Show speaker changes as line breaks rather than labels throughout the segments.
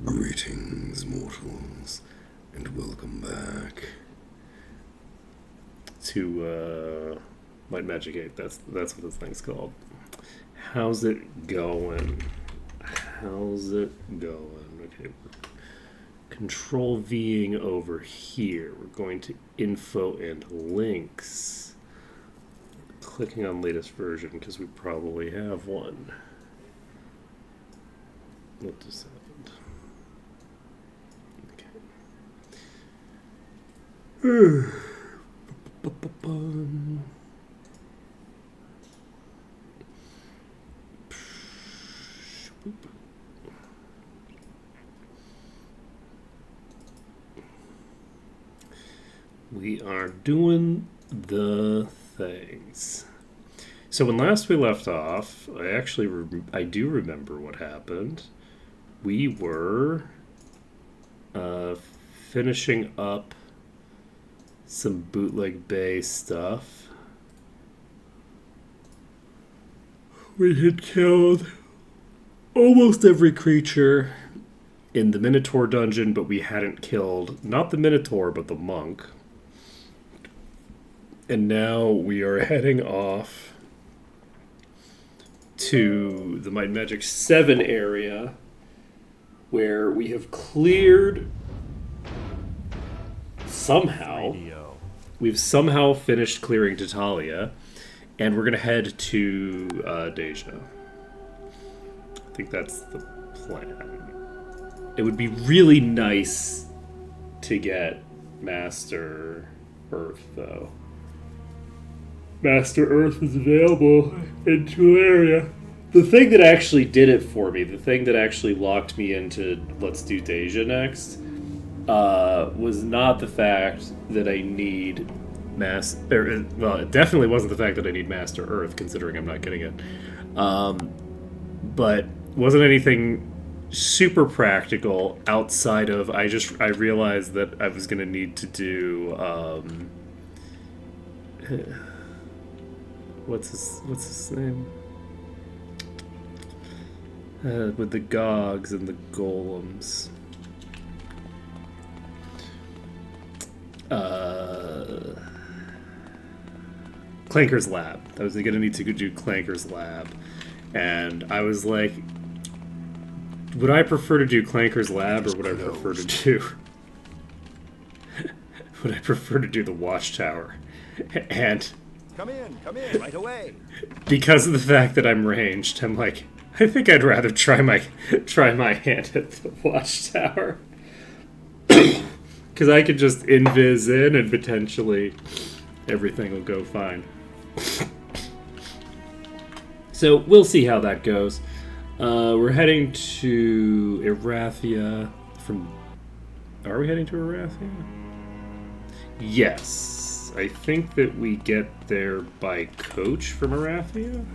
Greetings, mortals, and welcome back to Might Magic 8. That's what this thing's called. How's it going? How's it going? Okay, Control Ving over here. We're going to info and links. Clicking on latest version because we probably have one. What just happened? We are doing the things. So when last we left off, I do remember what happened. We were finishing up some bootleg bay stuff. We had killed almost every creature in the Minotaur dungeon, but we hadn't killed, not the Minotaur, but the monk. And now we are heading off to the Might and Magic 7 area, where we have cleared somehow. We've somehow finished clearing Tatalia, and we're going to head to Deyja. I think that's the plan. It would be really nice to get Master Earth, though. Master Earth is available in Tularia. The thing that actually did it for me, the thing that actually locked me into let's do Deyja next, was not the fact that I need it definitely wasn't the fact that I need Master Earth, considering I'm not getting it. But wasn't anything super practical outside of I realized that I was going to need to do what's his name? With the Gogs and the Golems. Clanker's Lab. I was going to need to do Clanker's Lab. And I was like, would I prefer to do Clanker's Lab, or would I prefer to do... would I prefer to do the Watchtower? And...
Come in, right away.
Because of the fact that I'm ranged, I'm like, I think I'd rather try my hand at the Watchtower. Because I could just invis in and potentially everything will go fine. So we'll see how that goes. We're heading to Erathia from... Are we heading to Erathia? Yes. I think that we get there by coach from Erathia.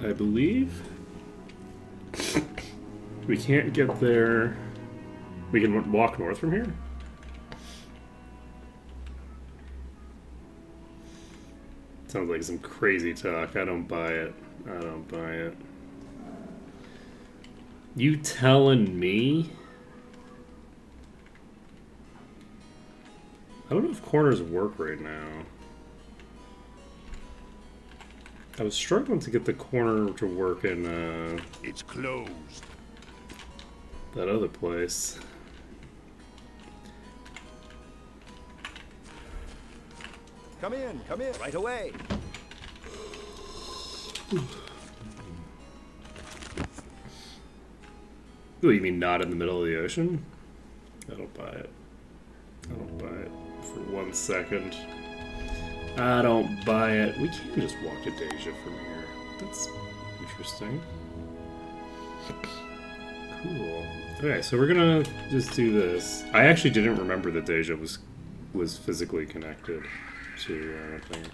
I believe. We can't get there. We can walk north from here? Sounds like some crazy talk. I don't buy it. I don't buy it. You telling me? I don't know if corners work right now. I was struggling to get the corner to work in,
It's closed.
that other place.
Come in, right away.
Oh, you mean not in the middle of the ocean? I don't buy it. I don't buy it for 1 second. I don't buy it. We can't just walk to Deyja from here. That's interesting. Cool. Okay, so we're gonna just do this. I actually didn't remember that Deyja was physically connected to anything.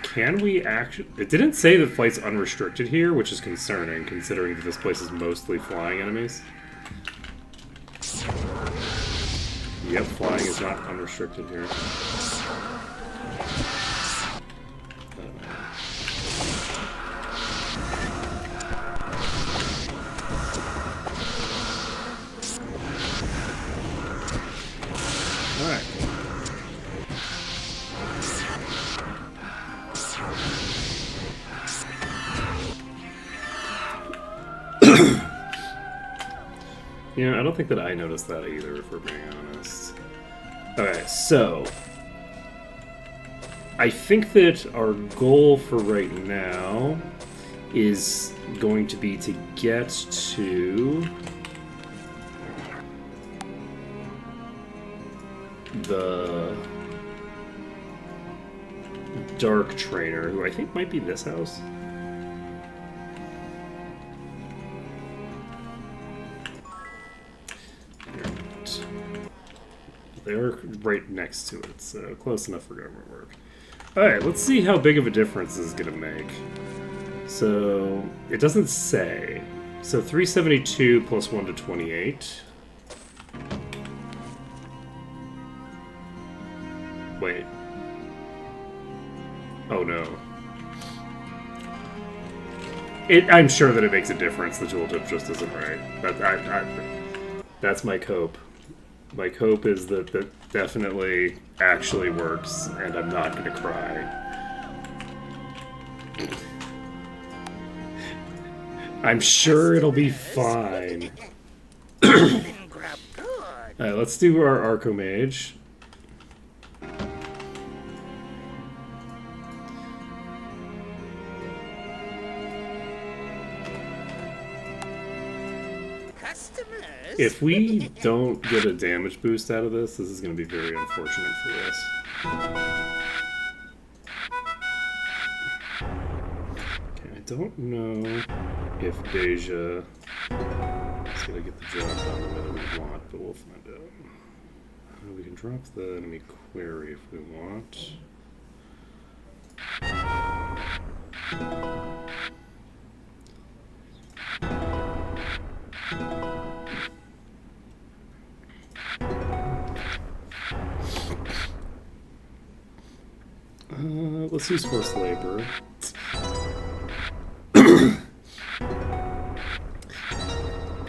Can we actually... It didn't say that flight's unrestricted here, which is concerning, considering that this place is mostly flying enemies. Yep, flying is not unrestricted here. Alright. Yeah, I don't think that I noticed that either, if we're being honest. Alright, so I think that our goal for right now is going to be to get to the Dark Trainer, who I think might be this house. They're right next to it, so close enough for government work. Alright, let's see how big of a difference this is going to make. So, it doesn't say. So 372 plus 1 to 28. Wait. Oh no. I'm sure that it makes a difference. The tooltip just isn't right. That's my cope. My cope is that that definitely actually works, and I'm not going to cry. I'm sure it'll be fine. Alright, let's do our Archomage. If we don't get a damage boost out of this, this is going to be very unfortunate for us. Okay, I don't know if Deyja is going to get the job done the way that we want, but we'll find out. We can drop the enemy query if we want. Let's use forced labor.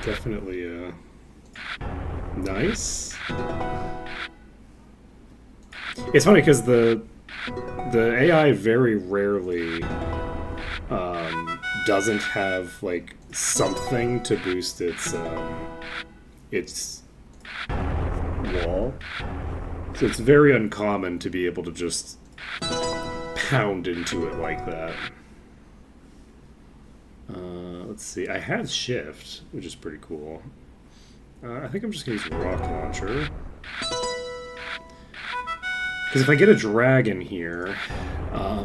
Definitely, nice. It's funny because the AI very rarely doesn't have like something to boost its wall. So it's very uncommon to be able to just pound into it like that. Let's see. I had shift, which is pretty cool. I think I'm just going to use rock launcher. Because if I get a dragon here, I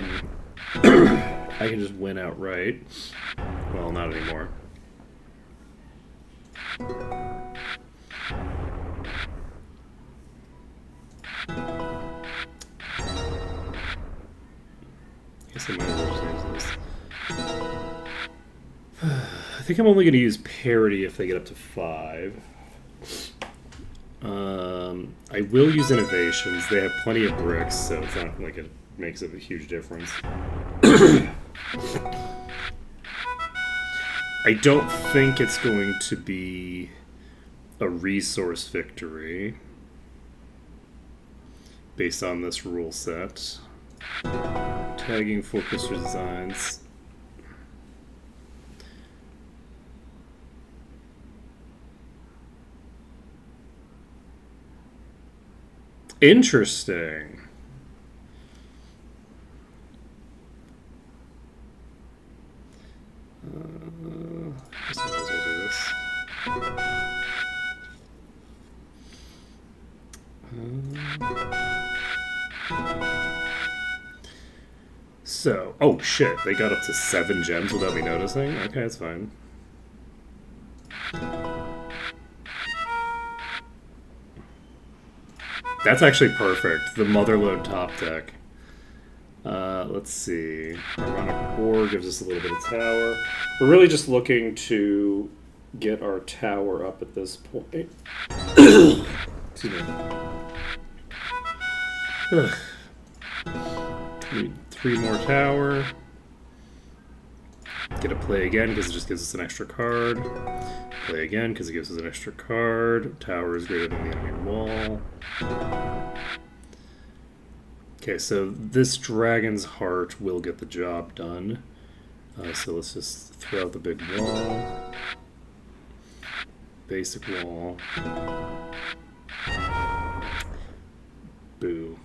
can just win outright. Well, not anymore. I guess I might as well just use this. I think I'm only going to use parity if they get up to 5. I will use innovations. They have plenty of bricks, so it's not like it makes a huge difference. I don't think it's going to be a resource victory based on this rule set. Tagging focus designs. Interesting. I guess I might as well do this. So, oh shit, they got up to 7 gems without me noticing? Okay, that's fine. That's actually perfect. The Motherlode top deck. Let's see. Harmonic Core gives us a little bit of tower. We're really just looking to get our tower up at this point. Excuse me. Need 3 more tower. Get a play again because it just gives us an extra card. Play again because it gives us an extra card. Tower is greater than the enemy wall. Okay, so this Dragon's Heart will get the job done. So let's just throw out the big wall. Basic wall. Boo.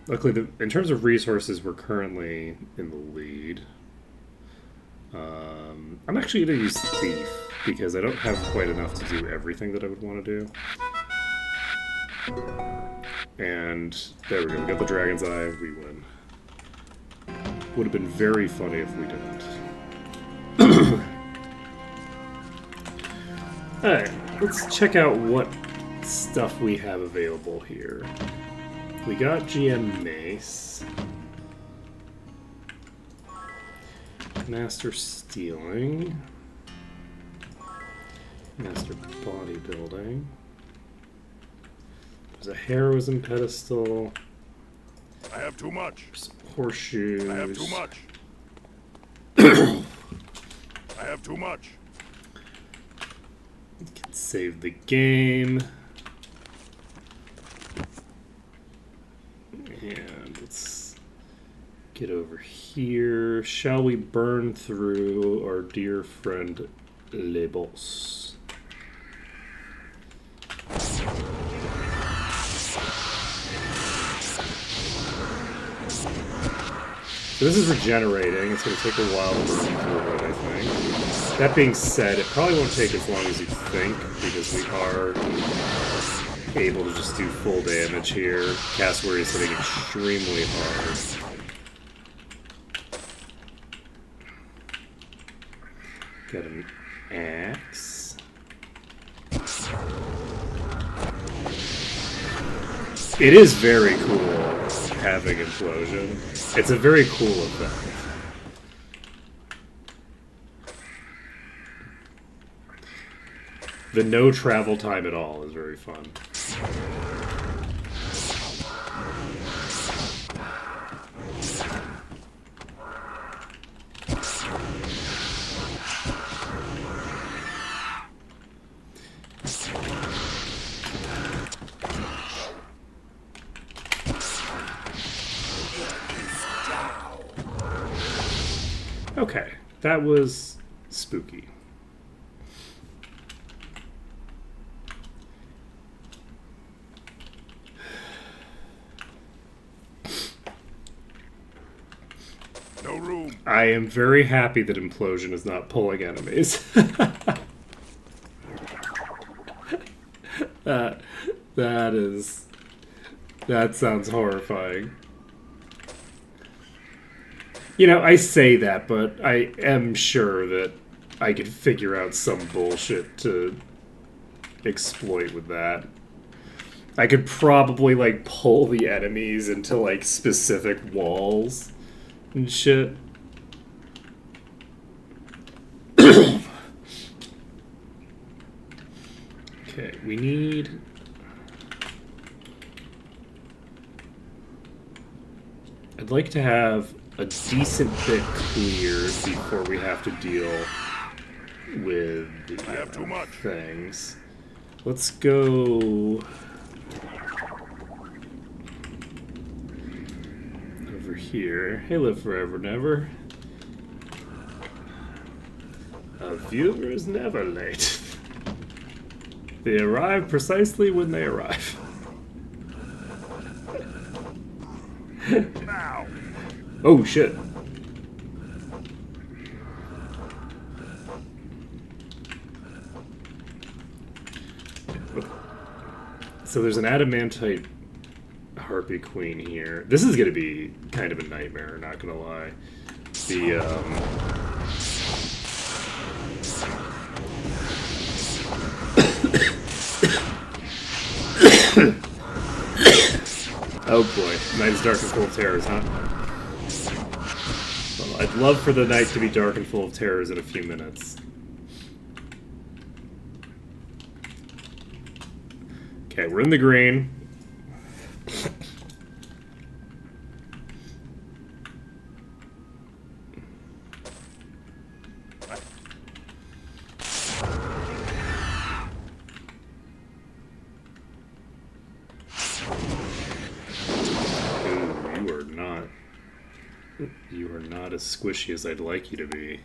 Luckily, in terms of resources, we're currently in the lead. I'm actually going to use Thief, because I don't have quite enough to do everything that I would want to do. And there we go, we got the Dragon's Eye, we win. Would have been very funny if we didn't. Alright, let's check out what stuff we have available here. We got GM Mace. Master Stealing. Master Bodybuilding. There's a Heroism Pedestal.
I have too much.
Some horseshoes.
I have too much. I have too much.
We can save the game. And let's get over here. Shall we burn through our dear friend Les Boss? So this is regenerating. It's going to take a while to burn through it, I think. That being said, it probably won't take as long as you think, because we are able to just do full damage here. Cassowary is hitting extremely hard. Got an axe. It is very cool having Implosion. It's a very cool effect. The no travel time at all is very fun. Okay, that was spooky.
No room.
I am very happy that Implosion is not pulling enemies. That sounds horrifying. You know, I say that, but I am sure that I could figure out some bullshit to exploit with that. I could probably, like, pull the enemies into, like, specific walls and shit. Okay, we need... I'd like to have a decent bit cleared before we have to deal with the things. Let's go over here. Hey, live forever and ever. A viewer is never late. They arrive precisely when they arrive.
Now.
Oh shit. So there's an adamantite harpy queen here. This is gonna be kind of a nightmare, not gonna lie. The oh boy, night is dark and full of terrors, huh? Well, I'd love for the night to be dark and full of terrors in a few minutes. Okay, we're in the green. You are not as squishy as I'd like you to be.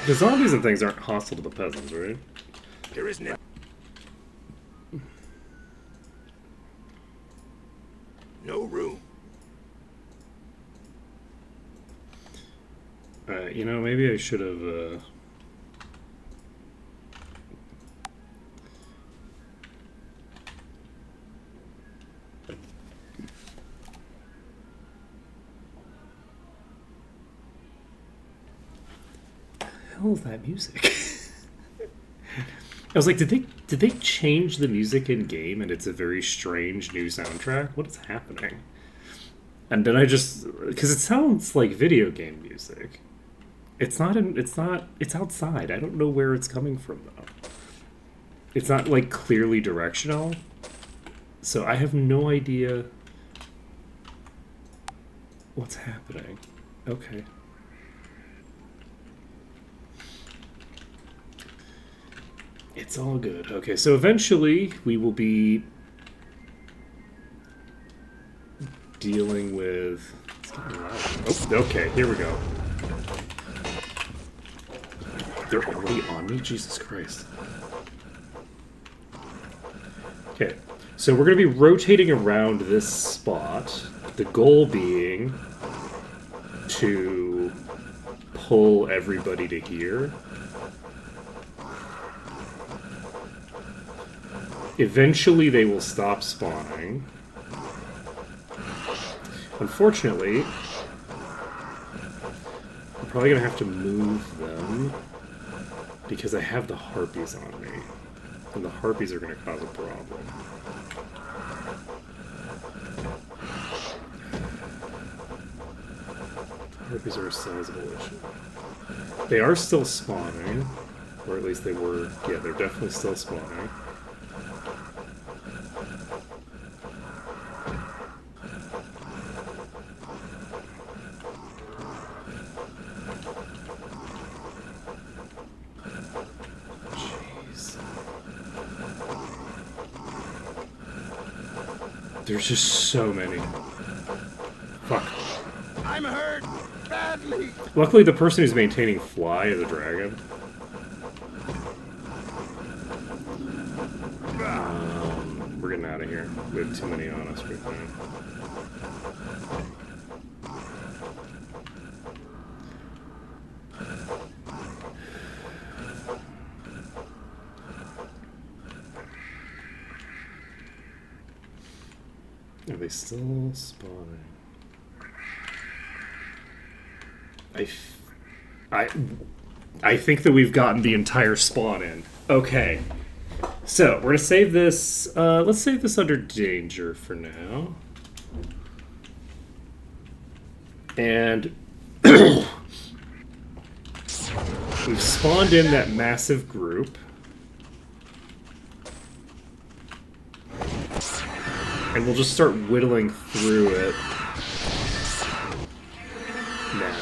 The zombies and things aren't hostile to the peasants, right?
There is no. No room.
You know, maybe I should have, hell is that music? I was like, did they change the music in game and it's a very strange new soundtrack? What is happening? And then I just, because it sounds like video game music. It's outside. I don't know where it's coming from though. It's not like clearly directional. So I have no idea what's happening. Okay. It's all good. Okay, so eventually we will be dealing with... It's getting loud. Oh, okay, here we go. They're already on me? Jesus Christ. Okay, so we're going to be rotating around this spot. The goal being to pull everybody to here. Eventually they will stop spawning. Unfortunately, I'm probably going to have to move them because I have the harpies on me. And the harpies are going to cause a problem. Harpies are a sizable issue. They are still spawning. Or at least they were. Yeah, they're definitely still spawning. There's just so many. Fuck.
I'm hurt badly.
Luckily, the person who's maintaining Fly is a dragon. We're getting out of here. We have too many on us right now. Are they still spawning? I think that we've gotten the entire spawn in. Okay. So, we're going to save this... let's save this under danger for now. And... we've spawned in that massive group. And we'll just start whittling through it now.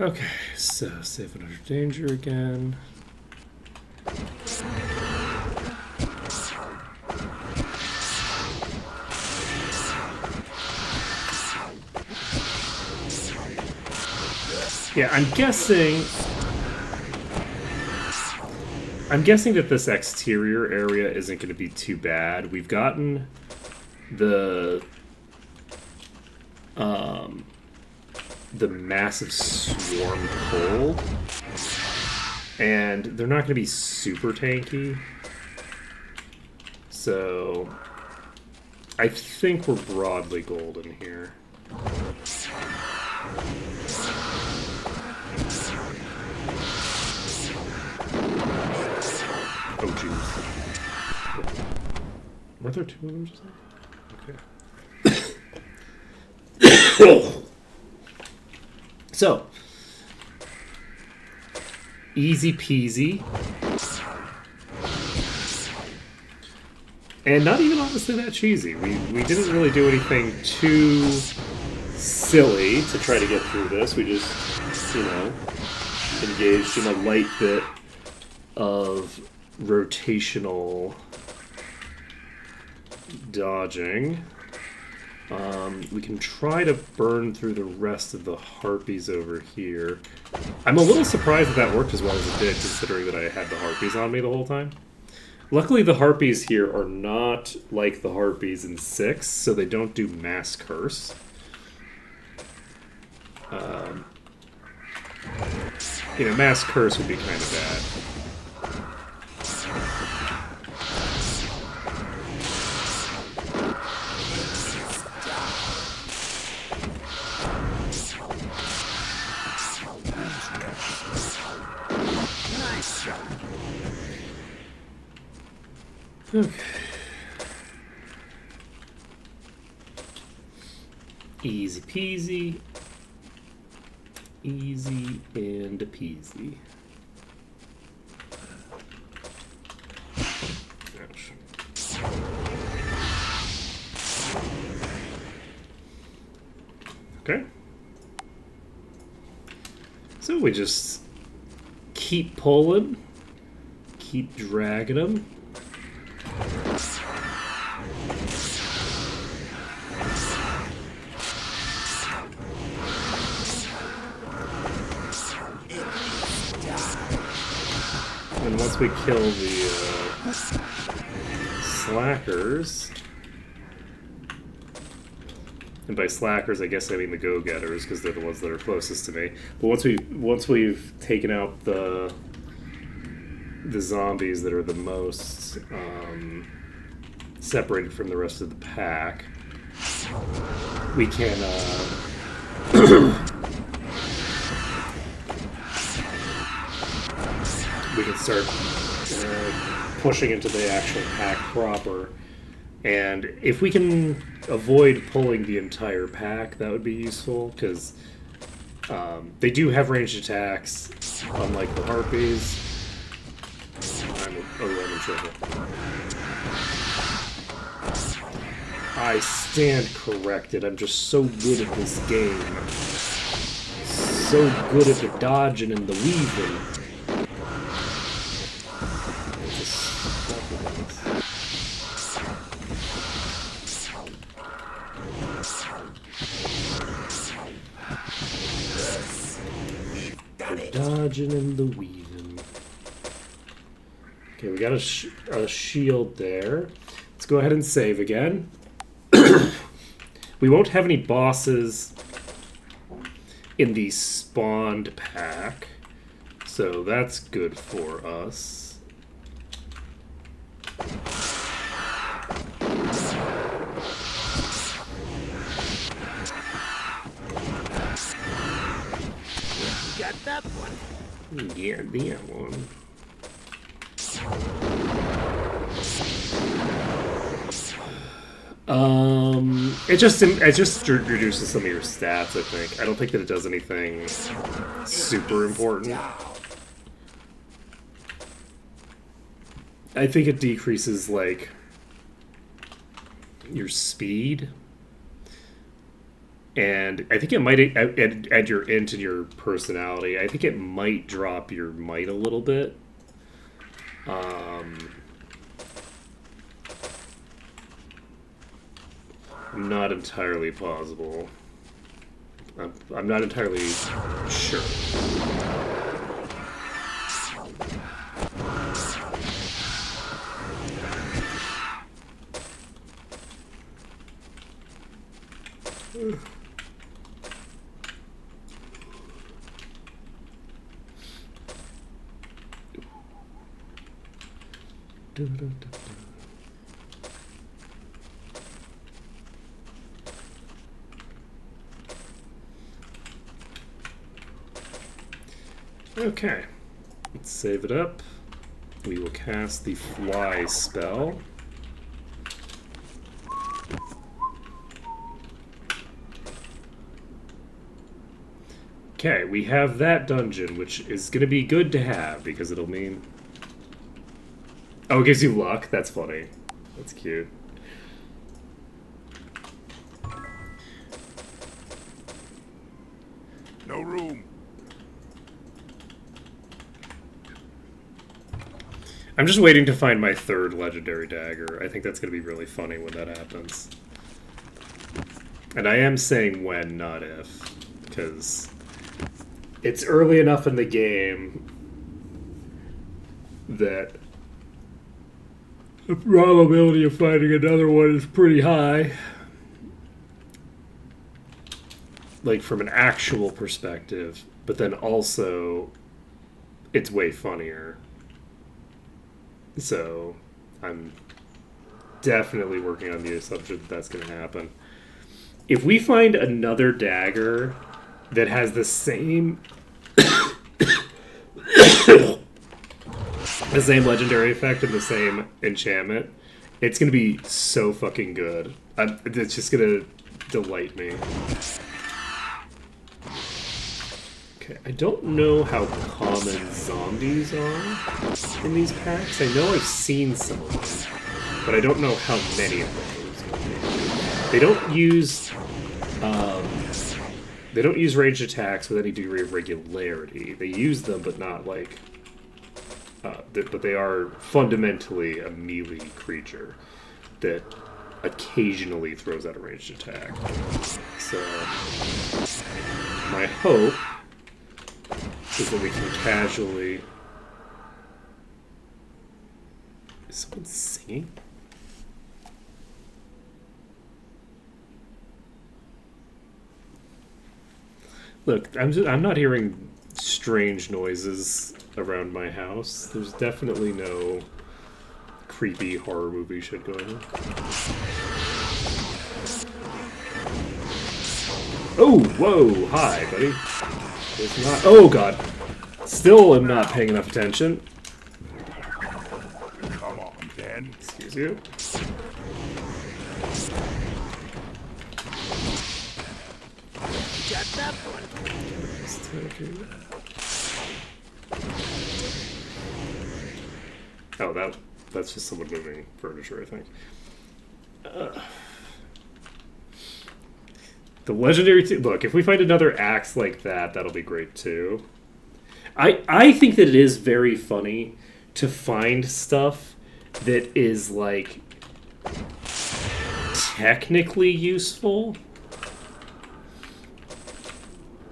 Okay, so save it under danger again. Yeah, I'm guessing that this exterior area isn't going to be too bad. We've gotten the massive swarm pulled, and they're not going to be super tanky. So I think we're broadly golden here. Oh, jeez. Were there two of them just now? Okay. So, easy peasy. And not even honestly that cheesy. We didn't really do anything too silly to try to get through this. We just, you know, engaged in a light bit of rotational dodging. We can try to burn through the rest of the harpies over here. I'm a little surprised that that worked as well as it did, considering that I had the harpies on me the whole time. Luckily, the harpies here are not like the harpies in 6, so they don't do mass curse. You know, mass curse would be kind of bad. Okay. Easy peasy. Easy and peasy. Ouch. Okay. So we just keep pulling, keep dragging them. And once we kill the slackers, and by slackers I guess I mean the go-getters because they're the ones that are closest to me. But once we've taken out the zombies that are the most separated from the rest of the pack, we can we can start pushing into the actual pack proper. And if we can avoid pulling the entire pack, that would be useful, because they do have ranged attacks, unlike the harpies. I'm in trouble. I stand corrected. I'm just so good at this game. So good at the dodging and the weaving. Dodging and the weaving. Okay, we got a shield there. Let's go ahead and save again. We won't have any bosses in the spawned pack, so that's good for us.
Got that one.
Yeah, that one. It just reduces some of your stats, I think. I don't think that it does anything super important. I think it decreases, like, your speed. And I think it might add your int and your personality. I think it might drop your might a little bit. I'm not entirely possible. I'm not entirely sure. Okay, let's save it up. We will cast the fly spell. Okay, we have that dungeon, which is going to be good to have, because it'll mean... Oh, it gives you luck? That's funny. That's cute.
No room.
I'm just waiting to find my third legendary dagger. I think that's going to be really funny when that happens. And I am saying when, not if. Because it's early enough in the game that the probability of finding another one is pretty high. Like, from an actual perspective. But then also, it's way funnier. So, I'm definitely working on the assumption that that's going to happen. If we find another dagger that has the same the same legendary effect and the same enchantment, it's going to be so fucking good. It's just going to delight me. Okay, I don't know how common zombies are in these packs. I know I've seen some of them, but I don't know how many of them. They don't use ranged attacks with any degree of regularity. They use them, but not like. But they are fundamentally a melee creature that occasionally throws out a ranged attack. So my hope is that we can casually. Is someone singing? Look, I'm not hearing strange noises around my house. There's definitely no creepy horror movie shit going on. Oh, whoa, hi, buddy. It's not. Oh, God. Still am not paying enough attention.
Come on, then.
Excuse you.
Got that one.
Oh, that's just someone moving furniture, I think. The legendary... Look, if we find another axe like that, that'll be great, too. I think that it is very funny to find stuff that is, like, technically useful,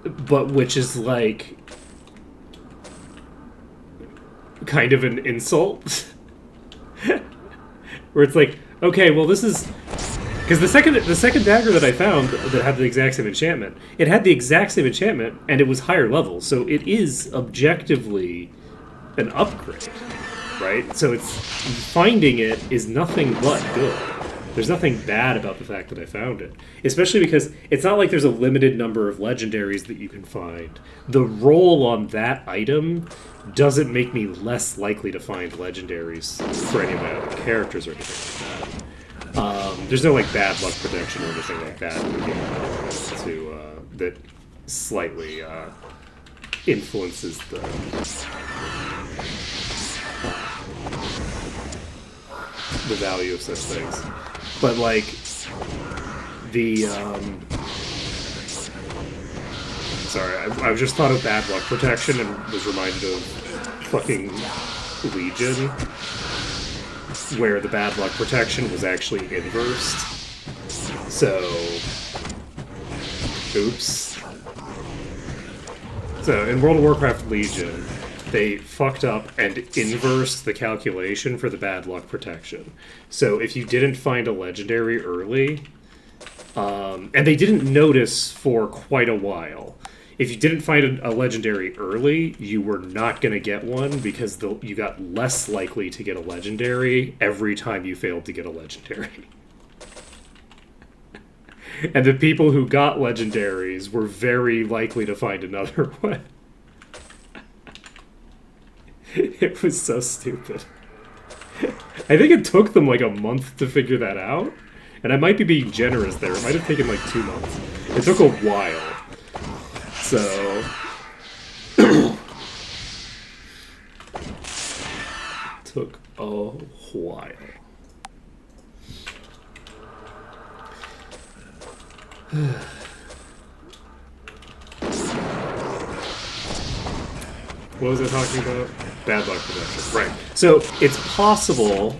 but which is, like, kind of an insult. Where it's like, okay, well, this is... Because the second dagger that I found that had the exact same enchantment, it had the exact same enchantment, and it was higher level, so it is objectively an upgrade, right? So it's... Finding it is nothing but good. There's nothing bad about the fact that I found it. Especially because it's not like there's a limited number of legendaries that you can find. The roll on that item doesn't make me less likely to find legendaries for any of my other characters or anything like that. There's no like bad luck protection or anything like that in the game that slightly influences the value of such things. But like the sorry, I just thought of bad luck protection and was reminded of fucking Legion, where the bad luck protection was actually inversed. So, oops. So in World of Warcraft Legion, they fucked up and inversed the calculation for the bad luck protection. So if you didn't find a legendary early, and they didn't notice for quite a while, if you didn't find a legendary early, you were not going to get one because you got less likely to get a legendary every time you failed to get a legendary. And the people who got legendaries were very likely to find another one. It was so stupid. I think it took them like a month to figure that out. And I might be being generous there. It might have taken like 2 months. It took a while. So... took a while. What was I talking about? Bad luck protection. Right. So it's possible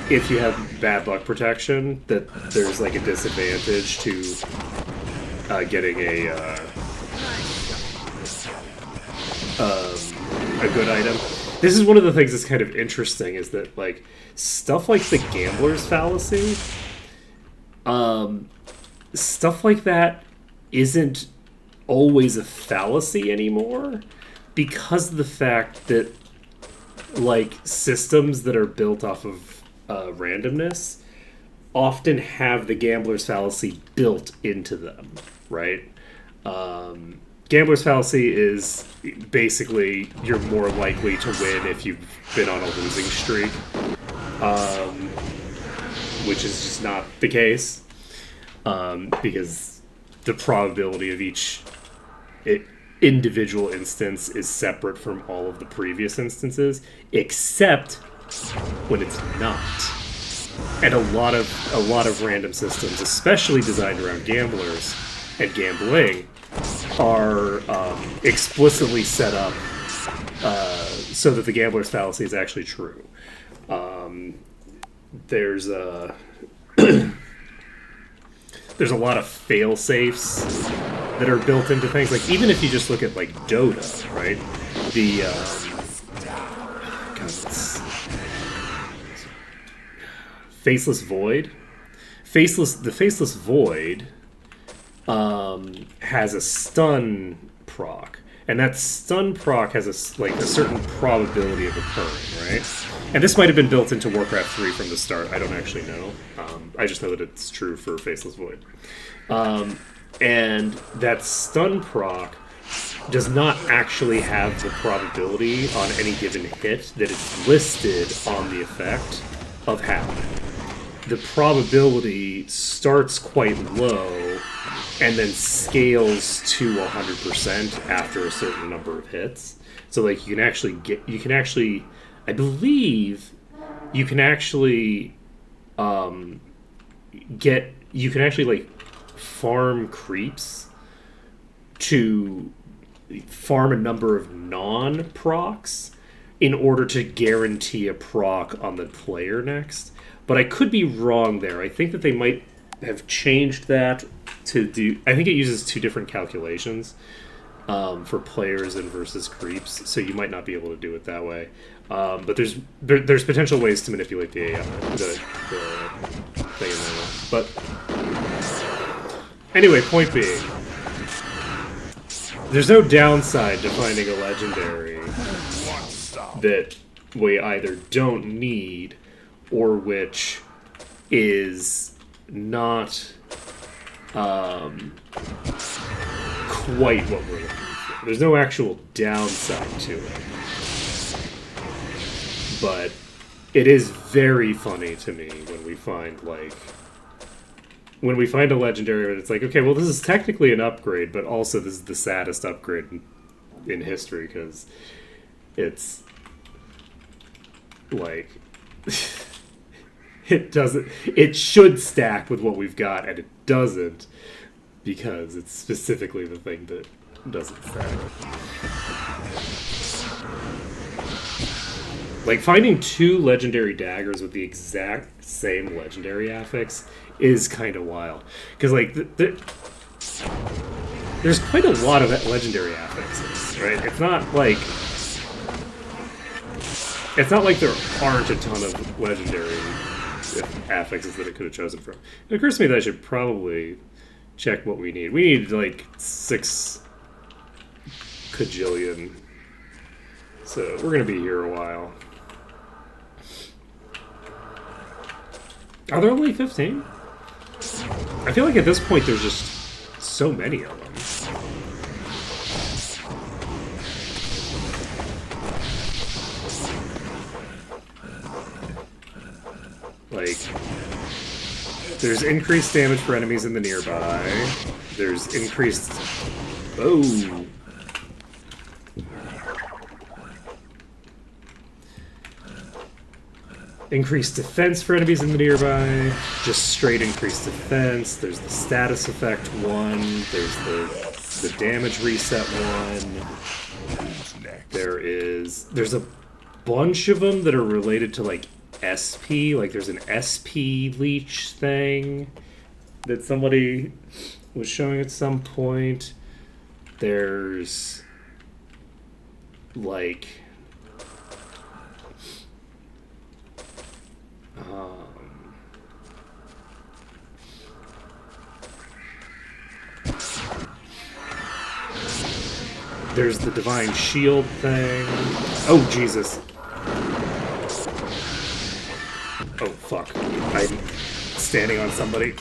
if you have bad luck protection that there's like a disadvantage to getting a good item. This is one of the things that's kind of interesting is that like stuff like the gambler's fallacy, stuff like that isn't always a fallacy anymore because of the fact that like systems that are built off of randomness often have the gambler's fallacy built into them, right? Gambler's fallacy is basically you're more likely to win if you've been on a losing streak, which is just not the case, because the probability of each individual instance is separate from all of the previous instances, except when it's not. And a lot of random systems, especially designed around gamblers and gambling, are explicitly set up so that the gambler's fallacy is actually true. There's a there's a lot of fail safes that are built into things. Like even if you just look at like Dota, right? The Faceless Void. The Faceless Void has a stun proc, and that stun proc has a certain probability of occurring, right? And this might have been built into Warcraft 3 from the start. I don't actually know. I just know that it's true for Faceless Void. And that stun proc does not actually have the probability on any given hit that it's listed on the effect of happening. The probability starts quite low and then scales to 100% after a certain number of hits. So like you can actually I believe you can actually like farm creeps to farm a number of non-procs in order to guarantee a proc on the player next. But I could be wrong there. I think that they might have changed that to do... I think it uses two different calculations for players and versus creeps, so you might not be able to do it that way. But there's potential ways to manipulate the thing in there. But anyway, point being, there's no downside to finding a legendary that we either don't need or which is not quite what we're looking for. There's no actual downside to it. But it is very funny to me when we find a legendary and it's like, okay, well, this is technically an upgrade, but also this is the saddest upgrade in history because it's like it should stack with what we've got, and it doesn't because it's specifically the thing that doesn't stack. Like, finding two legendary daggers with the exact same legendary affix is kind of wild. Because, like, there's quite a lot of legendary affixes, right? It's not like there aren't a ton of legendary affixes that it could have chosen from. It occurs to me that I should probably check what we need. We need, like, 6 kajillion. So, we're going to be here a while. Are there only 15? I feel like at this point there's just so many of them. Like, there's increased damage for enemies in the nearby. There's increased... Oh! Increased defense for enemies in the nearby. Just straight increased defense. There's the status effect one. There's the damage reset one. There's a bunch of them that are related to like SP. Like there's an SP leech thing that somebody was showing at some point. There's like there's the divine shield thing. Oh Jesus. Oh fuck. I'm standing on somebody.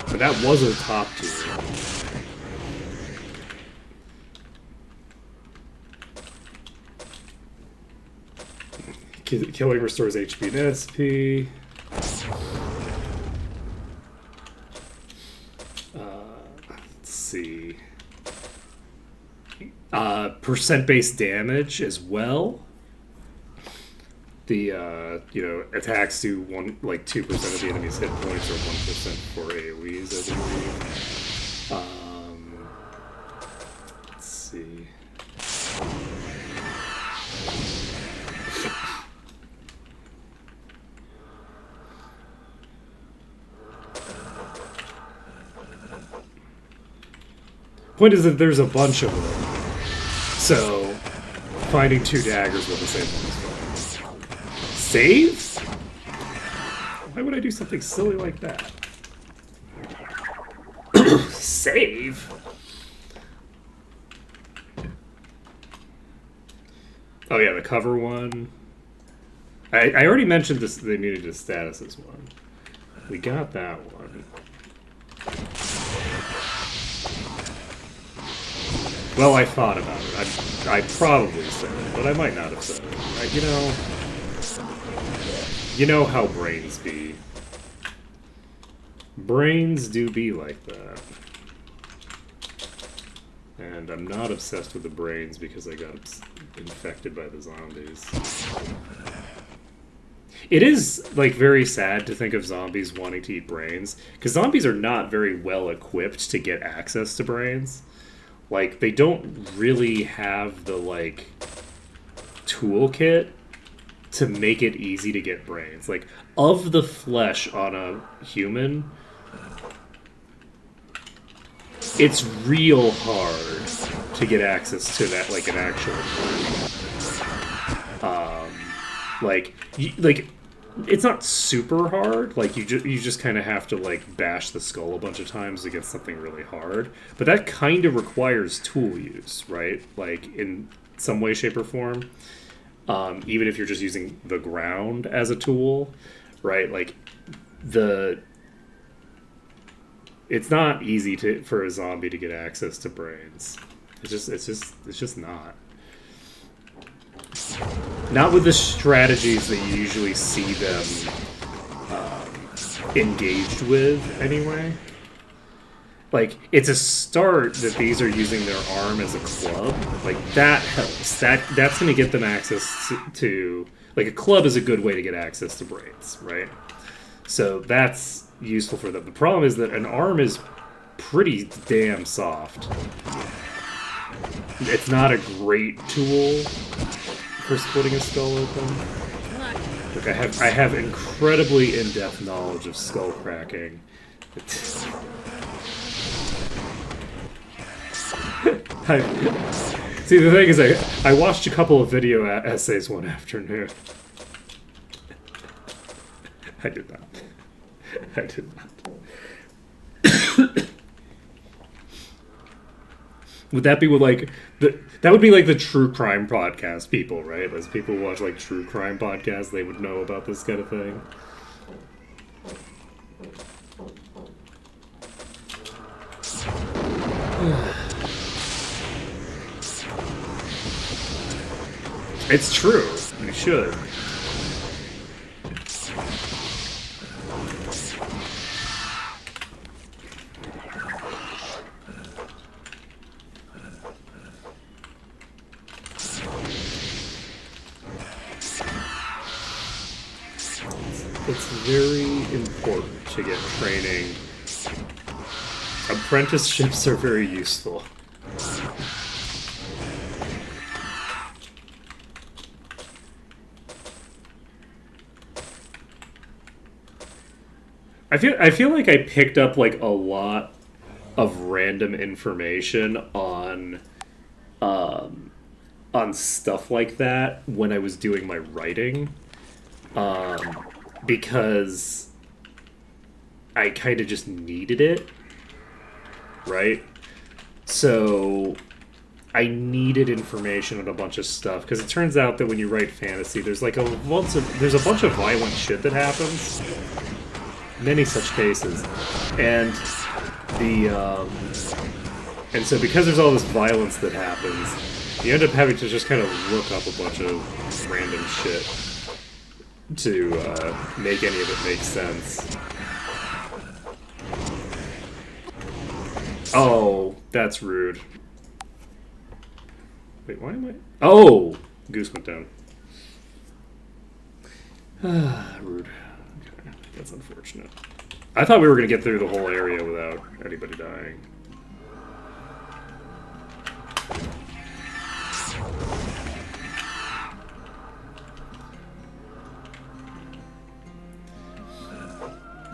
But that was a top tier. Killing restores HP and SP. Let's see. Percent-based damage as well. The attacks do 2% of the enemy's hit points or 1% for AoEs, I believe. Let's see. Point is that there's a bunch of them, so finding 2 daggers with the same one is fine. Saves? Why would I do something silly like that? Save? Oh yeah, the cover one. I already mentioned this, the immunity to statuses one. We got that one. Well, I thought about it. I probably said it, but I might not have said it. You know how brains be. Brains do be like that. And I'm not obsessed with the brains because I got infected by the zombies. It is, very sad to think of zombies wanting to eat brains, because zombies are not very well equipped to get access to brains. They don't really have the, toolkit to make it easy to get brains. Of the flesh on a human, it's real hard to get access to that, an actual brain. It's not super hard. You just kind of have to bash the skull a bunch of times to get something really hard. But that kind of requires tool use, right? In some way, shape, or form. Even if you're just using the ground as a tool, right? It's not easy for a zombie to get access to brains. It's just not. Not with the strategies that you usually see them engaged with, anyway. It's a start that these are using their arm as a club. That helps. That's going to get them access to... a club is a good way to get access to brains, right? So that's useful for them. The problem is that an arm is pretty damn soft. It's not a great tool for splitting a skull open. I have incredibly in-depth knowledge of skull cracking. See, the thing is, I watched a couple of video essays one afternoon. I did not. Would that be with that would be the true crime podcast people, right? As people watch true crime podcasts, they would know about this kind of thing. It's true. You should. very important to get training. Apprenticeships are very useful. I feel like I picked up like a lot of random information on stuff like that when I was doing my writing, because I kind of just needed it, right? So I needed information on a bunch of stuff because it turns out that when you write fantasy, there's like a bunch of violent shit that happens. Many such cases, and so because there's all this violence that happens, you end up having to just kind of look up a bunch of random shit to make any of it make sense. Oh, that's rude. Wait, why am I? Oh, Goose went down. Rude. Okay, that's unfortunate. I thought we were going to get through the whole area without anybody dying.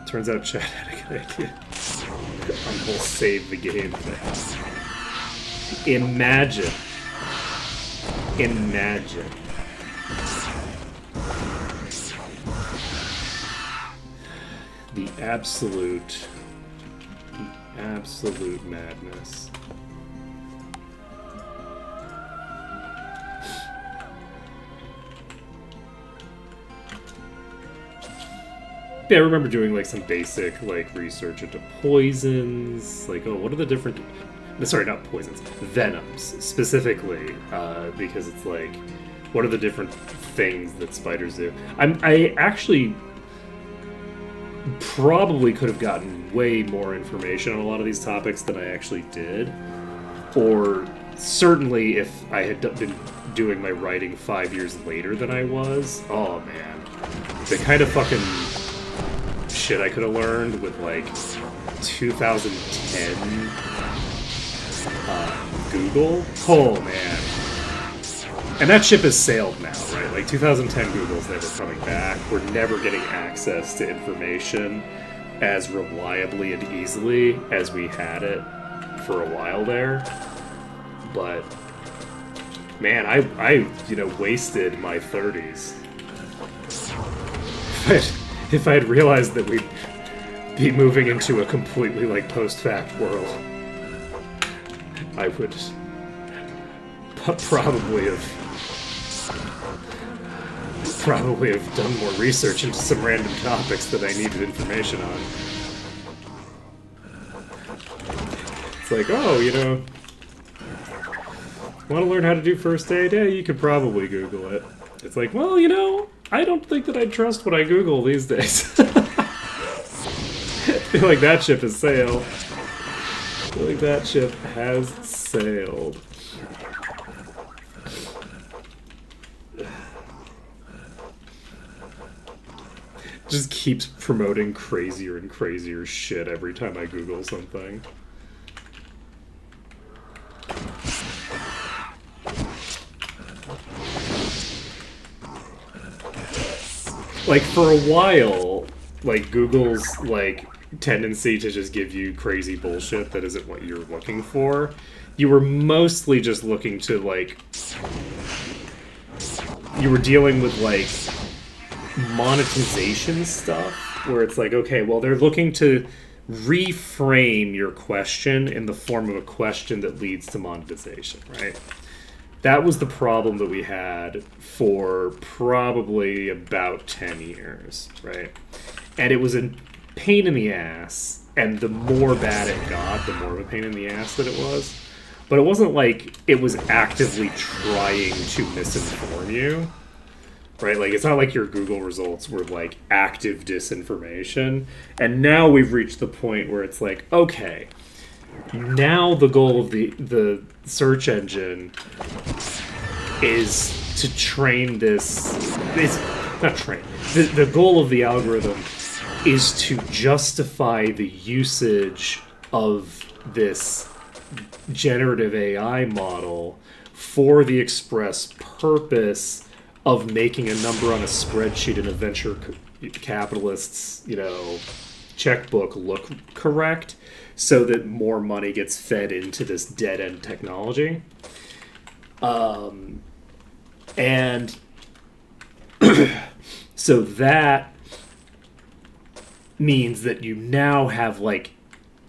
Turns out Chad had a good idea on the whole save the game thing. Imagine. The absolute madness. Yeah, I remember doing like some basic like research into poisons, like, oh, what are the different, sorry, not poisons, venoms specifically, because it's like, what are the different things that spiders do? I actually probably could have gotten way more information on a lot of these topics than I actually did, or certainly if I had been doing my writing 5 years later than I was. Oh man, the kind of fucking shit I could have learned with like 2010 Google. Oh man. And that ship has sailed now, right? Like 2010 Google's never coming back. We're never getting access to information as reliably and easily as we had it for a while there. But man, I wasted my 30s. If I had realized that we'd be moving into a completely like post-fact world, I would probably have done more research into some random topics that I needed information on. It's like, oh, want to learn how to do first aid? Yeah, you could probably Google it. It's like, well, I don't think that I trust what I Google these days. I feel like that ship has sailed. Just keeps promoting crazier and crazier shit every time I Google something. Like, for a while, like, Google's, like, tendency to just give you crazy bullshit that isn't what you're looking for, you were mostly just looking to, like, you were dealing with, like, monetization stuff, where it's like, okay, well, they're looking to reframe your question in the form of a question that leads to monetization, right? That was the problem that we had for probably about 10 years, right? And it was a pain in the ass, and the more bad it got, the more of a pain in the ass that it was. But it wasn't like it was actively trying to misinform you, right? Like, it's not like your Google results were, like, active disinformation. And now we've reached the point where it's like, okay, now the goal of the search engine is to train this... It's not train. The goal of the algorithm is to justify the usage of this generative AI model for the express purpose of making a number on a spreadsheet in a venture capitalist's, checkbook look correct, so that more money gets fed into this dead-end technology. And so that means that you now have, like,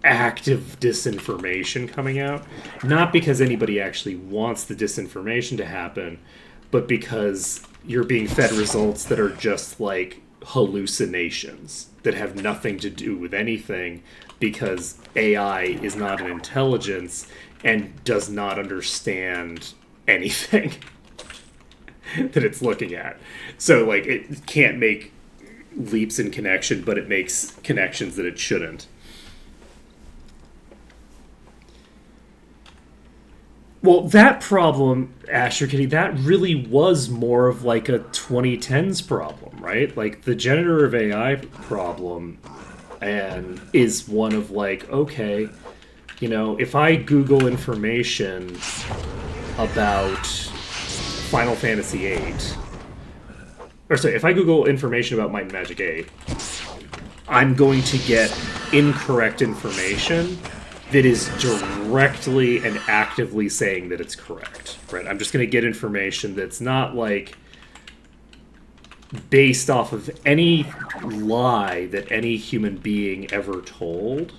active disinformation coming out, not because anybody actually wants the disinformation to happen, but because you're being fed results that are just like hallucinations that have nothing to do with anything, because AI is not an intelligence and does not understand anything that it's looking at. So, like, it can't make leaps in connection, but it makes connections that it shouldn't. Well, that problem, Asher Kitty, that really was more of like a 2010s problem, right? Like, the generative AI problem and is one of like, okay, if I Google information about Final Fantasy VIII, or sorry, if I Google information about Might and Magic 8, I'm going to get incorrect information that is directly and actively saying that it's correct, right? I'm just going to get information that's not, like, based off of any lie that any human being ever told.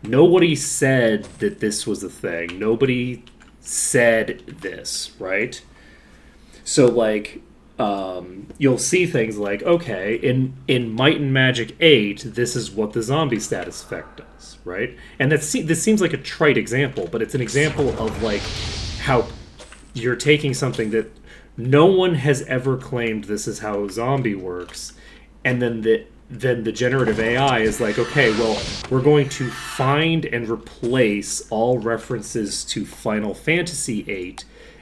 Nobody said that this was a thing. Nobody said this, right? So, like, you'll see things like, okay, in Might and Magic 8, this is what the zombie status effect does, right? And this seems like a trite example, but it's an example of, like, how you're taking something that no one has ever claimed this is how a zombie works, and then the generative AI is like, okay, well, we're going to find and replace all references to Final Fantasy VIII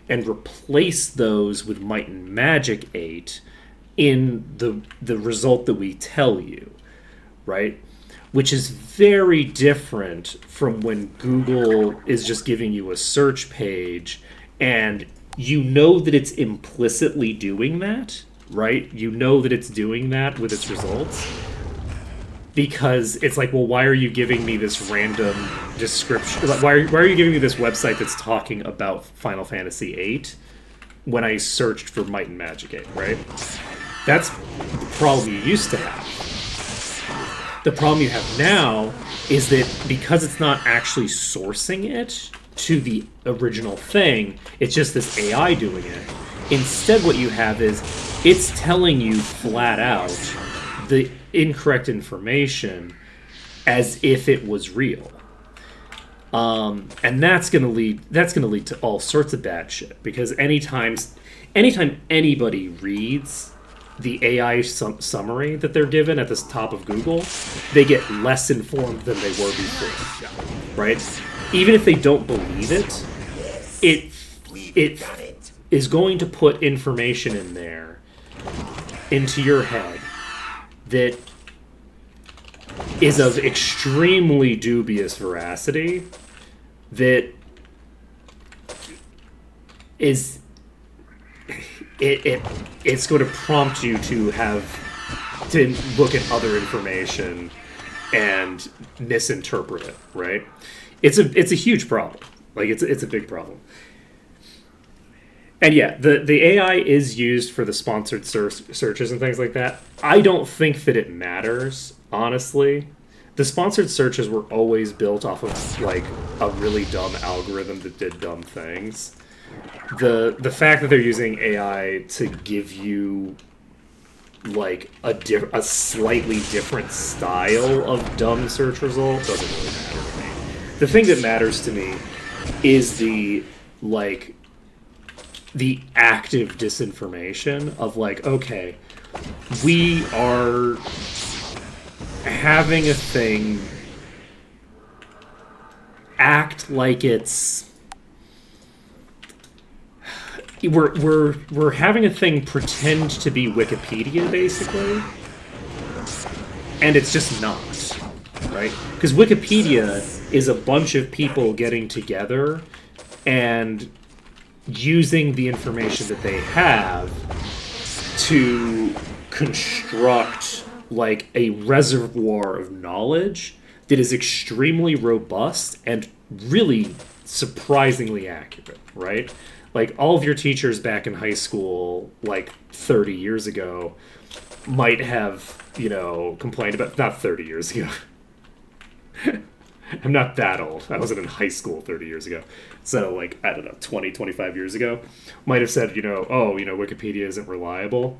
and replace those with Might and Magic 8 in the result that we tell you, right? Which is very different from when Google is just giving you a search page and you know that it's implicitly doing that, right? You know that it's doing that with its results. Because it's like, well, why are you giving me this random description? Why are you giving me this website that's talking about Final Fantasy VIII when I searched for Might and Magic 8, right? That's the problem you used to have. The problem you have now is that because it's not actually sourcing it to the original thing, it's just this AI doing it. Instead, what you have is it's telling you flat out the incorrect information as if it was real, and that's gonna lead to all sorts of bad shit. Because anytime anybody reads the AI summary that they're given at the top of Google, they get less informed than they were before, right? Even if they don't believe it, it is going to put information in there into your head that is of extremely dubious veracity, that is it's going to prompt you to look at other information and misinterpret it, right? It's a huge problem. Like, it's a big problem. And yeah, the AI is used for the sponsored searches and things like that. I don't think that it matters, honestly. The sponsored searches were always built off of, like, a really dumb algorithm that did dumb things. The fact that they're using AI to give you, like, a slightly different style of dumb search result doesn't really matter to me. The thing that matters to me is the active disinformation of, like, okay, we are having a thing act like it's we're having a thing pretend to be Wikipedia, basically, and it's just not, right? Because Wikipedia is a bunch of people getting together and using the information that they have to construct like a reservoir of knowledge that is extremely robust and really surprisingly accurate, right? Like all of your teachers back in high school, like 30 years ago, might have, complained about, not 30 years ago. I'm not that old. I wasn't in high school 30 years ago. So, like, I don't know, 20, 25 years ago, might have said, Wikipedia isn't reliable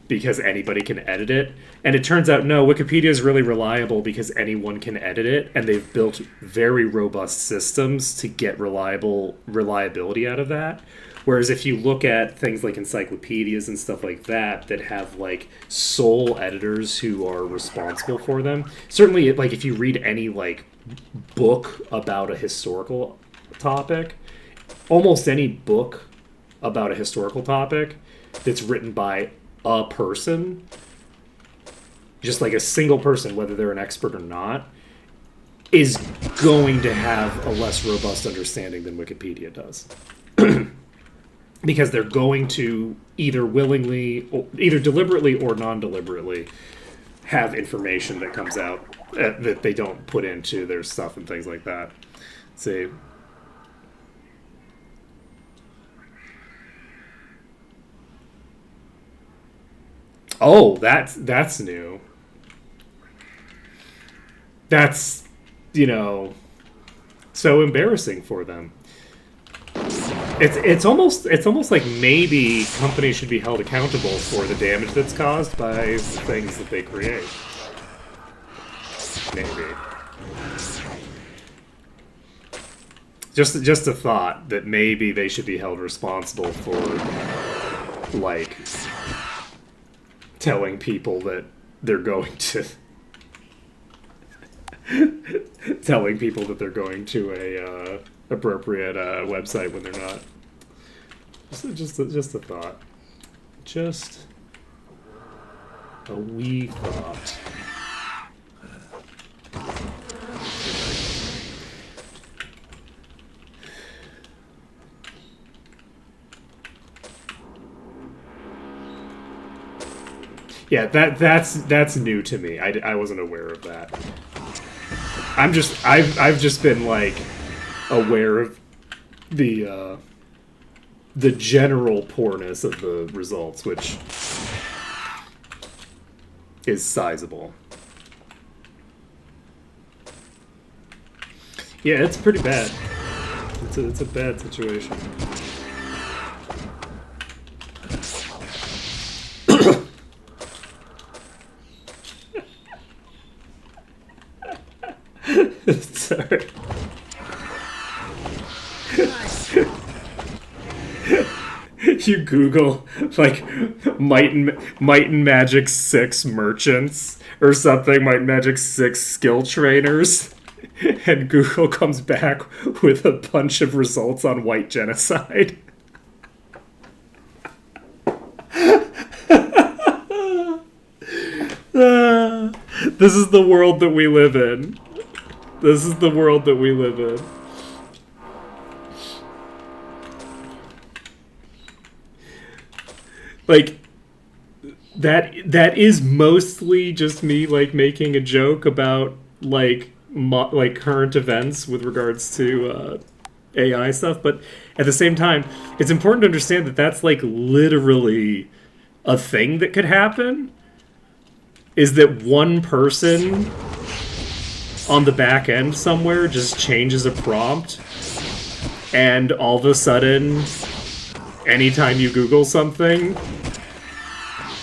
because anybody can edit it. And it turns out, no, Wikipedia is really reliable because anyone can edit it, and they've built very robust systems to get reliability out of that. Whereas if you look at things like encyclopedias and stuff like that have like sole editors who are responsible for them, certainly like if you read any like book about a historical topic, almost any book about a historical topic that's written by a person, just like a single person, whether they're an expert or not, is going to have a less robust understanding than Wikipedia does. Because they're going to either deliberately or non-deliberately have information that comes out that they don't put into their stuff and things like that. See. Oh, that's new. That's, so embarrassing for them. It's almost like maybe companies should be held accountable for the damage that's caused by the things that they create. Maybe. Just a thought that maybe they should be held responsible for, like, telling people that they're going to a appropriate website when they're not. Just a thought. Just a wee thought. Yeah, that's new to me. I wasn't aware of that. I've just been like aware of the general poorness of the results, which is sizable. Yeah, it's pretty bad. It's a bad situation. Sorry. You Google like Might and Magic 6 merchants or something, Might and Magic 6 skill trainers, and Google comes back with a bunch of results on white genocide. This is the world that we live in. This is the world that we live in. Like, that is mostly just me, like, making a joke about, like, current events with regards to AI stuff, but at the same time, it's important to understand that that's, like, literally a thing that could happen, is that one person on the back end somewhere just changes a prompt, and all of a sudden, anytime you Google something,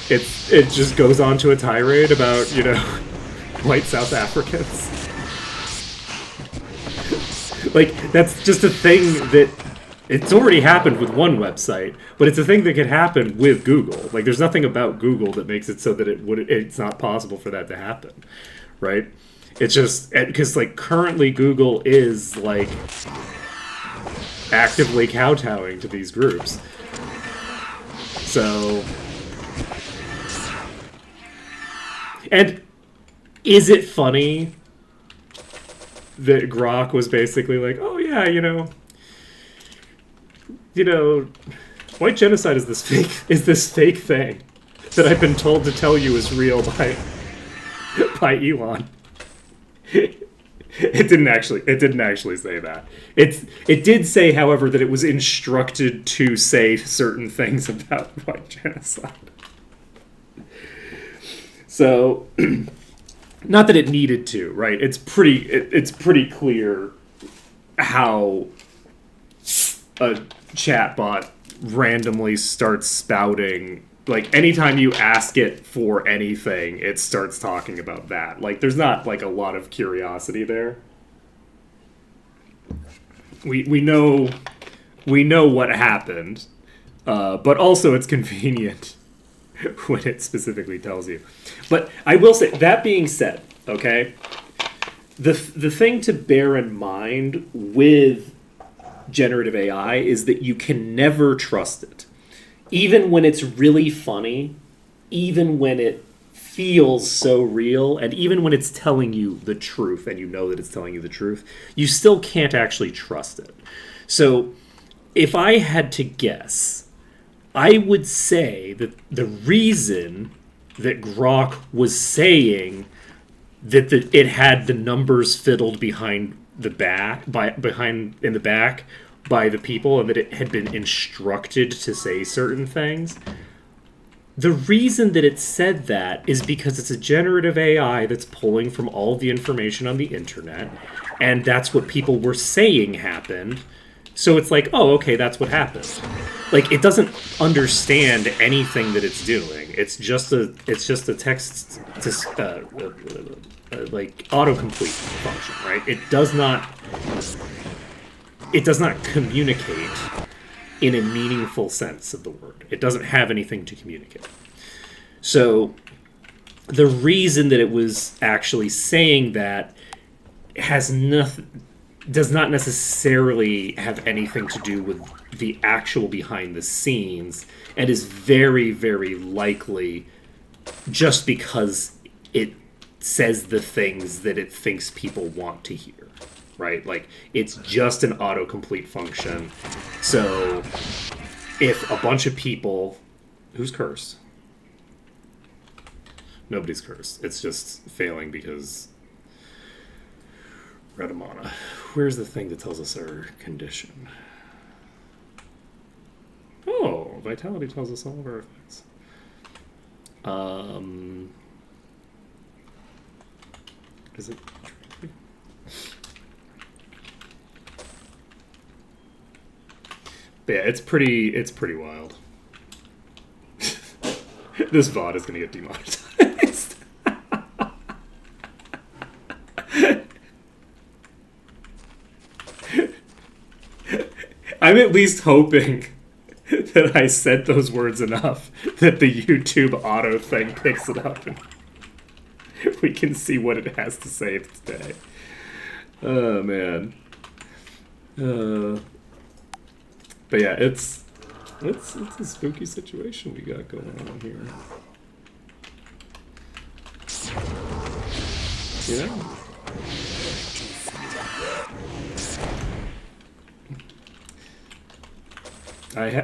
it just goes on to a tirade about, white South Africans. Like, that's just a thing that it's already happened with one website, but it's a thing that could happen with Google. Like, there's nothing about Google that makes it so that it's not possible for that to happen, right? It's just because, like, currently Google is, like, actively kowtowing to these groups. So, and is it funny that Grok was basically like, oh yeah, white genocide is this fake thing that I've been told to tell you is real by Elon. It didn't actually say that. It did say, however, that it was instructed to say certain things about white genocide. So, not that it needed to, right? It's pretty clear how a chatbot randomly starts spouting. Like, anytime you ask it for anything, it starts talking about that. Like, there's not, like, a lot of curiosity there. We know what happened, but also it's convenient when it specifically tells you. But I will say, that being said, okay, the thing to bear in mind with generative AI is that you can never trust it. Even when it's really funny, even when it feels so real, and even when it's telling you the truth, and you know that it's telling you the truth, you still can't actually trust it. So, if I had to guess, I would say that the reason that Grok was saying that it had the numbers fiddled behind the back, behind in the back, by the people, and that it had been instructed to say certain things. The reason that it said that is because it's a generative AI that's pulling from all of the information on the internet, and that's what people were saying happened. So it's like, oh, okay, that's what happened. Like, it doesn't understand anything that it's doing. It's just a text like autocomplete function, right? It does not communicate in a meaningful sense of the word. It doesn't have anything to communicate. So the reason that it was actually saying that does not necessarily have anything to do with the actual behind the scenes, and is very, very likely just because it says the things that it thinks people want to hear. Right? Like, it's just an autocomplete function. So, if a bunch of people... Who's cursed? Nobody's cursed. It's just failing because... Redamana. Where's the thing that tells us our condition? Oh, vitality tells us all of our effects. Is it... Yeah, it's pretty wild. This VOD is gonna get demonetized. I'm at least hoping that I said those words enough that the YouTube auto thing picks it up and we can see what it has to say today. Oh man. But yeah, it's a spooky situation we got going on here. Yeah.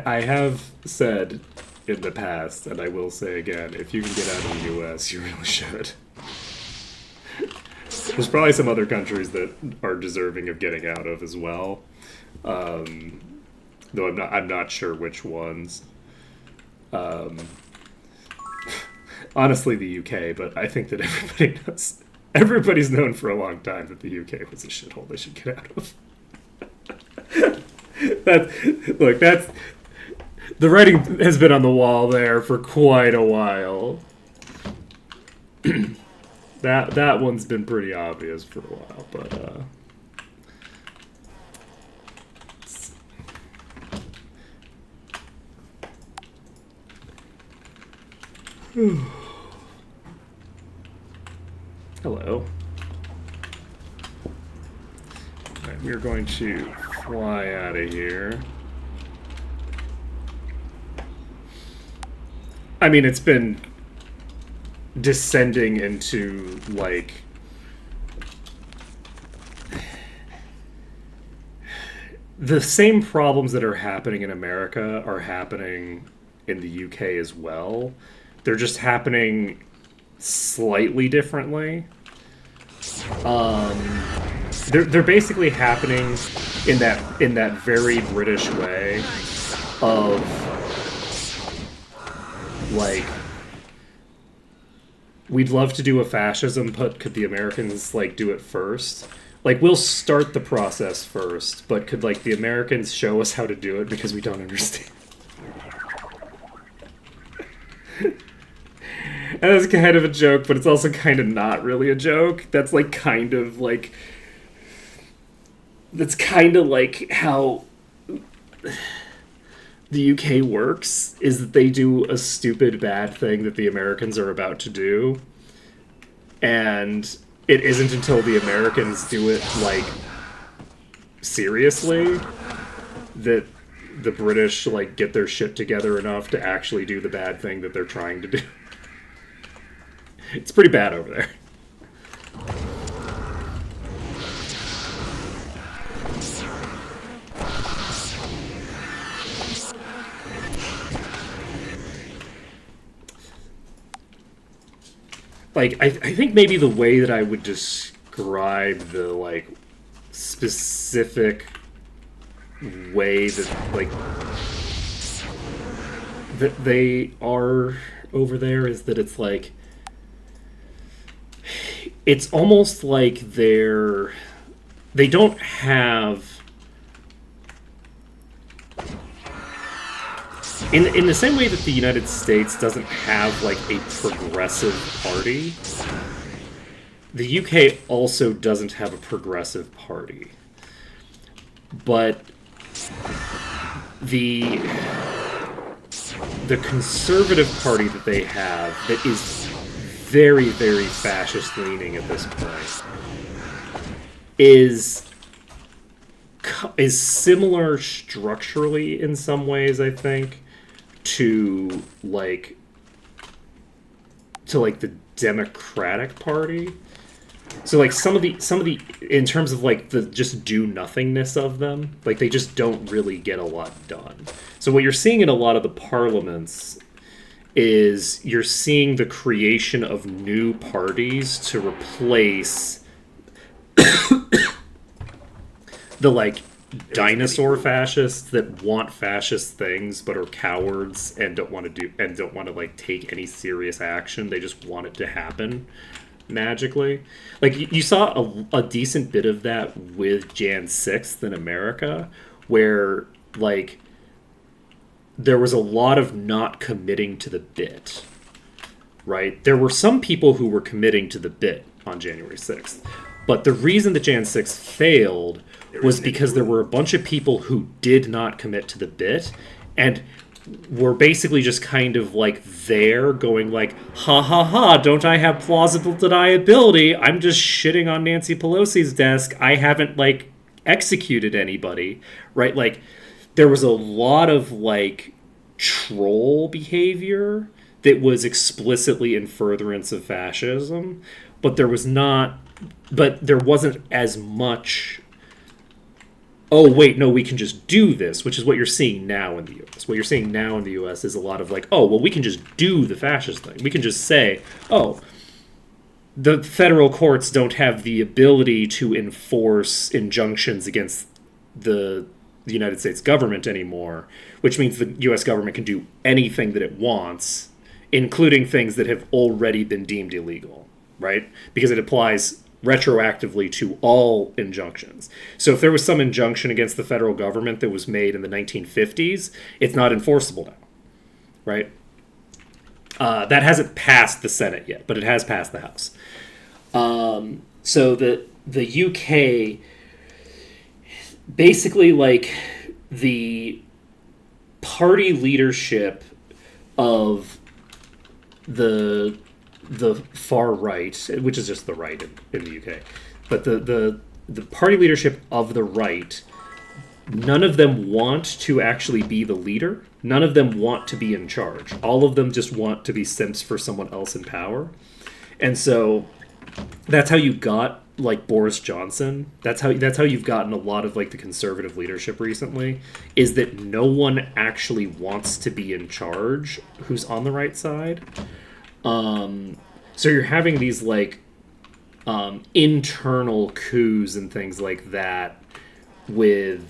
I have said in the past, and I will say again, if you can get out of the US, you really should. There's probably some other countries that are deserving of getting out of as well. Though I'm not sure which ones. Honestly, the UK, but I think that everybody knows. Everybody's known for a long time that the UK was a shithole they should get out of. That's the writing has been on the wall there for quite a while. That one's been pretty obvious for a while, but hello. Alright, we're going to fly out of here. I mean, it's been descending into, like, the same problems that are happening in America are happening in the UK as well. They're just happening slightly differently. They're basically happening in that very British way of, like, we'd love to do a fascism, but could the Americans, like, do it first? Like, we'll start the process first, but could, like, the Americans show us how to do it because we don't understand? And that's kind of a joke, but it's also kind of not really a joke. That's, like, kind of, like... That's kind of, like, how the UK works, is that they do a stupid, bad thing that the Americans are about to do. And it isn't until the Americans do it, like, seriously, that the British, like, get their shit together enough to actually do the bad thing that they're trying to do. It's pretty bad over there. Like, I think maybe the way that I would describe the, like, specific way that, like, that they are over there is that it's, like, it's almost like they don't have, in the same way that the United States doesn't have, like, a progressive party, the UK also doesn't have a progressive party. But the conservative party that they have that is very, very fascist leaning at this point is similar structurally in some ways, I think, to like the Democratic Party. So, like, some of the in terms of, like, the just do nothingness of them, like, they just don't really get a lot done. So what you're seeing in a lot of the parliaments is you're seeing the creation of new parties to replace the, like, dinosaur fascists that want fascist things but are cowards and don't want to like take any serious action. They just want it to happen magically. Like, you saw a decent bit of that with Jan 6th in America, where, like, there was a lot of not committing to the bit, right? There were some people who were committing to the bit on January 6th, but the reason that Jan 6th failed was because there were a bunch of people who did not commit to the bit and were basically just kind of, like, there going, like, ha ha ha, don't I have plausible deniability? I'm just shitting on Nancy Pelosi's desk. I haven't, like, executed anybody, right? Like, there was a lot of, like, troll behavior that was explicitly in furtherance of fascism, but there wasn't as much, oh, wait, no, we can just do this, which is what you're seeing now in the U.S. What you're seeing now in the U.S. is a lot of, like, oh, well, we can just do the fascist thing. We can just say, oh, the federal courts don't have the ability to enforce injunctions against the United States government anymore, which means the U.S. government can do anything that it wants, including things that have already been deemed illegal, right? Because it applies retroactively to all injunctions. So if there was some injunction against the federal government that was made in the 1950s, it's not enforceable now, right? That hasn't passed the Senate yet, but it has passed the House. So the UK, basically, like, the party leadership of the far right, which is just the right in the UK, but the party leadership of the right none of them want to actually be the leader. None of them want to be in charge. All of them just want to be simps for someone else in power. And so that's how you got like Boris Johnson. That's how you've gotten a lot of like the conservative leadership recently, is that no one actually wants to be in charge who's on the right side. So you're having these like internal coups and things like that with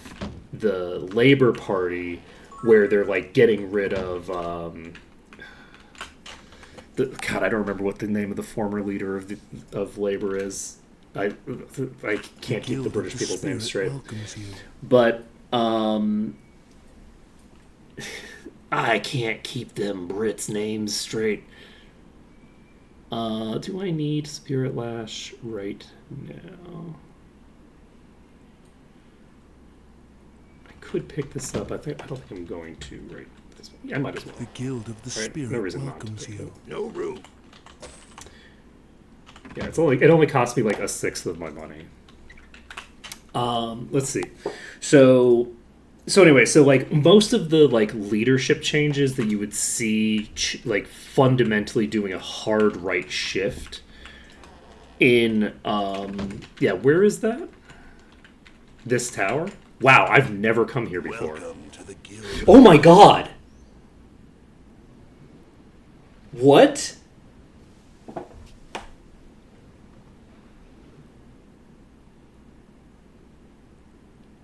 the Labour Party, where they're like getting rid of God, I don't remember what the name of the former leader of Labour is. I can't keep the British people's names straight. But I can't keep them Brits' names straight. Do I need Spirit Lash right now? I could pick this up. I don't think I'm going to right this way. I might as well.
The Guild of the Spirit
no reason
welcomes
not to
you.
No room.
Yeah, it only cost me like a sixth of my money. Let's see. So anyway, so like most of the like leadership changes that you would see like fundamentally doing a hard right shift in where is that? This tower? Wow, I've never come here before.
Welcome to the Guild.
Oh my god. What?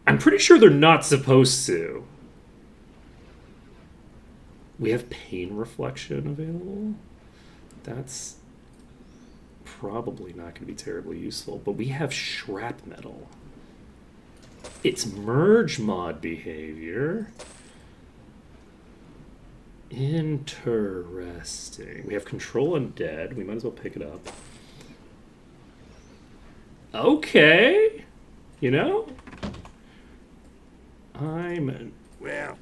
I'm pretty sure they're not supposed to. We have pain reflection available. That's probably not going to be terribly useful. But we have shrapnel. It's merge mod behavior. Interesting. We have control undead. We might as well pick it up. Okay. You know? I'm
Well,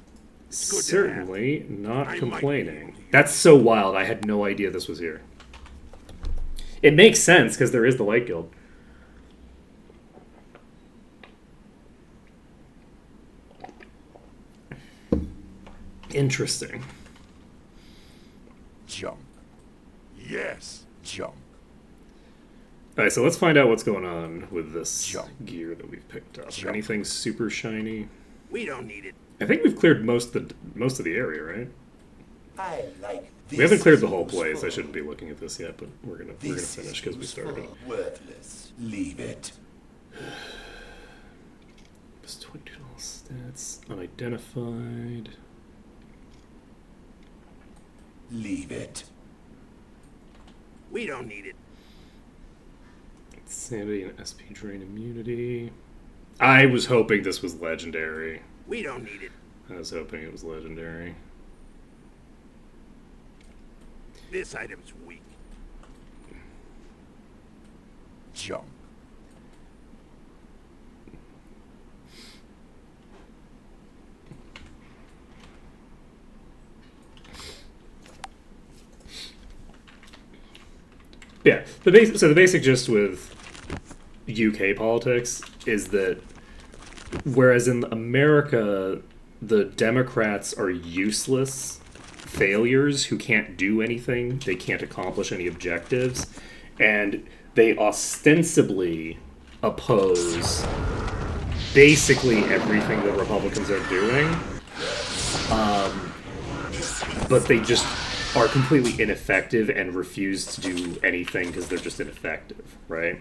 certainly not
I might
complaining.
be able to
That's so wild. I had no idea this was here. It makes sense because there is the Light Guild. Interesting.
jump. Yes, jump.
All right, so let's find out what's going on with this
Jump.
gear that we've picked up.
Jump.
Anything super shiny?
We don't need it.
I think we've cleared most of the area, right?
I like this.
We haven't cleared the whole place. I shouldn't be looking at this yet, but we're gonna finish because we started.
Worthless. Leave it.
Just 22 stats, unidentified.
Leave it.
We don't need it.
Sanity and SP drain immunity. I was hoping this was legendary.
We don't need it.
I was hoping it was legendary.
This item's weak.
Jump.
Yeah, the basic gist with UK politics is that whereas in America the Democrats are useless failures who can't do anything, they can't accomplish any objectives, and they ostensibly oppose basically everything that Republicans are doing, but they just are completely ineffective and refuse to do anything because they're just ineffective, right?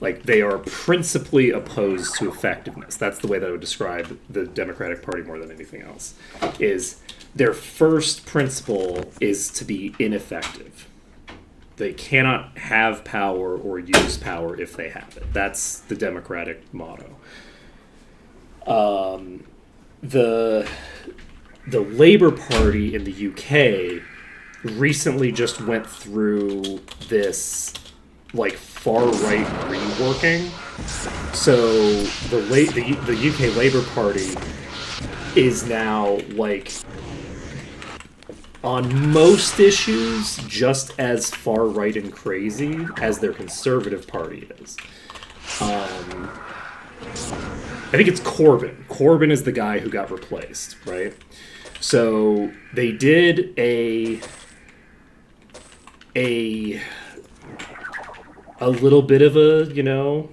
Like, they are principally opposed to effectiveness. That's the way that I would describe the Democratic Party more than anything else. Is their first principle is to be ineffective. They cannot have power or use power if they have it. That's the Democratic motto. The Labour Party in the UK recently just went through this like far right reworking. So the UK Labour Party is now like on most issues just as far right and crazy as their Conservative Party is. I think it's Corbyn. Corbyn is the guy who got replaced, right? So they did a little bit of a,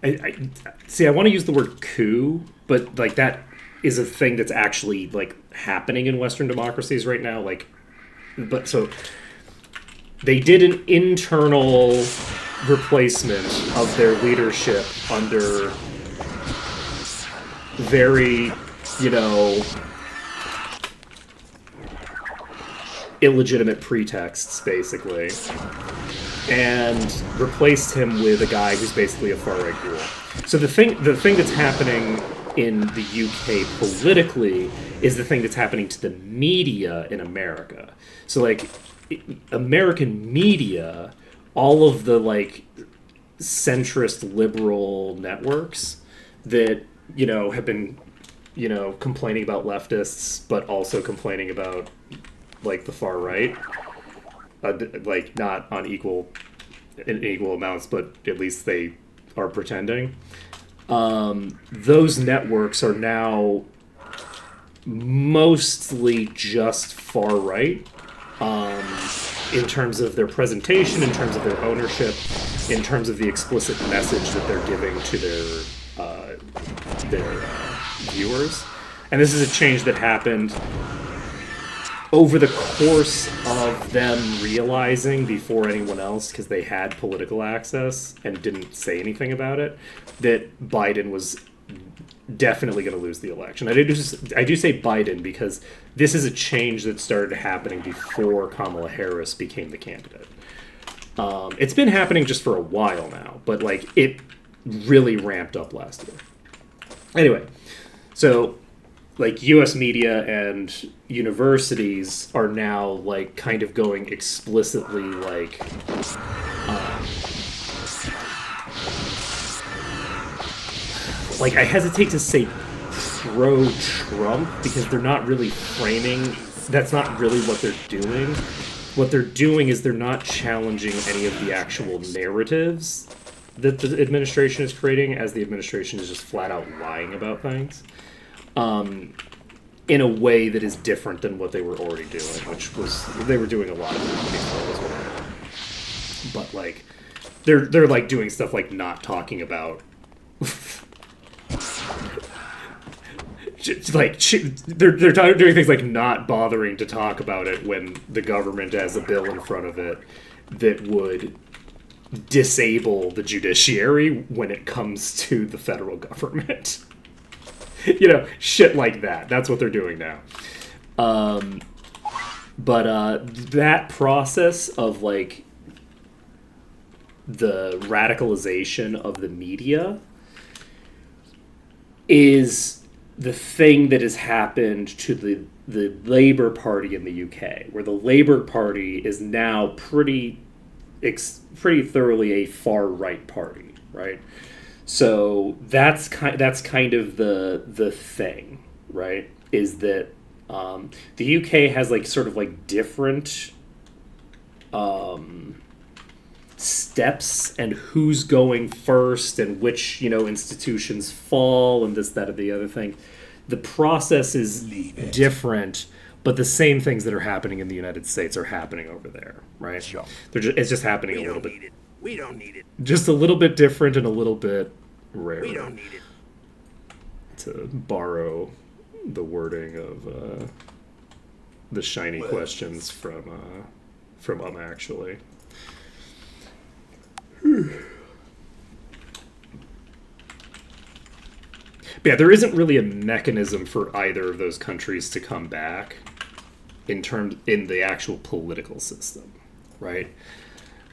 I see. I want to use the word coup, but like that is a thing that's actually like happening in Western democracies right now. Like, but so they did an internal replacement of their leadership under very, illegitimate pretexts, basically, and replaced him with a guy who's basically a far-right ghoul. So the thing that's happening in the UK politically is the thing that's happening to the media in America. So like American media, all of the like centrist liberal networks that have been complaining about leftists, but also complaining about like the far right, like not on equal amounts, but at least they are pretending. Those networks are now mostly just far right, in terms of their presentation, in terms of their ownership, in terms of the explicit message that they're giving to their viewers. And this is a change that happened over the course of them realizing before anyone else, because they had political access and didn't say anything about it, that Biden was definitely going to lose the election. I do say Biden because this is a change that started happening before Kamala Harris became the candidate. It's been happening just for a while now, but like it really ramped up last year. Anyway, so like U.S. media and universities are now like kind of going explicitly like I hesitate to say pro-Trump because they're not really framing. That's not really what they're doing. What they're doing is they're not challenging any of the actual narratives that the administration is creating, as the administration is just flat out lying about things. In a way that is different than what they were already doing, which was they were doing a lot of it before as well. But like, they're like doing stuff like not talking about, like they're doing things like not bothering to talk about it when the government has a bill in front of it that would disable the judiciary when it comes to the federal government. Shit like that. That's what they're doing now. But that process of like the radicalization of the media is the thing that has happened to the Labour Party in the UK, where the Labour Party is now pretty thoroughly a far right party, right? So that's kind of the thing, right? Is that the UK has like sort of like different steps and who's going first and which institutions fall and this, that, and the other thing. The process is different, but the same things that are happening in the United States are happening over there, right?
Sure.
It's just happening a little bit.
We don't need it.
Just a little bit different and a little bit rarer.
We don't need it.
To borrow the wording of the shiny questions from actually. But yeah, there isn't really a mechanism for either of those countries to come back in the actual political system, right?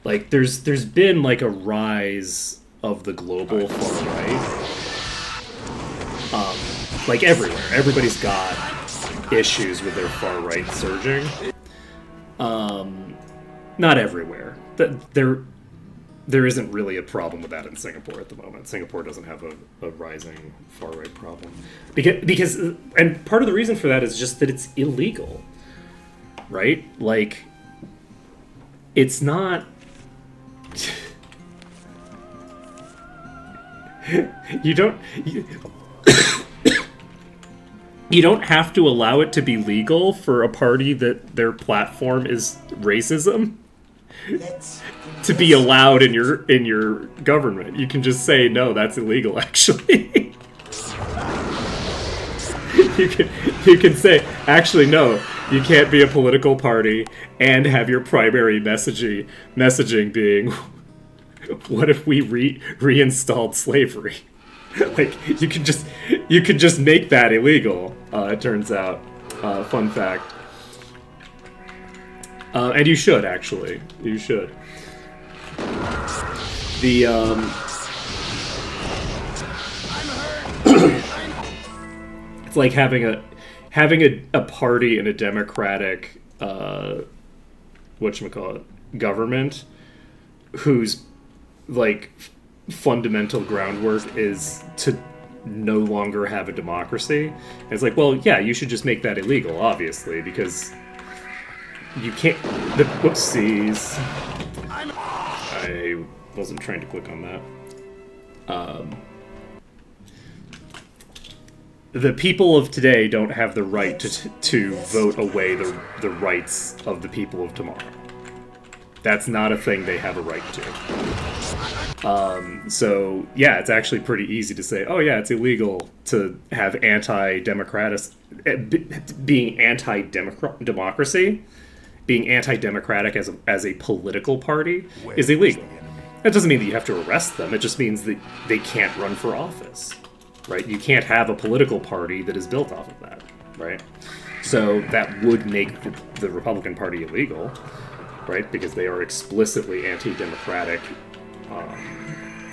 Like there's been like a rise of the global far right, like everywhere. Everybody's got issues with their far right surging. Not everywhere. There isn't really a problem with that in Singapore at the moment. Singapore doesn't have a rising far right problem because and part of the reason for that is just that it's illegal, right? Like it's not. You don't. You don't have to allow it to be legal for a party that their platform is racism
Let's
to be allowed in your government. You can just say no, that's illegal. Actually, you can say actually no, you can't be a political party and have your primary messaging being what if we reinstalled slavery. Like you could just make that illegal. It turns out, fun fact. And you should actually. You should. The it's like having a party in a democratic whatchamacallit government whose like fundamental groundwork is to no longer have a democracy. And it's like, well, yeah, you should just make that illegal, obviously, because you can't. Whoopsies. I wasn't trying to click on that. The people of today don't have the right to vote away the rights of the people of tomorrow. That's not a thing they have a right to. So, yeah, it's actually pretty easy to say, oh, yeah, it's illegal to have being anti-democracy, being anti-democratic as a political party is illegal. That doesn't mean that you have to arrest them. It just means that they can't run for office, right? You can't have a political party that is built off of that, right? So that would make the Republican Party illegal, right? Because they are explicitly anti-democratic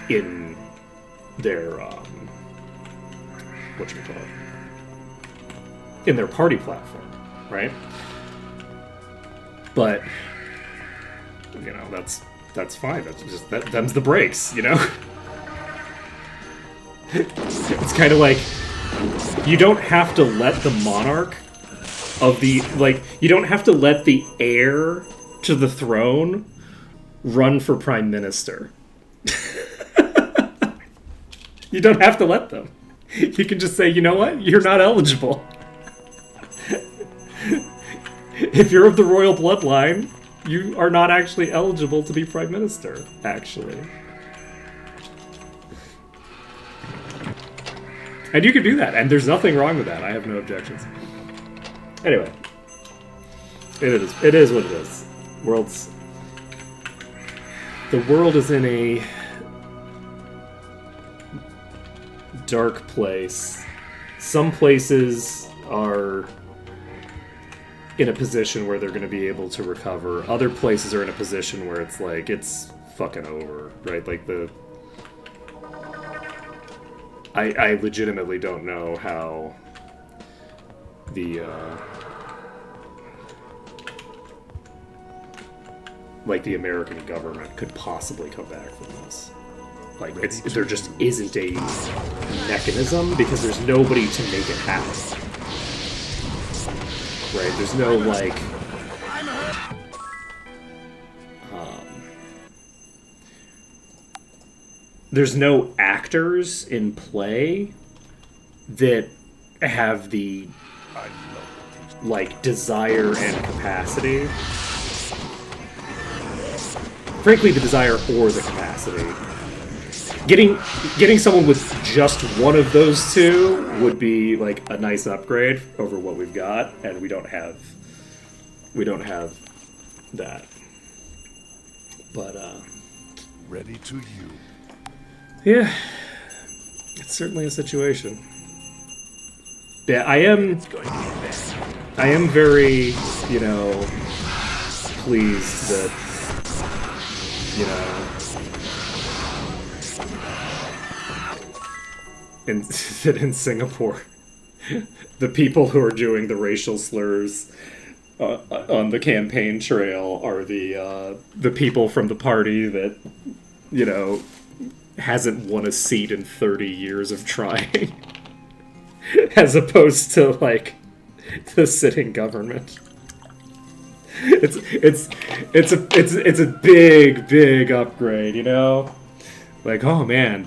in their in their party platform, right? But you know, that's fine. That's just them's the breaks, you know. It's kind of like you don't have to let the monarch of the you don't have to let the heir to the throne run for prime minister. You don't have to let them. You can just say, you know what? You're not eligible. If you're of the royal bloodline, you are not actually eligible to be prime minister, actually. And you can do that, and there's nothing wrong with that. I have no objections. Anyway. It is what it is. The world is in a dark place. Some places are in a position where they're going to be able to recover. Other places are in a position where it's like, it's fucking over, right? Like I legitimately don't know how the the American government could possibly come back from this. Like, there just isn't a mechanism because there's nobody to make it happen. Right? There's no, there's no actors in play that have the, desire and capacity. Frankly, the desire or the capacity. Getting someone with just one of those two would be a nice upgrade over what we've got, and we don't have that. But
Ready to you.
yeah, it's certainly a situation. Yeah, I am very, pleased that, in Singapore, the people who are doing the racial slurs on the campaign trail are the people from the party that, hasn't won a seat in 30 years of trying, as opposed to the sitting government. It's a big upgrade, oh man,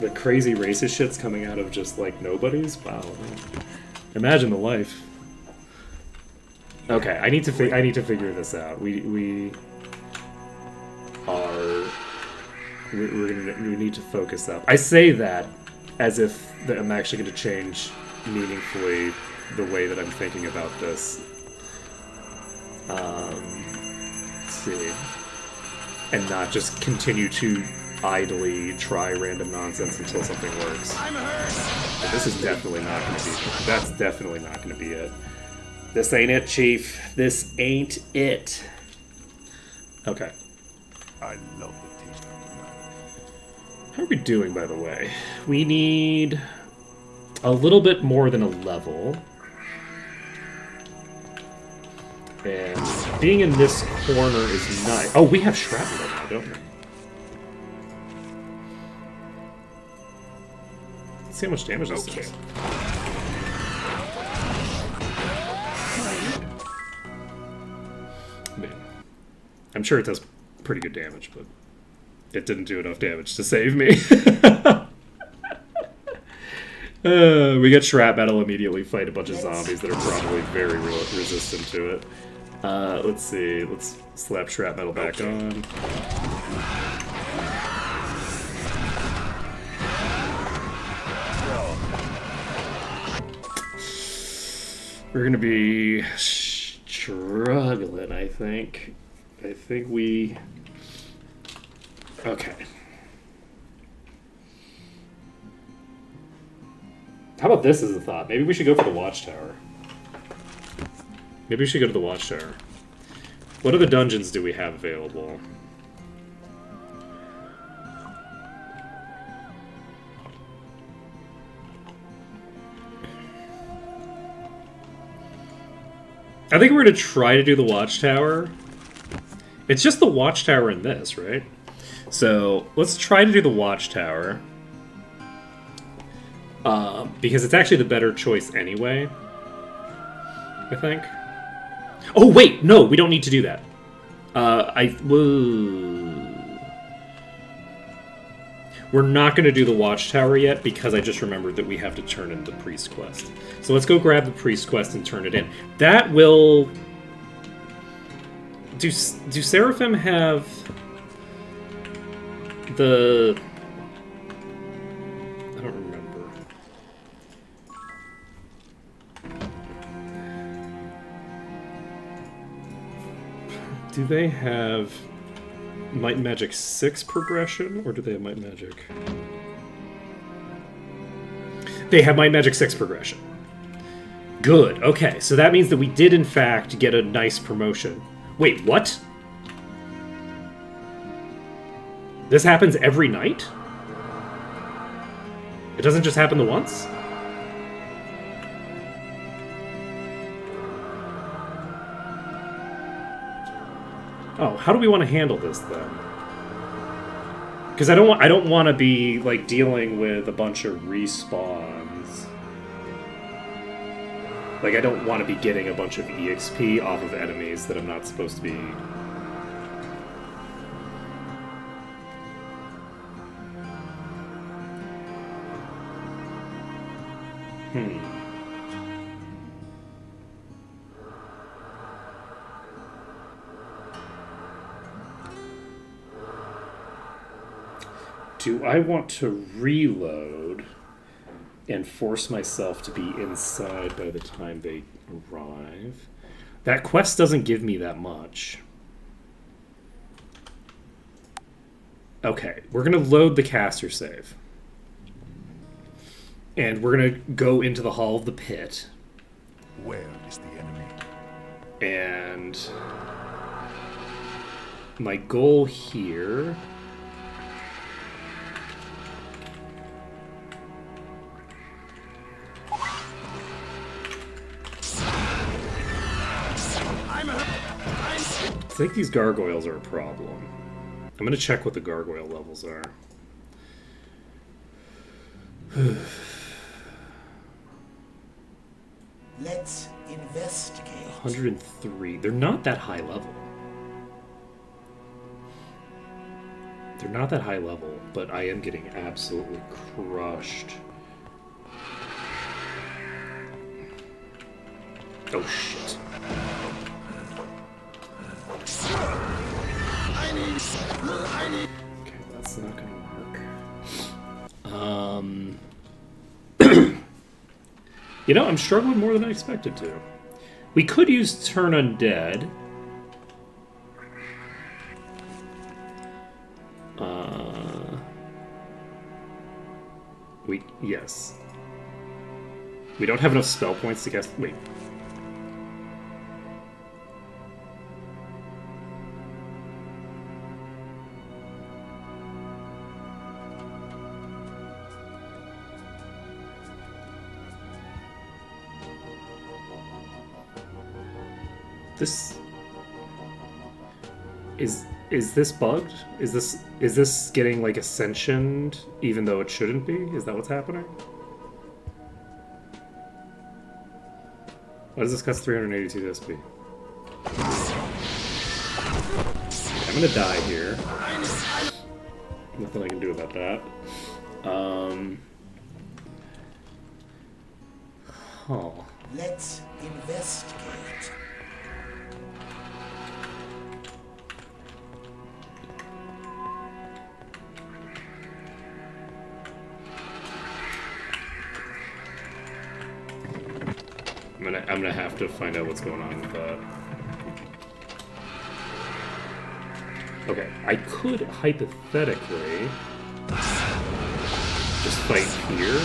the crazy racist shit's coming out of just like nobodies. Wow. Imagine the life. Okay, I need to figure this out. We need to focus up. I say that as if that I'm actually going to change meaningfully the way that I'm thinking about this. Let's see, and not just continue to idly try random nonsense until something works. But this is definitely not going to be. That's definitely not going to be it. This ain't it, Chief. This ain't it. Okay.
I love the taste of command.
How are we doing, by the way? We need a little bit more than a level. And being in this corner is nice. Oh, we have shrapnel now, don't we? Let's see how much damage this does. Man, I'm sure it does pretty good damage, but it didn't do enough damage to save me. We get shrapnel immediately, fight a bunch of zombies that are probably very resistant to it. Let's see. Let's slap shrapnel back on. We're gonna be struggling, I think. I think we... Okay. How about this as a thought? Maybe we should go for the Watchtower. Maybe we should go to the Watchtower. What other dungeons do we have available? I think we're going to try to do the Watchtower. It's just the Watchtower in this, right? So, let's try to do the Watchtower. Because it's actually the better choice anyway. I think. Oh, wait! No, we don't need to do that. We're not going to do the Watchtower yet because I just remembered that we have to turn in the Priest Quest. So let's go grab the Priest Quest and turn it in. That will... Do Seraphim have... the... I don't remember. Do they have Might and Magic 6 progression, or do they have Might and Magic? They have Might and Magic 6 progression. Good, okay, so that means that we did in fact get a nice promotion. Wait, what? This happens every night? It doesn't just happen the once? Oh, how do we want to handle this then? Because I don't want to be like dealing with a bunch of respawns. Like I don't want to be getting a bunch of EXP off of enemies that I'm not supposed to be. Do I want to reload and force myself to be inside by the time they arrive? That quest doesn't give me that much. Okay, we're going to load the caster save. And we're going to go into the Hall of the Pit.
Where is the enemy?
And my goal here... I think these gargoyles are a problem. I'm going to check what the gargoyle levels are.
Let's investigate.
103. They're not that high level. They're They're not that high level, but I am getting absolutely crushed. Oh shit. Okay, that's not gonna work. You know, I'm struggling more than I expected to. We could use Turn Undead. Yes. We don't have enough spell points to guess. Wait. This is this bugged? Is this getting like ascensioned even though it shouldn't be? Is that what's happening? Why does this cost 382 SP? I'm gonna die here. Nothing I can do about that. Huh.
Let's investigate.
I'm gonna have to find out what's going on with that. Okay, I could hypothetically just fight here.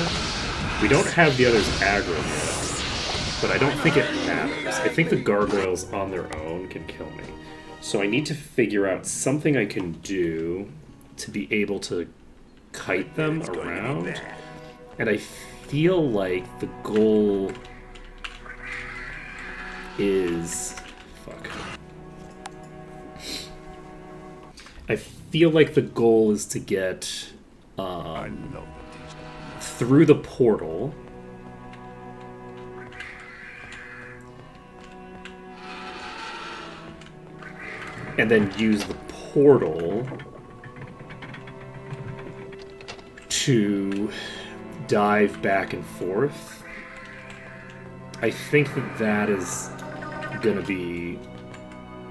We don't have the others aggro yet, but I don't think it matters. I think the gargoyles on their own can kill me. So I need to figure out something I can do to be able to kite them around. And I feel like the goal is... Fuck. I feel like the goal is to get through the portal and then use the portal to dive back and forth. I think that that is gonna be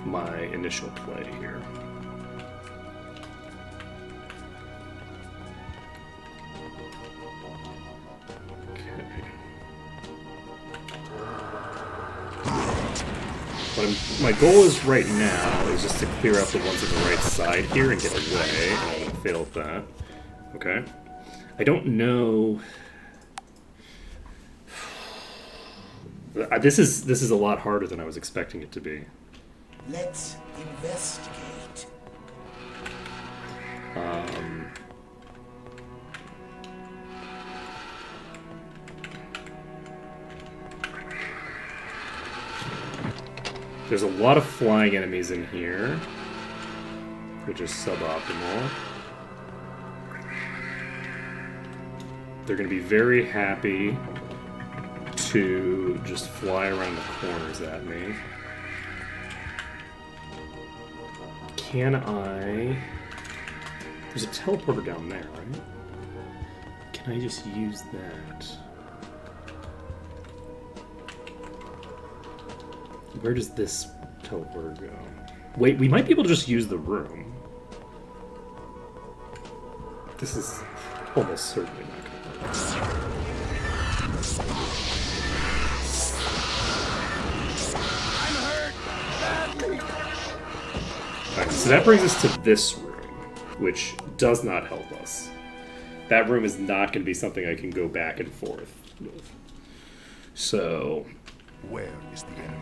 my initial play here. My goal is right now is just to clear out the ones on the right side here and get away, and I won't fail at that. Okay. I don't know. This is a lot harder than I was expecting it to be.
Let's investigate.
There's a lot of flying enemies in here, which is suboptimal. They're going to be very happy to just fly around the corners at me. Can I... There's a teleporter down there, right? Can I just use that? Where does this teleporter go? Wait, we might be able to just use the room. This is almost certainly not going to work.
I'm hurt badly.
Alright, so that brings us to this room, which does not help us. That room is not going to be something I can go back and forth with. So...
Where is the enemy?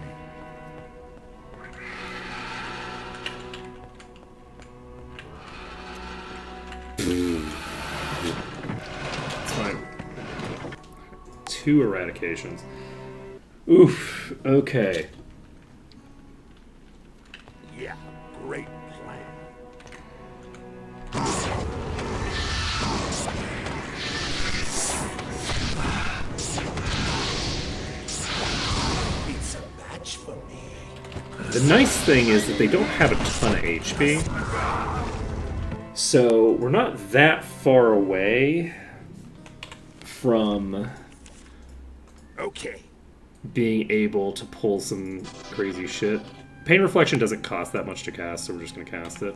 It's fine. 2 eradications. Oof. Okay.
Yeah, great plan.
It's a match for me.
The nice thing is that they don't have a ton of HP. So we're not that far away from
Okay.
being able to pull some crazy shit. Pain Reflection doesn't cost that much to cast, so we're just going to cast it.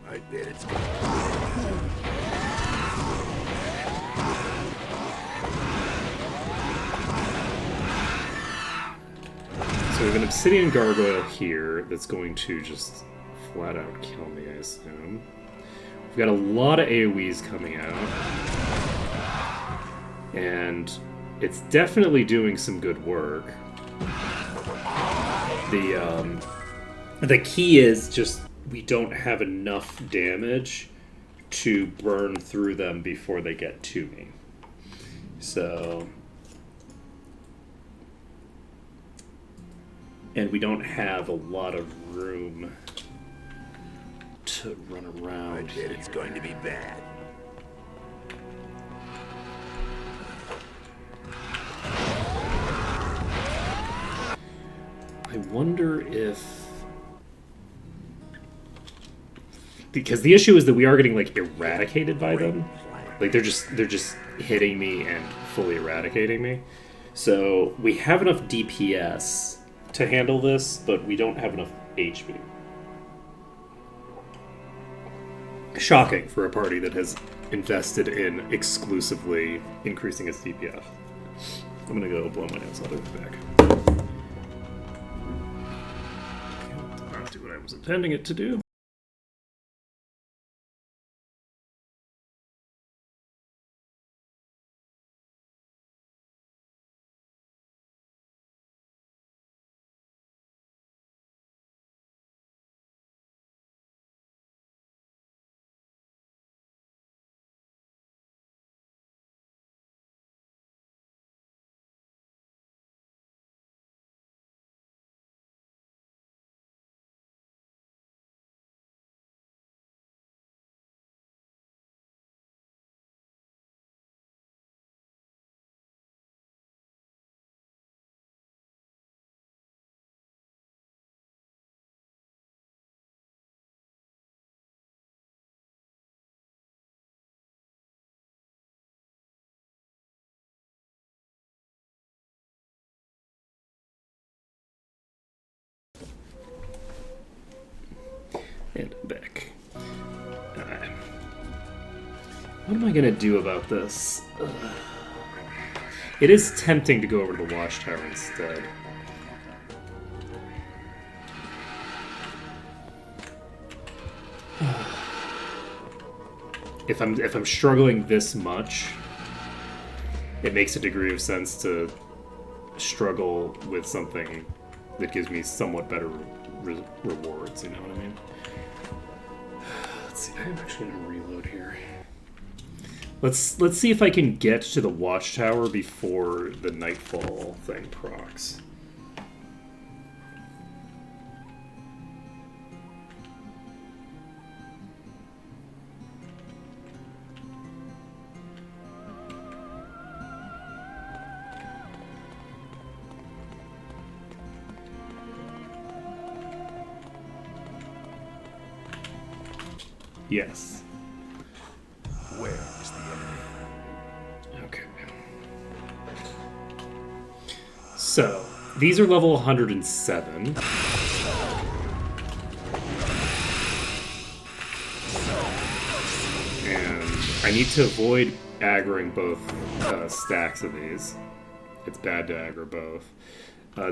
I bet it's gonna
So we have an Obsidian Gargoyle here that's going to just flat out kill me, I assume. We've got a lot of AoEs coming out. And it's definitely doing some good work. The key is just we don't have enough damage to burn through them before they get to me. So... And we don't have a lot of room to run
I
around.
bet it's going to be bad.
I wonder if... Because the issue is that we are getting, like, eradicated by them. Like, they're just hitting me and fully eradicating me. So, we have enough DPS to handle this, but we don't have enough HP. Shocking for a party that has invested in exclusively increasing its DPS. I'm gonna go blow my nose out of the back. Did not do what I was intending it to do. And I'm back. Alright. What am I gonna do about this? It is tempting to go over to the Watchtower instead. If I'm struggling this much, it makes a degree of sense to struggle with something that gives me somewhat better rewards. You know what I mean? Let's see. I'm actually gonna reload here. Let's see if I can get to the Watchtower before the Nightfall thing procs. Yes.
Where is the enemy?
Okay. So, these are level 107. And I need to avoid aggroing both stacks of these. It's bad to aggro both.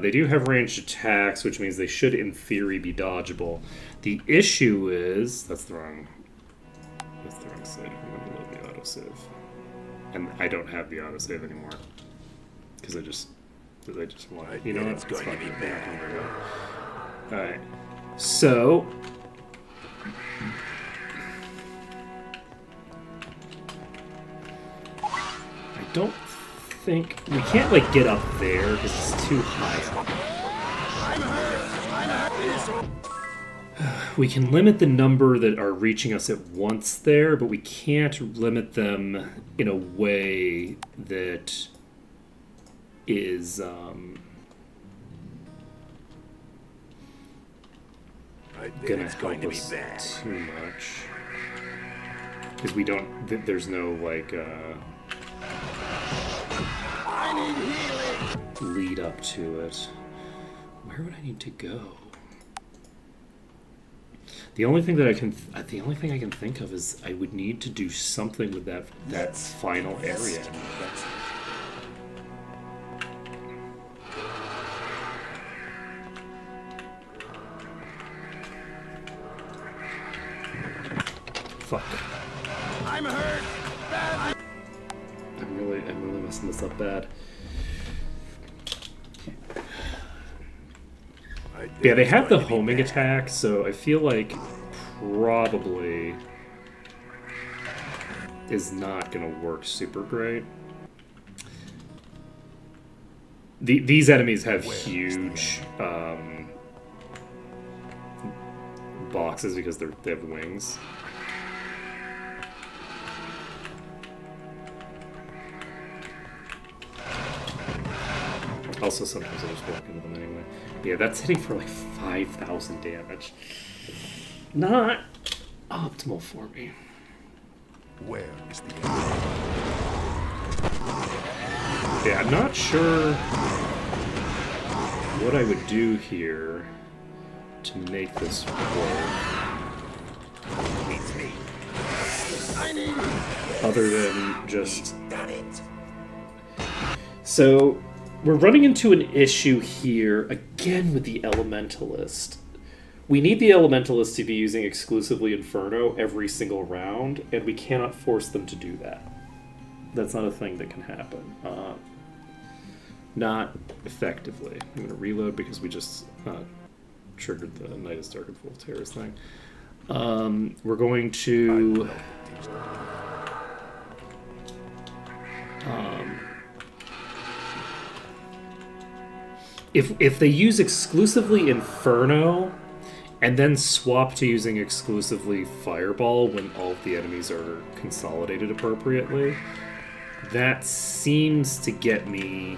They do have ranged attacks, which means they should, in theory, be dodgeable. The issue is... That's the wrong save. I'm going to load the autosave. And I don't have the autosave anymore. Because I just want it. You know what?
It's going to be bad.
Alright. So... I don't think... We can't, like, get up there because it's too high up. we can limit the number that are reaching us at once there, but we can't limit them in a way that is
I bet
gonna
it's going
help
to be
us
bad.
too much. Because we don't, there's no like lead up to it. Where would I need to go? The only thing I can think of is I would need to do something with that
Let's
final area.
investigate.
Fuck.
I'm hurt. Bad.
I'm really messing this up bad.
I bet
Yeah, they
it's
have the
going to be
homing
bad.
attack, so I feel like probably is not going to work super great. These enemies have huge boxes because they have wings. Also, sometimes I just walk into them anyway. Yeah, that's hitting for like 5,000 damage. Not optimal for me.
Where is the enemy?
Yeah, I'm not sure what I would do here to make this work.
It's me.
Other than just...
Done it.
So, we're running into an issue here, again with the Elementalist. We need the Elementalist to be using exclusively Inferno every single round, and we cannot force them to do that. That's not a thing that can happen. Not effectively. I'm going to reload because we just triggered the Night is Dark and Full of Terrors thing. We're going to... If they use exclusively Inferno and then swap to using exclusively Fireball when all of the enemies are consolidated appropriately, that seems to get me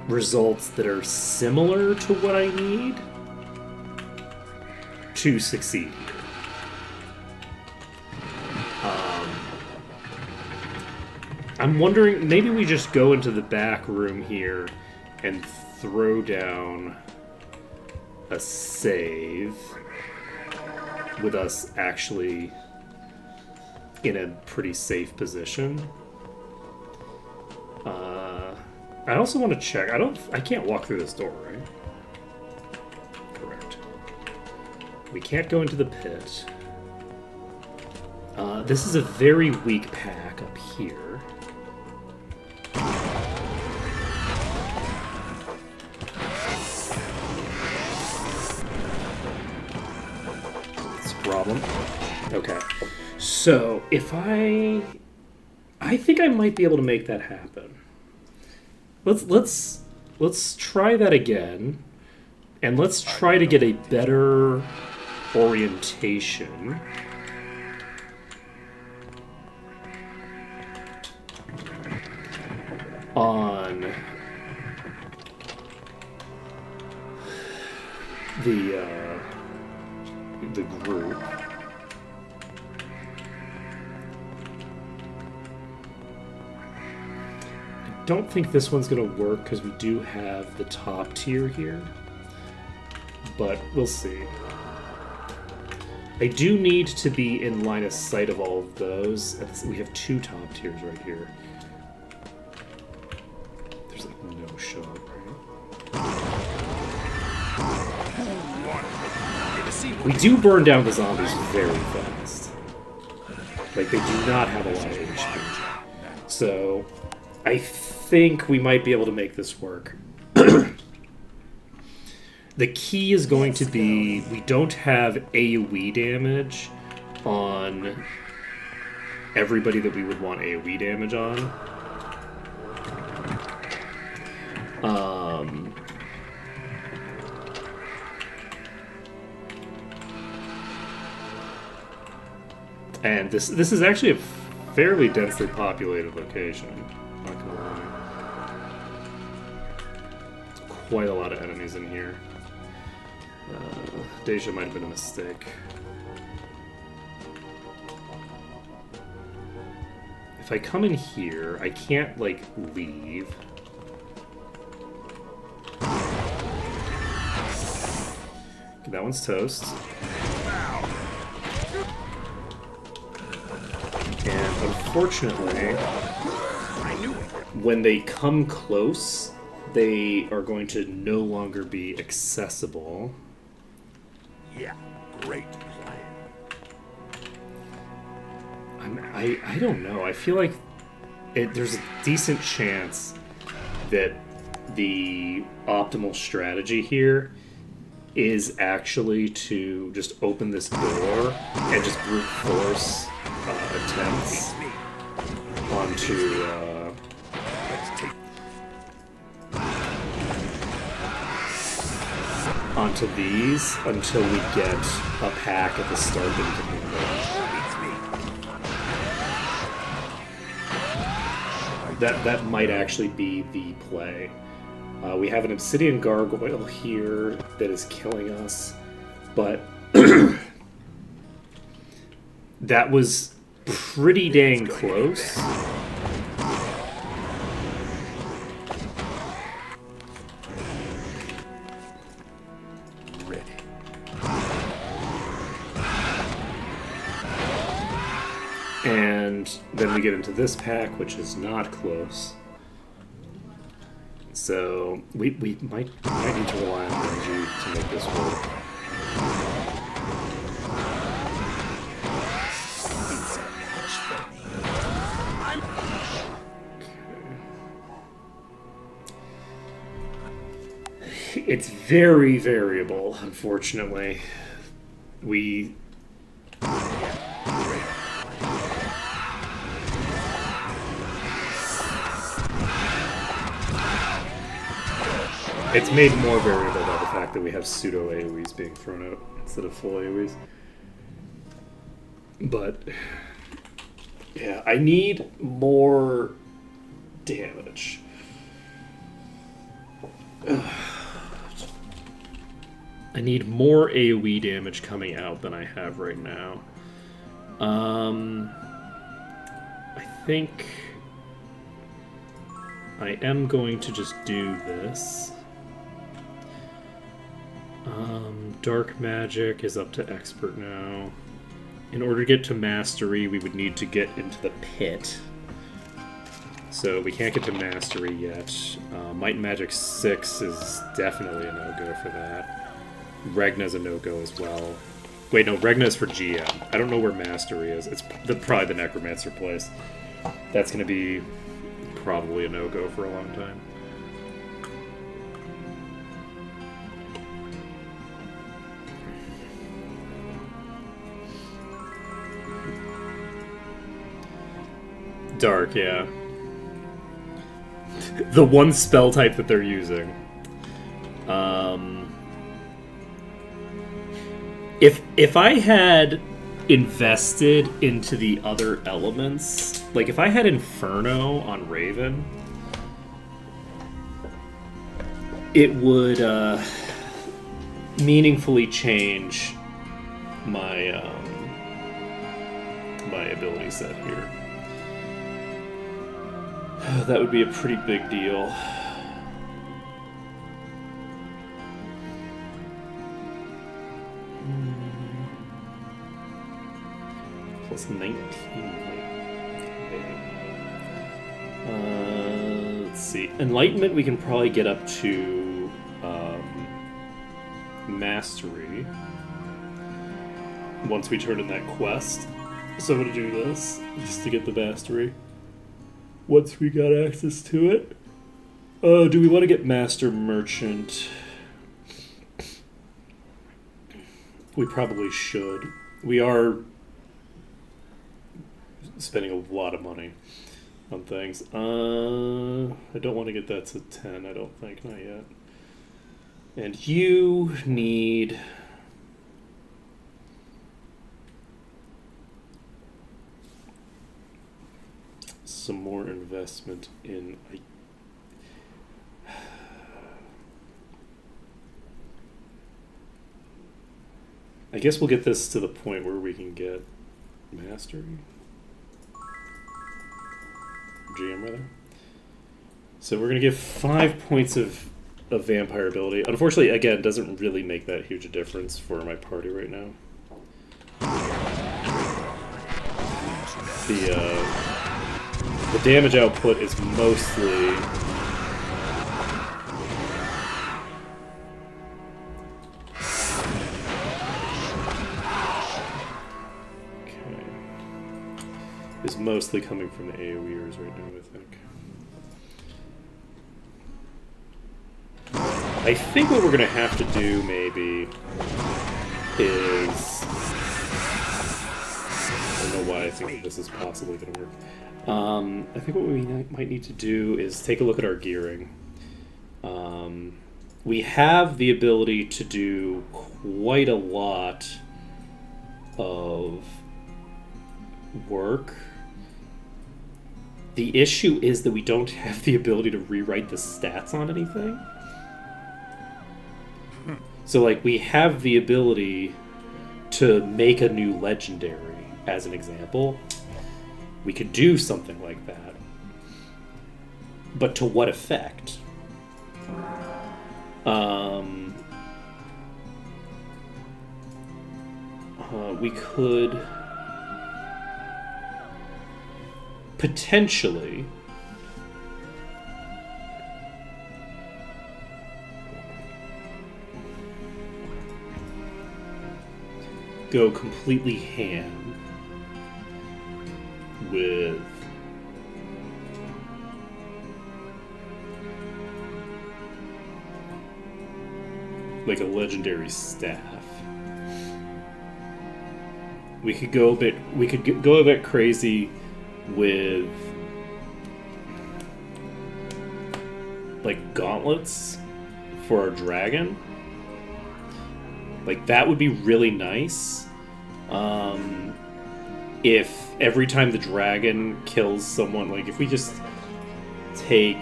results that are similar to what I need to succeed here. I'm wondering, maybe we just go into the back room here and throw down a save with us actually in a pretty safe position. I also want to check. I can't walk through this door, right? Correct. We can't go into the pit. This is a very weak pack up here. It's a problem. Okay. So, if I think I might be able to make that happen. Let's try that again, and let's try to get a better orientation. On the group. I don't think this one's going to work because we do have the top tier here, but we'll see. I do need to be in line of sight of all of those. We have two top tiers right here. There's like no show up, right? We do burn down the zombies very fast. Like, they do not have a lot of HP. So, I think we might be able to make this work. The key is going to be, we don't have AoE damage on everybody that we would want AoE damage on. And this is actually a fairly densely populated location. Not gonna lie. Quite a lot of enemies in here. Deyja might have been a mistake. If I come in here, I can't, like, leave. Okay, that one's toast. And unfortunately, when they come close, they are going to no longer be accessible.
Yeah, great plan.
I don't know. I feel like there's a decent chance that the optimal strategy here is actually to just open this door and just brute force attempts onto onto these until we get a pack at the start that we can handle. That might actually be the play. We have an obsidian gargoyle here that is killing us, but that was pretty dang close.
Ready.
And then we get into this pack, which is not close. So we might need to rely on energy to make this work. Okay. It's very variable, unfortunately. It's made more variable by the fact that we have pseudo AoEs being thrown out instead of full AoEs. But yeah, I need more damage. I need more AoE damage coming out than I have right now. I think I am going to just do this. Dark magic is up to expert now. In order to get to mastery, we would need to get into the pit. So we can't get to mastery yet. Might and Magic 6 is definitely a no-go for that. Regna's a no-go as well. Wait, no, Regna is for GM. I don't know where mastery is. It's probably the Necromancer place. That's going to be probably a no-go for a long time. Dark, yeah. The one spell type that they're using. If I had invested into the other elements, like if I had Inferno on Raven, it would meaningfully change my my ability set here. That would be a pretty big deal. Plus 19. Let's see. Enlightenment we can probably get up to Mastery once we turn in that quest. So I'm going to do this just to get the Mastery. Once we got access to it. Do we want to get Master Merchant? We probably should. We are spending a lot of money on things. I don't want to get that to 10, I don't think. Not yet. And you need... some more investment in. I guess we'll get this to the point where we can get mastery. GM rather. So we're gonna give 5 points of vampire ability. Unfortunately, again, doesn't really make that huge a difference for my party right now. The damage output is mostly coming from the AoEers right now, I think what we're gonna have to do maybe is, I don't know why I think this is possibly gonna work. I think what we might need to do is take a look at our gearing. We have the ability to do quite a lot of work. The issue is that we don't have the ability to rewrite the stats on anything. So, like, we have the ability to make a new legendary, as an example. We could do something like that. But to what effect? We could potentially go completely ham with like a legendary staff. We could go a bit crazy with like gauntlets for our dragon. Like, that would be really nice. If every time the dragon kills someone, like if we just take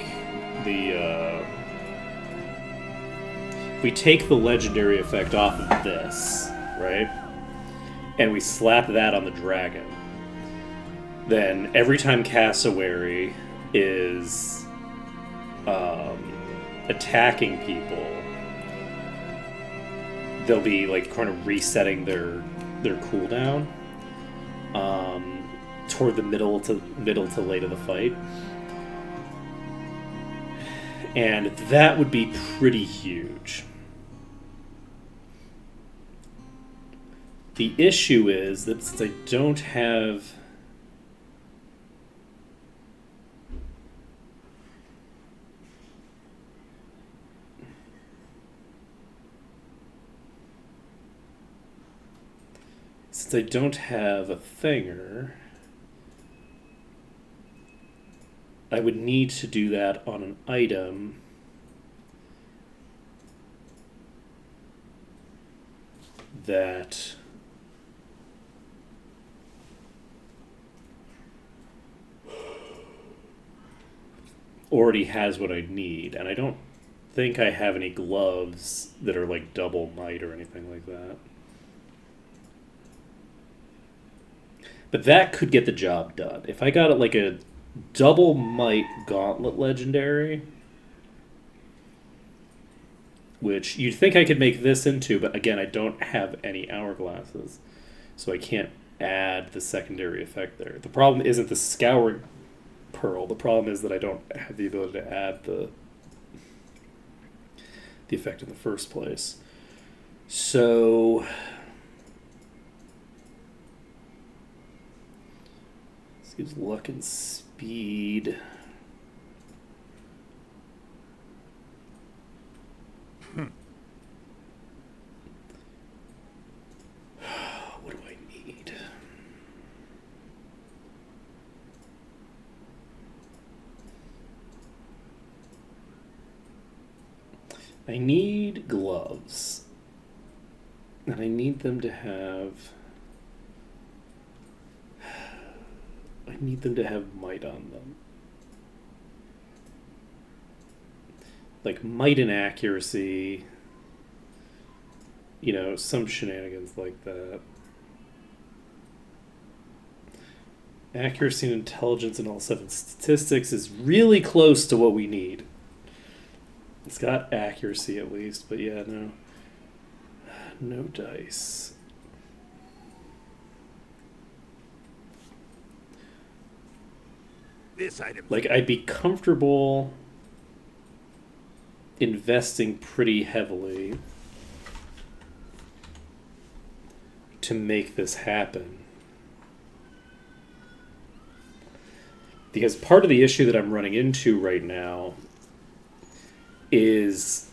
the legendary effect off of this, right? And we slap that on the dragon, then every time Cassowary is attacking people, they'll be like kind of resetting their cooldown toward the middle to late of the fight, and that would be pretty huge. The issue is that since I don't have a thinger, I would need to do that on an item that already has what I need, and I don't think I have any gloves that are like double might or anything like that. But that could get the job done. If I got it like a double might gauntlet legendary, which you'd think I could make this into, but again, I don't have any hourglasses, so I can't add the secondary effect there. The problem isn't the scouring pearl. The problem is that I don't have the ability to add the effect in the first place. So this gives luck and speed. What do I need? I need gloves. And I need them to have... I need them to have might on them. Like might and accuracy. You know, some shenanigans like that. Accuracy and intelligence in all 7 statistics is really close to what we need. It's got accuracy at least, but yeah, no. No dice.
This item.
Like, I'd be comfortable investing pretty heavily to make this happen. Because part of the issue that I'm running into right now is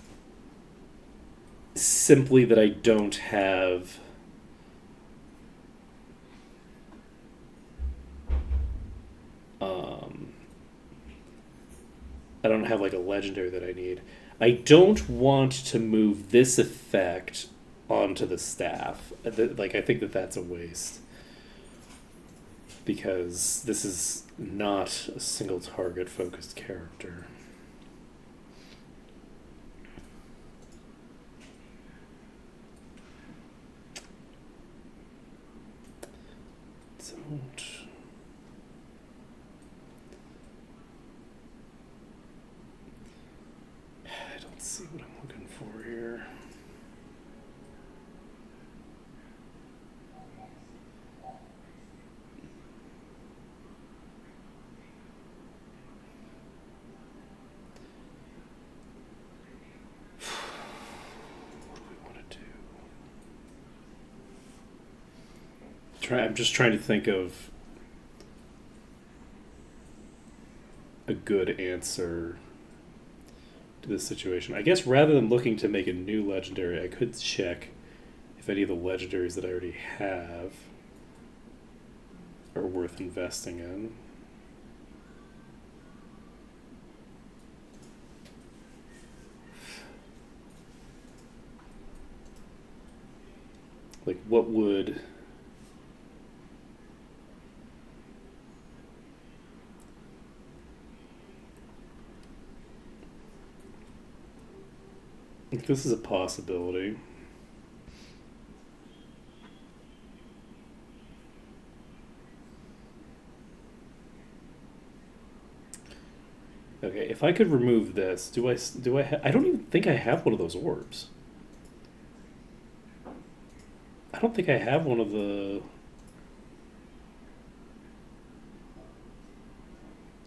simply that I don't have I don't have like a legendary that I need. I don't want to move this effect onto the staff. Like, I think that that's a waste. Because this is not a single target focused character. Don't. I don't see what I'm looking for here. I'm just trying to think of a good answer to this situation. I guess rather than looking to make a new legendary, I could check if any of the legendaries that I already have are worth investing in. Like, what would... This is a possibility. Okay, if I could remove this, do I I don't even think I have one of those orbs. I don't think I have one of the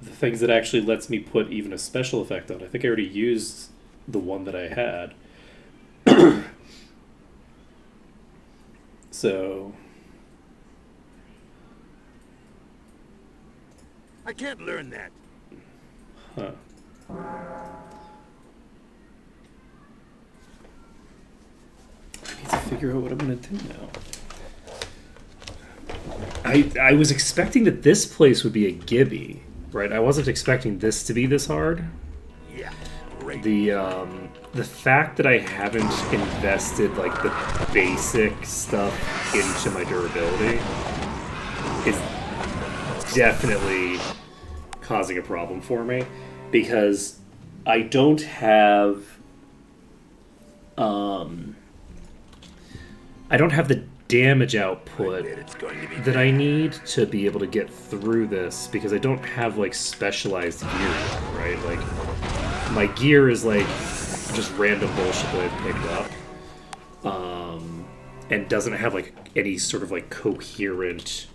things that actually lets me put even a special effect on. I think I already used the one that I had. So
I can't learn that.
huh. I need to figure out what I'm gonna do now. I was expecting that this place would be a Gibby, right? I wasn't expecting this to be this hard.
Yeah, great.
The fact that I haven't invested like the basic stuff into my durability is definitely causing a problem for me, because I don't have the damage output that I need to be able to get through this, because I don't have like specialized gear yet, right? Like, my gear is like just random bullshit that I've picked up, and doesn't have like any sort of like coherent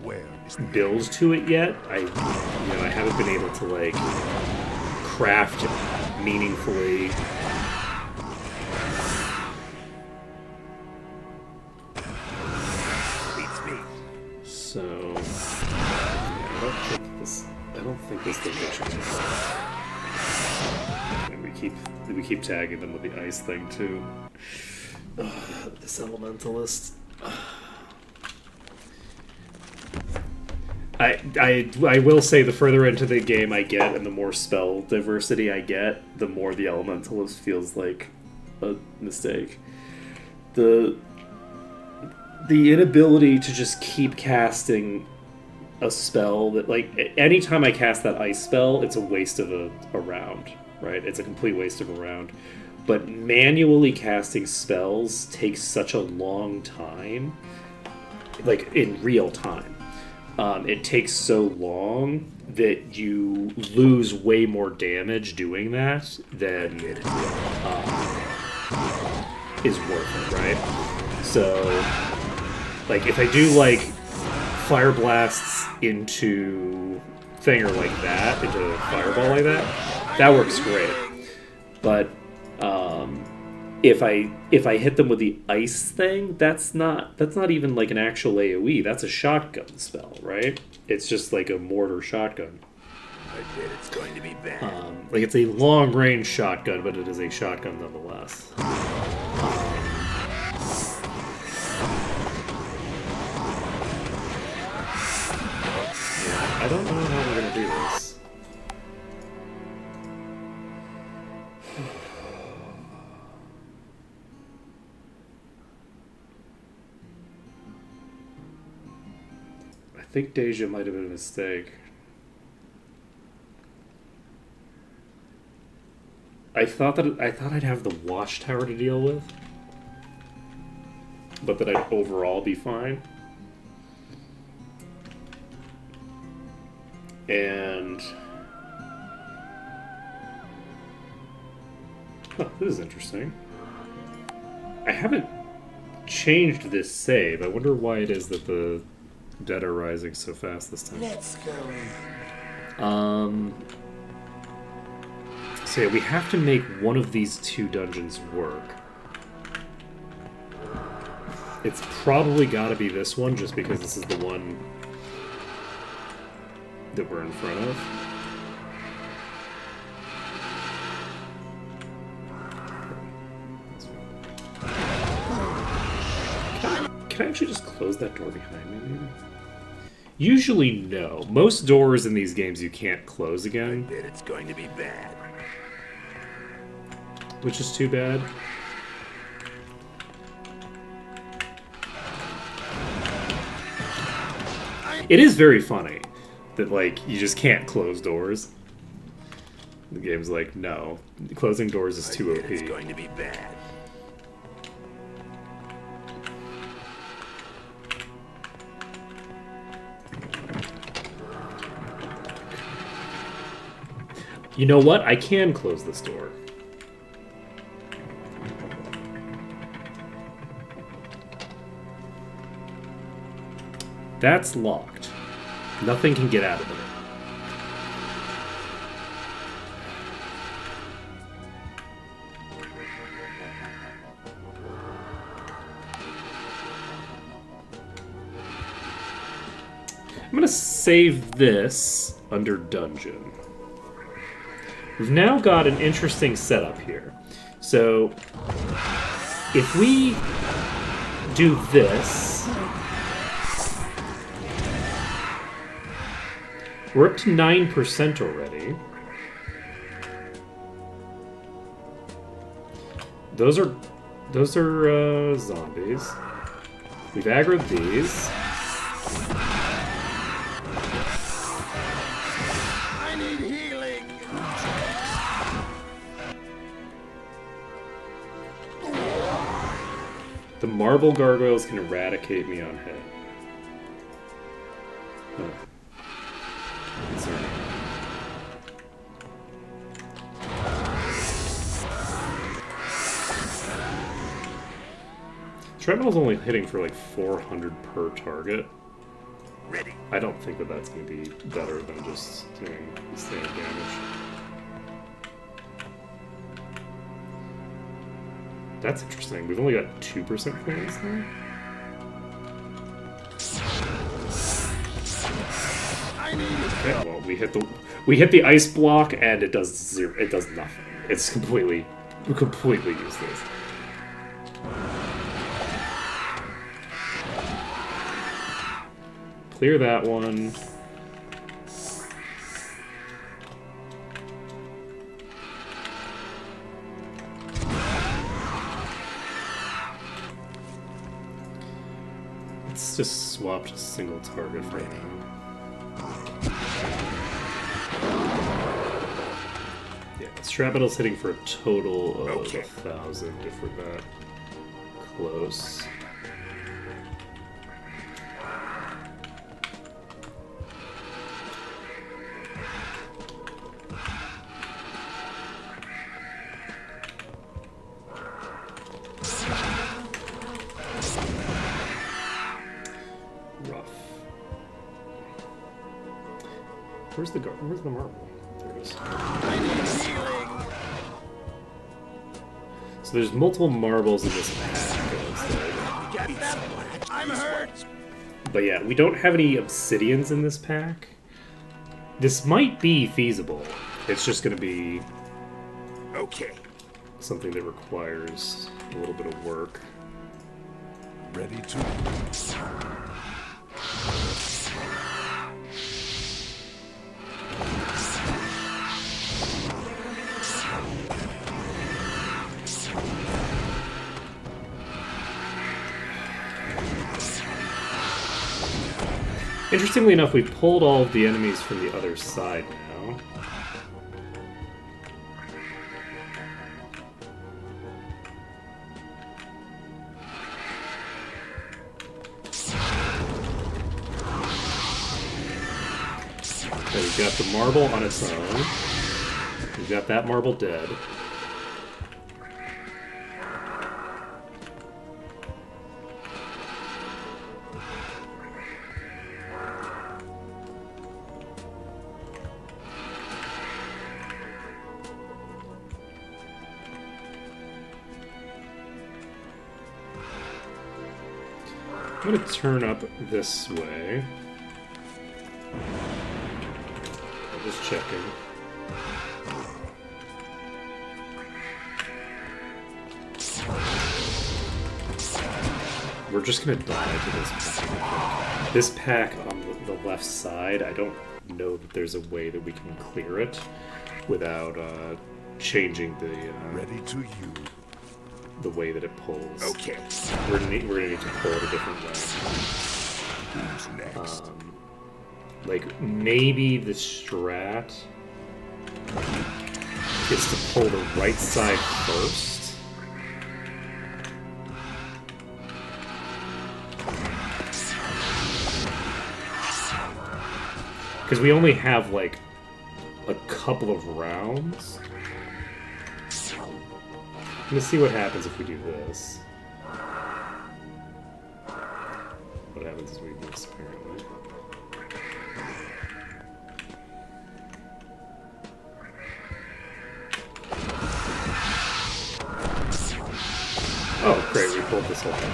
Where is the
build to it yet. I haven't been able to like craft meaningfully.
beats me?
So I don't think this location is. And we keep tagging them with the ice thing too. This elementalist. I will say, the further into the game I get and the more spell diversity I get, the more the elementalist feels like a mistake. the inability to just keep casting a spell that, like, anytime I cast that ice spell, it's a waste of a round, right? It's a complete waste of a round. But manually casting spells takes such a long time, like in real time. It takes so long that you lose way more damage doing that than is worth it, right? So, like, if I do, like, fire blasts into thinger like that, into fireball like that, that works great. But if I hit them with the ice thing, that's not even like an actual AoE. That's a shotgun spell, right? It's just like a mortar shotgun.
I bet it's going to be bad.
Like, it's a long range shotgun, but it is a shotgun nonetheless. I don't know how we're gonna do this. I think Deyja might have been a mistake. I thought I'd have the watchtower to deal with, but that I'd overall be fine. And this is interesting. I haven't changed this save. I wonder why it is that the dead are rising so fast this time.
Let's go.
So yeah, we have to make one of these two dungeons work. It's probably got to be this one, just because this is the one that we're in front of. Can I actually just close that door behind me, maybe? Usually, no. Most doors in these games you can't close again,
I bet it's going to be bad.
which is too bad. It is very funny that, like, you just can't close doors. The game's like, no, closing doors is too
I bet it's
OP.
going to be bad.
You know what? I can close this door. That's locked. Nothing can get out of it. I'm gonna save this under dungeon. We've now got an interesting setup here. So, if we do this, we're up to 9% already. Those are zombies. We've aggroed these.
I need healing.
The marble gargoyles can eradicate me on hit. Oh. Sorry. Shrapnel's only hitting for like 400 per target.
Ready.
I don't think that that's going to be better than just doing standard damage. That's interesting. We've only got 2% clearance now. Okay, well, we hit the ice block and it does zero. It does nothing. It's completely useless. Clear that one. let's just swap to single target for now. Yeah, Strabiddle's hitting for a total of 1,000 if we're that close. Where's the marble? There it is.
I need healing.
So there's multiple marbles in this pack. It looks like.
Get that? I'm hurt.
But yeah, we don't have any obsidians in this pack. This might be feasible. It's just going to be
Okay.
something that requires a little bit of work.
Ready to.
Interestingly enough, we pulled all of the enemies from the other side now. Okay, we've got the marble on its own. We've got that marble dead. I'm going to turn up this way. I'm just checking. We're just going to die to this pack. This pack on the left side, I don't know that there's a way that we can clear it without changing the
Ready to use.
the way that it pulls.
Okay.
We're gonna need to pull it a different way.
Who's next?
Like maybe the strat is to pull the right side first. Because we only have like a couple of rounds. I'm gonna see what happens if we do this. What happens is we miss, apparently. Oh, great, we pulled this whole thing.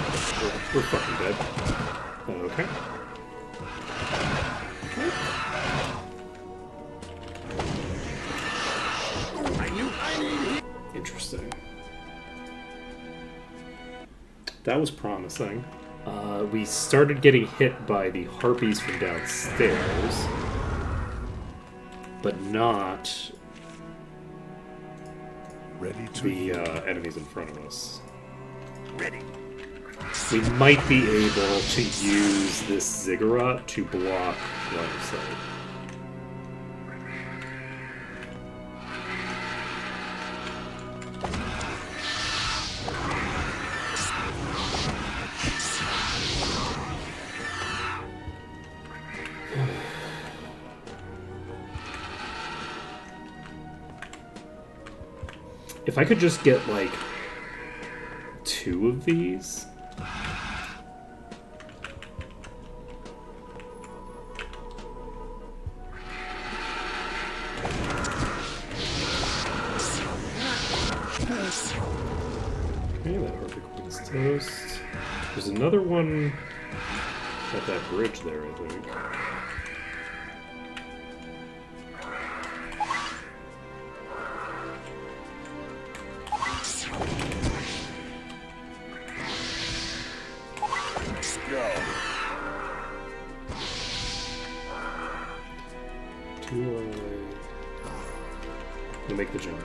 We're fucking dead. Okay. Interesting. That was promising. We started getting hit by the harpies from downstairs, but not
Ready to
the enemies in front of us.
Ready.
We might be able to use this ziggurat to block line of sight. If I could just get, like, 2 of these. Okay, that Harpy Queen's toast. There's another one at that bridge there, I think. To make the jump.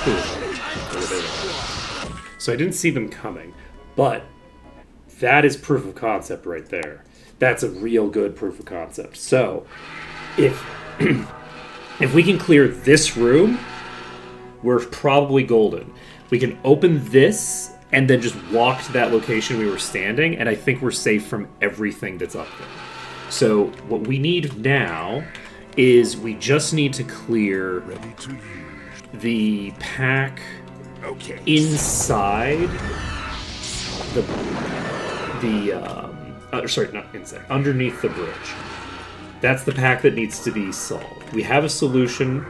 Who is that? Oh, there they are. So I didn't see them coming, but that is proof of concept right there. That's a real good proof of concept. So if if we can clear this room, we're probably golden. We can open this and then just walk to that location we were standing, and I think we're safe from everything that's up there. So what we need now is we just need to clear
Ready to use.
the pack
Okay.
inside sorry, not inside, underneath the bridge. That's the pack that needs to be solved. We have a solution.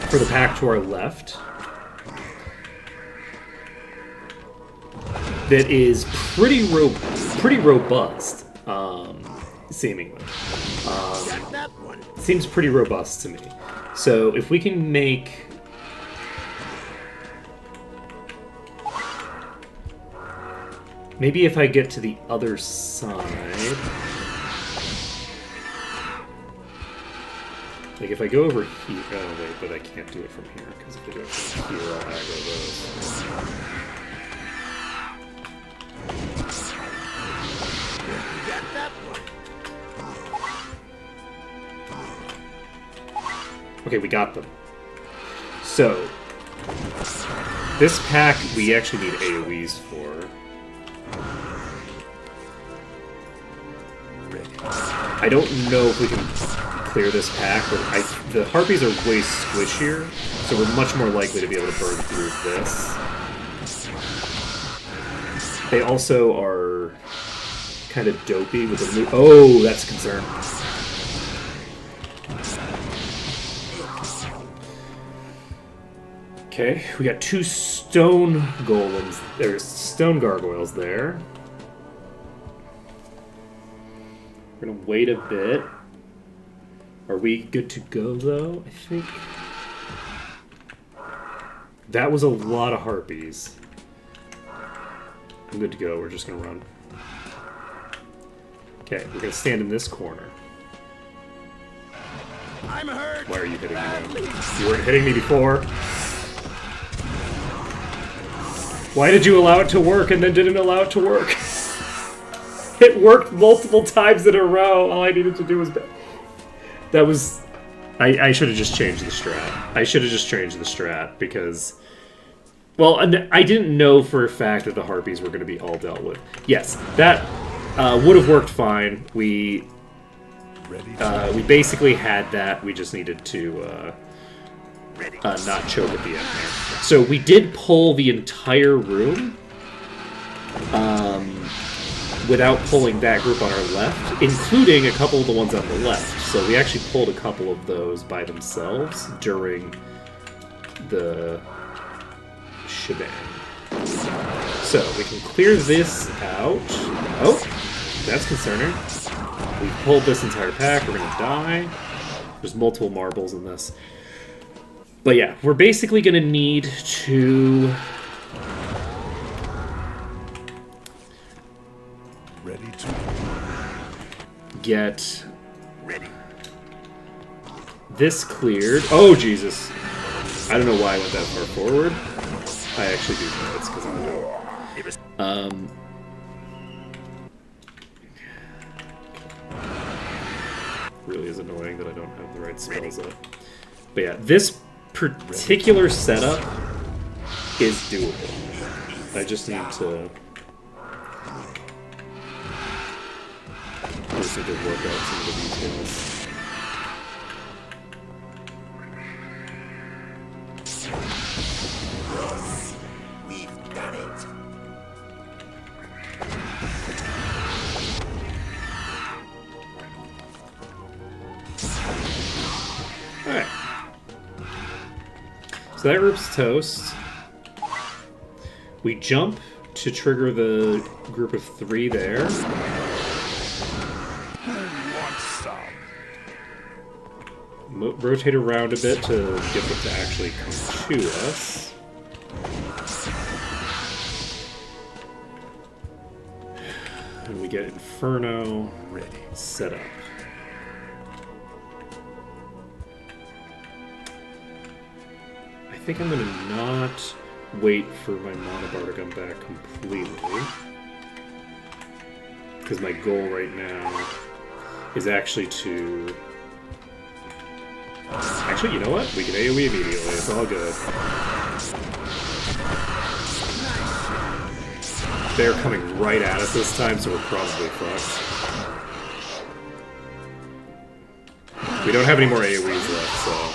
For the pack to our left, that is pretty robust, seemingly.
Got that one.
Seems pretty robust to me. So if we can make maybe if I get to the other side, like if I go over here, oh wait, but I can't do it from here because if I go from here, I'll aggro those.
Got that one.
Okay, we got them. So, this pack we actually need AoEs for. I don't know if we can clear this pack, but the harpies are way squishier, so we're much more likely to be able to burn through this. They also are kind of dopey with the loot. Oh, that's a concern. Okay, we got 2 stone golems. There's stone gargoyles there. We're gonna wait a bit. Are we good to go, though? I think... That was a lot of harpies. I'm good to go. We're just gonna run. Okay, we're gonna stand in this corner.
I'm hurt.
Why are you hitting me now? You weren't hitting me before. Why did you allow it to work and then didn't allow it to work? It worked multiple times in a row. All I needed to do was... That was... I should have just changed the strat. I should have just changed the strat because... Well, I didn't know for a fact that the harpies were going to be all dealt with. Yes, that would have worked fine. We basically had that. We just needed to not choke at the end there. So we did pull the entire room without pulling that group on our left, including a couple of the ones on the left. So we actually pulled a couple of those by themselves during the shebang. So we can clear this out. Oh, that's concerning. We pulled this entire pack. We're gonna die. There's multiple marbles in this. But yeah, we're basically gonna need to
Ready to
get
Ready.
this cleared. Oh, Jesus. I don't know why I went that far forward. I actually do think it's because I'm doing.
It was
Really is annoying that I don't have the right spells up. But yeah, this particular setup is doable. I just need to... I just need to work out some of the details.
We've done it.
Alright. So that group's toast. We jump to trigger the group of 3 there.
who wants some?
Rotate around a bit to get them to actually come to us. And we get Inferno
Ready.
set up. think I'm gonna not wait for my monobar to come back completely. Because my goal right now is actually to... Actually, you know what? We can AoE immediately. It's all good. They're coming right at us this time, so we're probably fucked. We don't have any more AoEs left, so...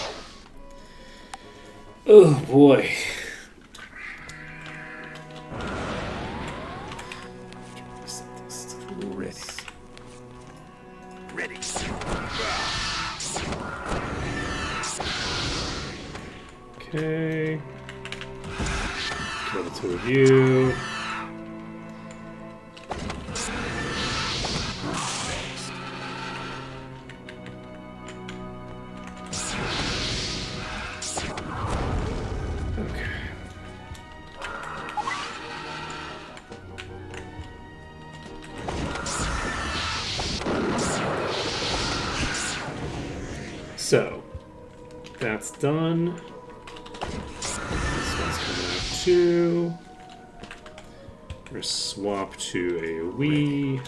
Oh, boy.
Ready.
Okay. Kill the two of you. So, that's done. This one's coming out too. We're going to swap to AoE.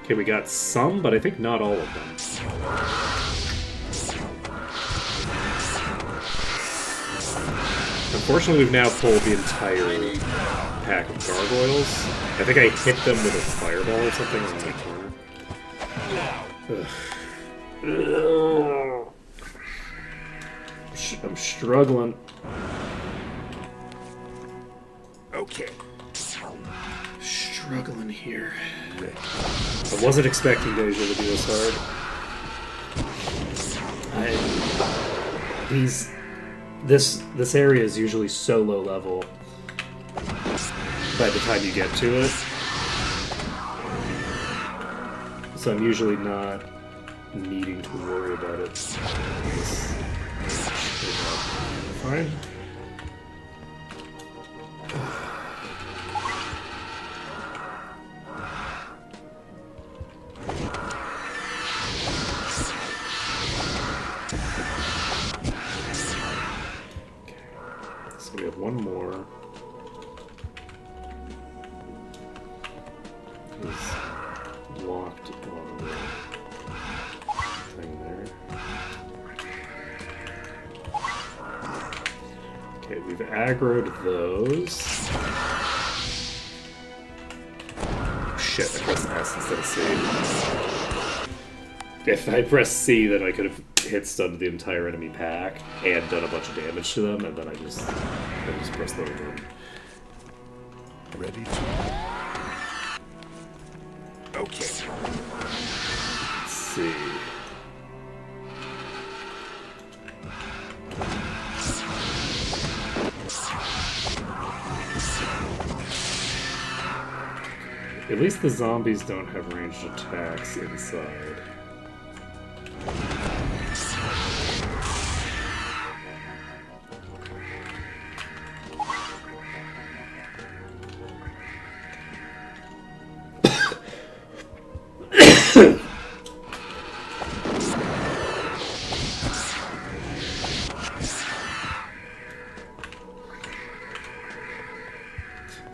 Okay, we got some, but I think not all of them. Unfortunately, we've now pulled the entire pack of gargoyles. I think I hit them with a fireball or something on the corner. Ugh. I'm struggling.
Okay.
Struggling here. I wasn't expecting Deyja to be this hard. This area is usually so low level by the time you get to it. So I'm usually not needing to worry about it. Fine. We have one more. He's locked on the thing there. Okay, we've aggroed those. Oh, shit, I pressed S instead of C. If I pressed C, then I could have hit stunned the entire enemy pack and done a bunch of damage to them, and then I just pressed the over.
Ready to...
Okay.
Let's see. At least the zombies don't have ranged attacks inside.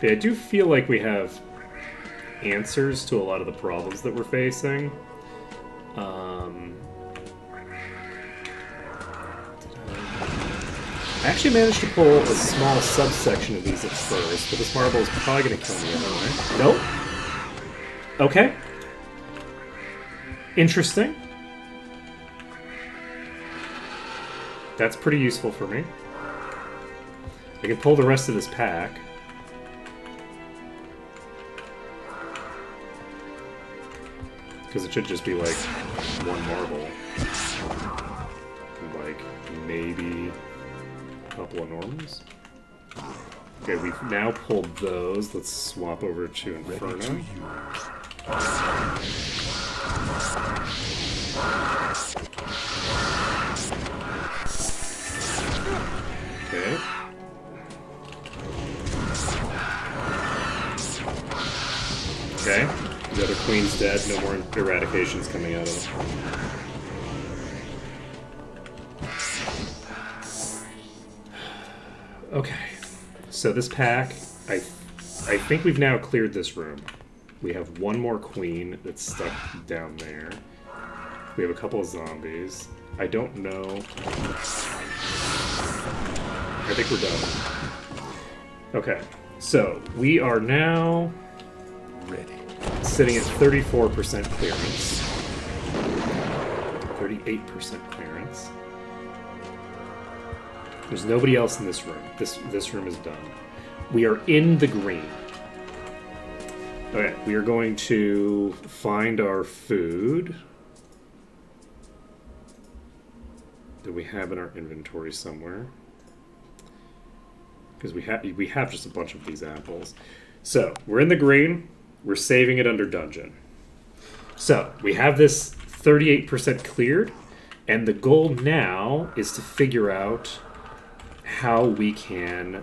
Yeah, I do feel like we have answers to a lot of the problems that we're facing. I actually managed to pull a small subsection of these at first, but this marble is probably going to kill me anyway. Nope. Okay. Interesting. That's pretty useful for me. I can pull the rest of this pack. Because it should just be like one marble. And like maybe a couple of normals. Okay, we've now pulled those. Let's swap over to Inferno.
Ready to use.
dead. No more eradications coming out of them. Okay. So this pack, I think we've now cleared this room. We have one more queen that's stuck down there. We have a couple of zombies. I don't know. I think we're done. Okay. So we are now
Ready.
sitting at 34% clearance. 38% clearance. There's nobody else in this room. This room is done. We are in the green. Okay, we are going to find our food that we have in our inventory somewhere. Because we have just a bunch of these apples. So, we're in the green. We're saving it under dungeon. So, we have this 38% cleared. And the goal now is to figure out how we can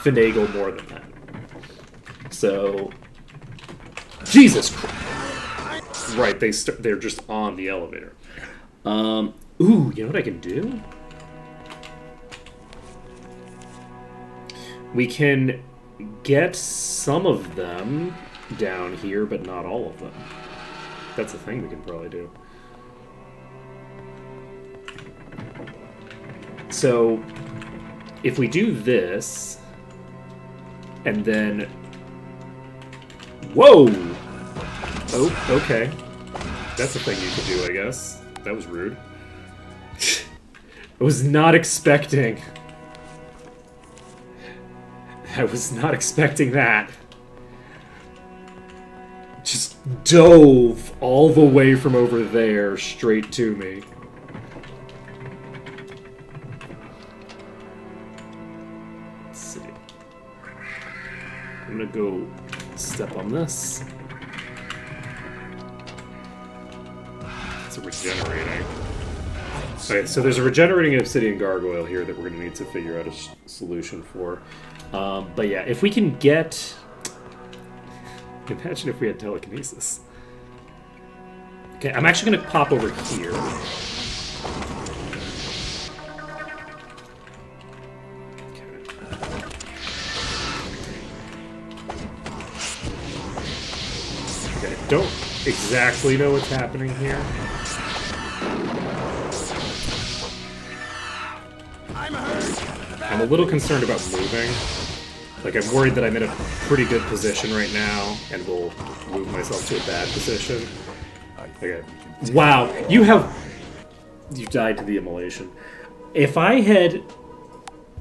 finagle more than that. So, Jesus Christ! Right, they're just on the elevator. Ooh, you know what I can do? We can get some of them down here, but not all of them. That's a thing we can probably do. So, if we do this, and then... Whoa! Oh, okay. That's a thing you could do, I guess. That was rude. I was not expecting... I was not expecting that. Just dove all the way from over there straight to me. Let's see. I'm gonna go step on this. It's regenerating. Okay, so there's a regenerating obsidian gargoyle here that we're gonna need to figure out a solution for. But yeah, if we can get... Imagine if we had telekinesis. Okay, I'm actually going to pop over here. Okay, don't exactly know what's happening here. I'm a little concerned about moving. Like, I'm worried that I'm in a pretty good position right now, and will move myself to a bad position. Okay. Wow, you died to the immolation. If I had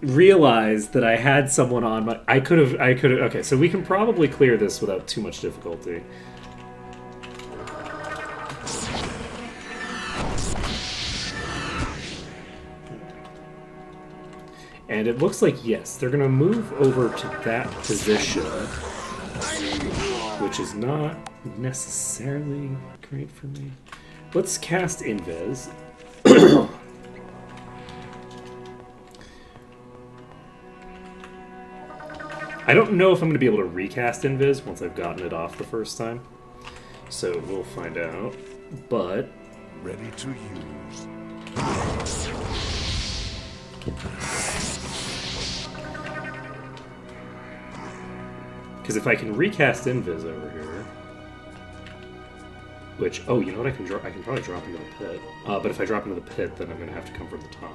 realized that I had someone on my... I could have... Okay, so we can probably clear this without too much difficulty. And it looks like, yes, they're going to move over to that position, which is not necessarily great for me. Let's cast Invis. I don't know if I'm going to be able to recast Invis once I've gotten it off the first time. So we'll find out. But...
Ready to use.
Because if I can recast Invis over here, which, oh, you know what I can drop? I can probably drop into the pit. But if I drop into the pit, then I'm going to have to come from the top.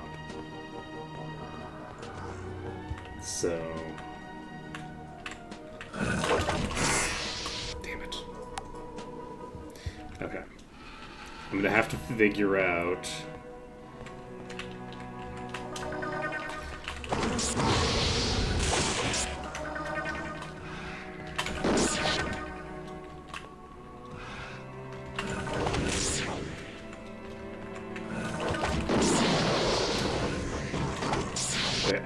So... Damn it. Okay. I'm going to have to figure out...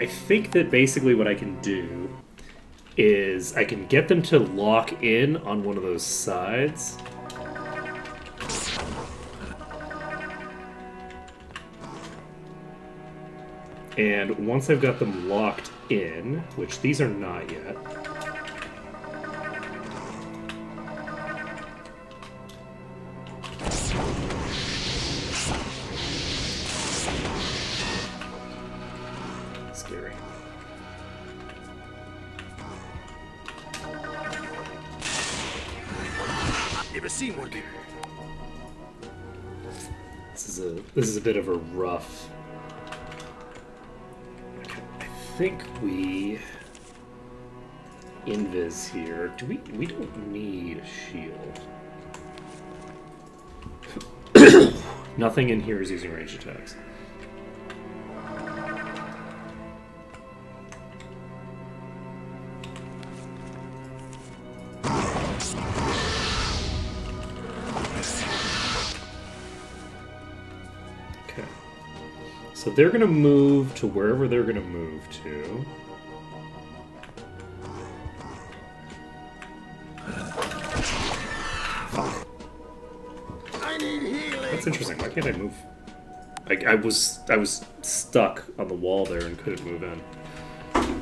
I think that basically what I can do is I can get them to lock in on one of those sides. And once I've got them locked in, which these are not yet. Scary.
Never seen one before.
This is a bit of a rough. Okay, I think we invis here. We don't need a shield. Nothing in here is using range attacks. So they're going to move to wherever they're going to move to. Fuck.
I need healing.
That's interesting. Why can't I move? I was stuck on the wall there and couldn't move in.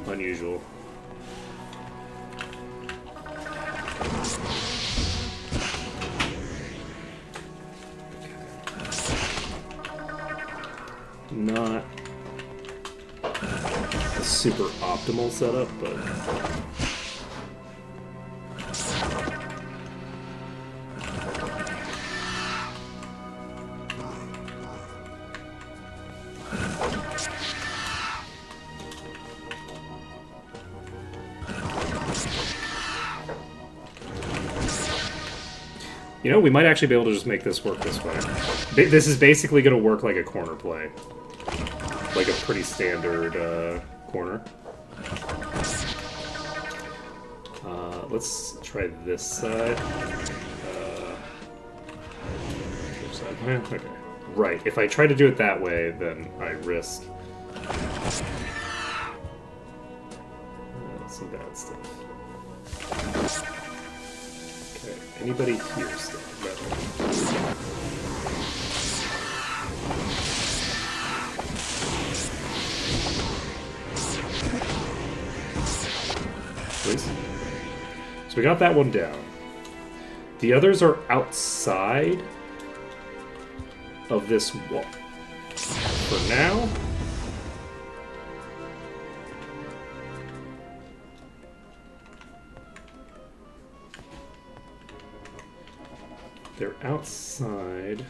Unusual. Not a super optimal setup, but you know, we might actually be able to just make this work this way. This is basically going to work like a corner play. Like a pretty standard corner. Let's try this side. Which side? Okay. Right. If I try to do it that way, then I risk some bad stuff. Okay. Anybody here still? No. So we got that one down. The others are outside of this wall. For now. They're outside.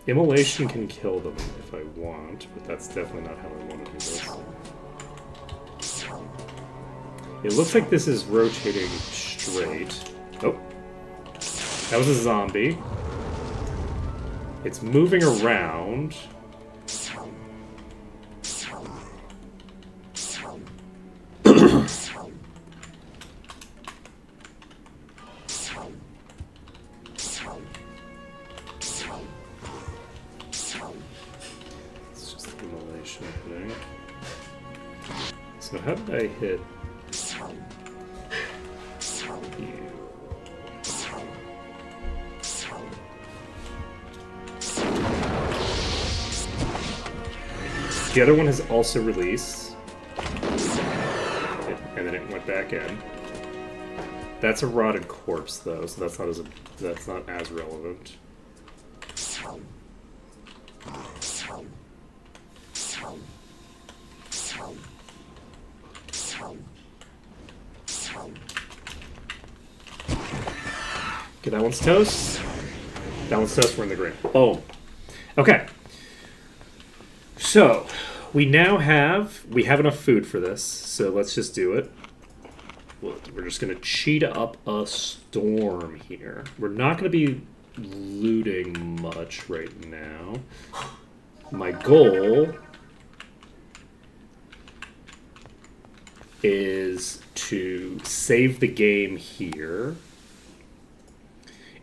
Immolation can kill them if I want, but that's definitely not how I want to do this. It looks like this is rotating straight. Oh. That was a zombie. It's moving around. So how did I hit you? The other one has also released. And then it went back in. That's a rotted corpse though, so that's not as relevant. Okay, that one's toast. That one's toast, we're in the green. Oh. Okay. So, we have enough food for this, so let's just do it. We're just going to cheat up a storm here. We're not going to be looting much right now. My goal is to save the game here.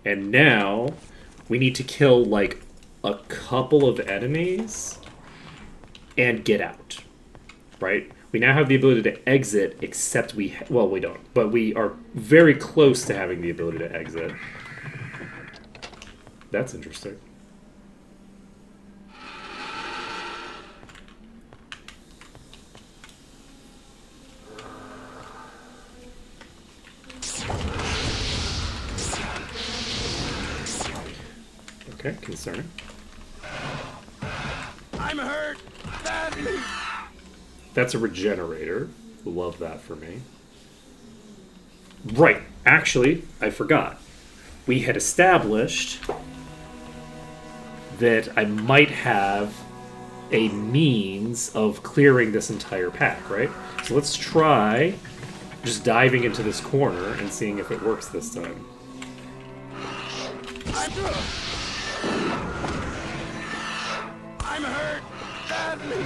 And now we need to kill like a couple of enemies and get out, right? We now have the ability to exit, except we don't, but we are very close to having the ability to exit. That's interesting. Okay, concerning.
I'm hurt badly.
That's a regenerator. Love that for me. Right. Actually, I forgot. We had established that I might have a means of clearing this entire pack, right? So let's try just diving into this corner and seeing if it works this time.
I'm hurt badly.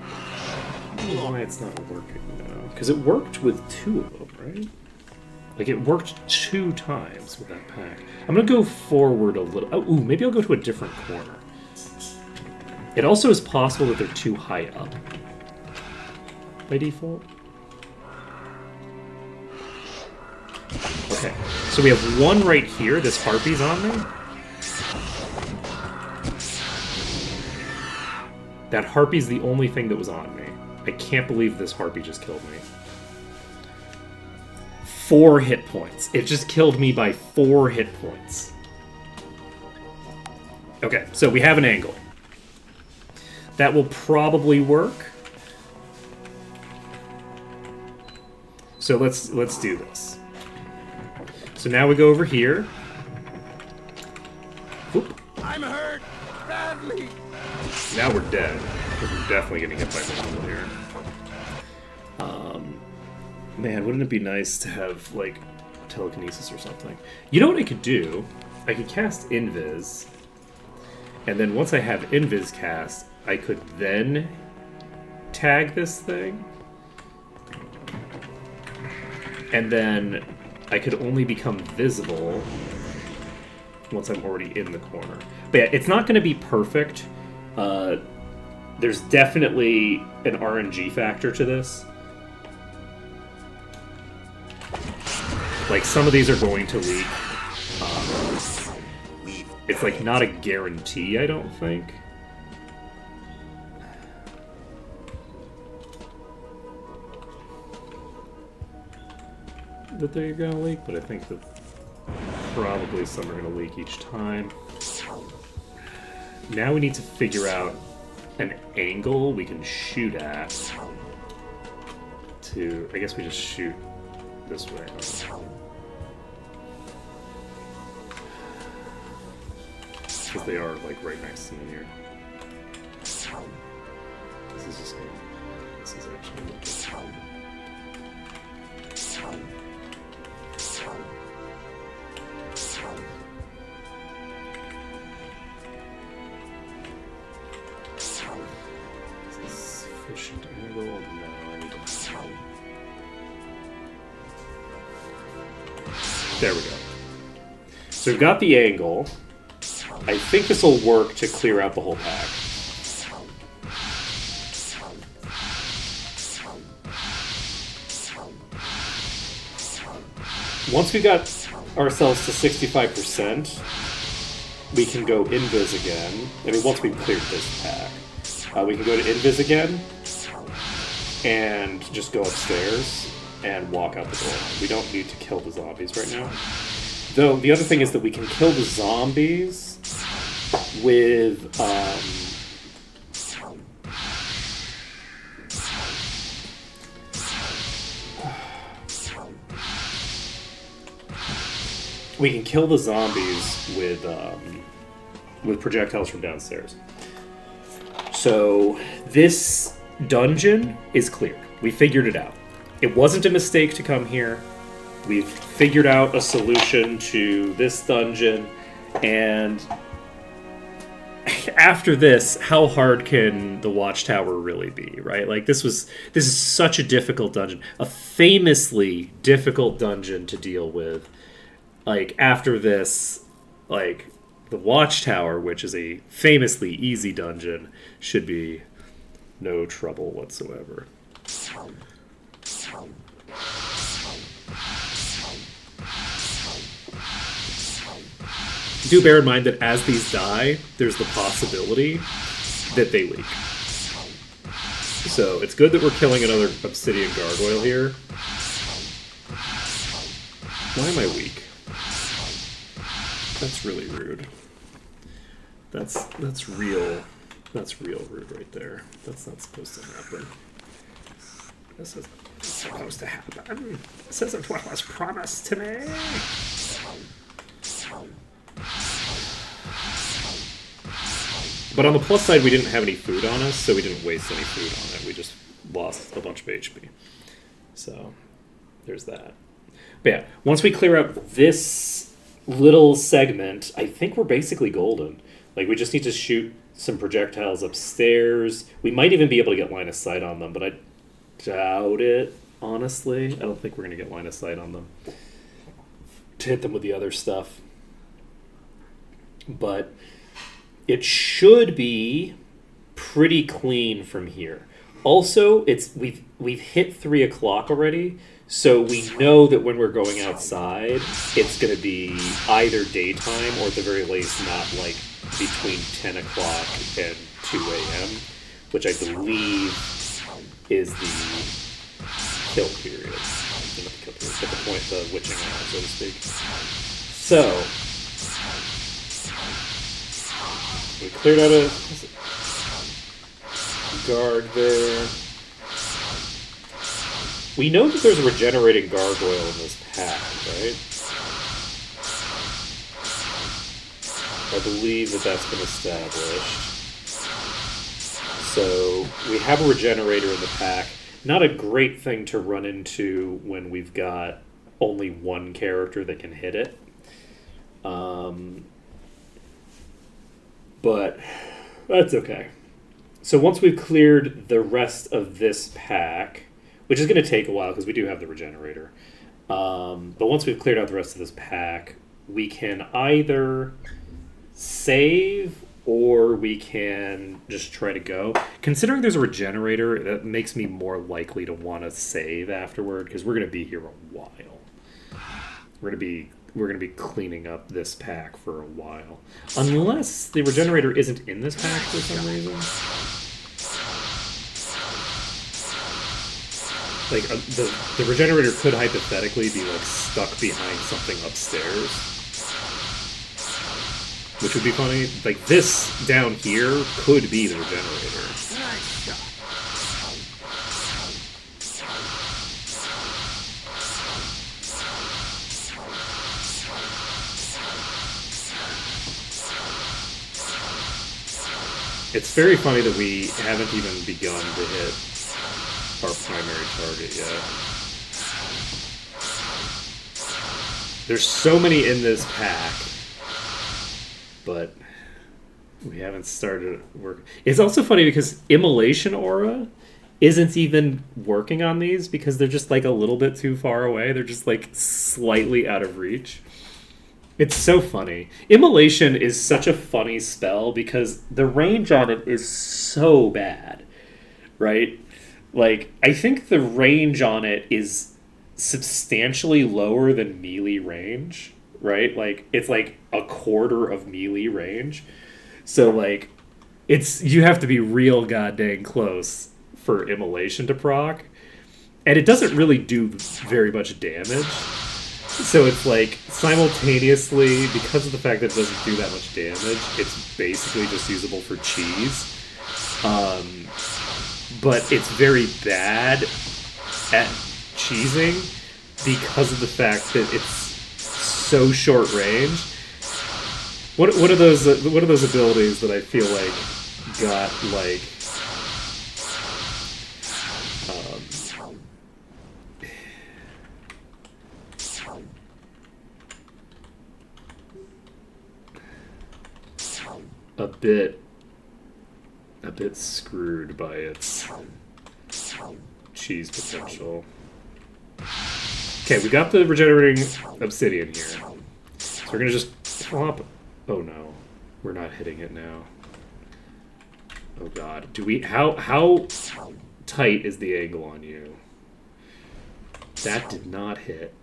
I don't know why it's not working now. Because it worked with 2 of them, right? Like, it worked 2 times with that pack. I'm going to go forward a little. Oh, ooh, maybe I'll go to a different corner. It also is possible that they're too high up by default. Okay, so we have one right here. This harpy's on me. That harpy's the only thing that was on me. I can't believe this harpy just killed me. 4 hit points. It just killed me by 4 hit points. Okay, so we have an angle. That will probably work. So let's do this. So now we go over here. Whoop.
I'm hurt badly.
Now we're dead. Because we're definitely getting hit by people here. Man, wouldn't it be nice to have, like, telekinesis or something? You know what I could do? I could cast Invis. And then once I have Invis cast, I could then tag this thing. And then I could only become visible once I'm already in the corner. But yeah, it's not going to be perfect. There's definitely an RNG factor to this. Like, some of these are going to leak. It's, like, not a guarantee, I don't think. That they're going to leak, but I think that probably some are going to leak each time. Now we need to figure out an angle we can shoot at to... I guess we just shoot this way. Because they are, like, right next to me here. This is just gonna... This is actually... Is this sufficient angle? No, I need to... There we go. So we've got the angle. I think this will work to clear out the whole pack. Once we got ourselves to 65%, we can go Invis again. I mean, once we've cleared this pack, we can go to Invis again and just go upstairs and walk out the door. We don't need to kill the zombies right now. Though, the other thing is that we can kill the zombies with, we can kill the zombies with projectiles from downstairs. So, this dungeon is clear. We figured it out. It wasn't a mistake to come here. We've figured out a solution to this dungeon, and after this, how hard can the Watchtower really be, right? Like, this is such a difficult dungeon. A famously difficult dungeon to deal with. Like, after this, like, the Watchtower, which is a famously easy dungeon, should be no trouble whatsoever. Do bear in mind that as these die, there's the possibility that they leak. So it's good that we're killing another obsidian gargoyle here. Why am I weak? That's really rude. That's real. That's real rude right there. That's not supposed to happen. This isn't supposed to happen. This isn't what was promised to me. But on the plus side, we didn't have any food on us, so we didn't waste any food on it. We just lost a bunch of HP. So there's that. But yeah, once we clear up this little segment, I think we're basically golden. Like, we just need to shoot some projectiles upstairs. We might even be able to get line of sight on them, but I doubt it, honestly. I don't think we're going to get line of sight on them to hit them with the other stuff. But it should be pretty clean from here. Also, we've hit 3 o'clock already, so we know that when we're going outside, it's going to be either daytime or at the very least not like between 10 o'clock and 2 a.m., which I believe is the kill period. Not the kill period, but the point, the witching hour, so to speak. So, we cleared out a guard there. We know that there's a regenerating gargoyle in this pack, right? I believe that that's been established. So we have a regenerator in the pack. Not a great thing to run into when we've got only one character that can hit it. But that's okay. So once we've cleared the rest of this pack, which is going to take a while because we do have the regenerator, but once we've cleared out the rest of this pack, we can either save or we can just try to go. Considering there's a regenerator, that makes me more likely to want to save afterward because we're going to be here a while. We're going to be cleaning up this pack for a while. Unless the regenerator isn't in this pack for some reason. Like, the regenerator could hypothetically be, like, stuck behind something upstairs. Which would be funny. Like, this down here could be the regenerator.
Nice shot.
It's very funny that we haven't even begun to hit our primary target yet. There's so many in this pack, but we haven't started work. It's also funny because Immolation Aura isn't even working on these because they're just like a little bit too far away. They're just like slightly out of reach. It's so funny. Immolation is such a funny spell because the range on it is so bad, right? Like, I think the range on it is substantially lower than melee range, right? Like, it's like a quarter of melee range. So, like, you have to be real goddamn close for Immolation to proc. And it doesn't really do very much damage. So it's like, simultaneously, because of the fact that it doesn't do that much damage, it's basically just usable for cheese. But it's very bad at cheesing because of the fact that it's so short range. What are those abilities that I feel like got like a bit screwed by its cheese potential. Okay, we got the regenerating obsidian here. So we're gonna just plop. Oh no, we're not hitting it now. Oh god, do we? How tight is the angle on you? That did not hit.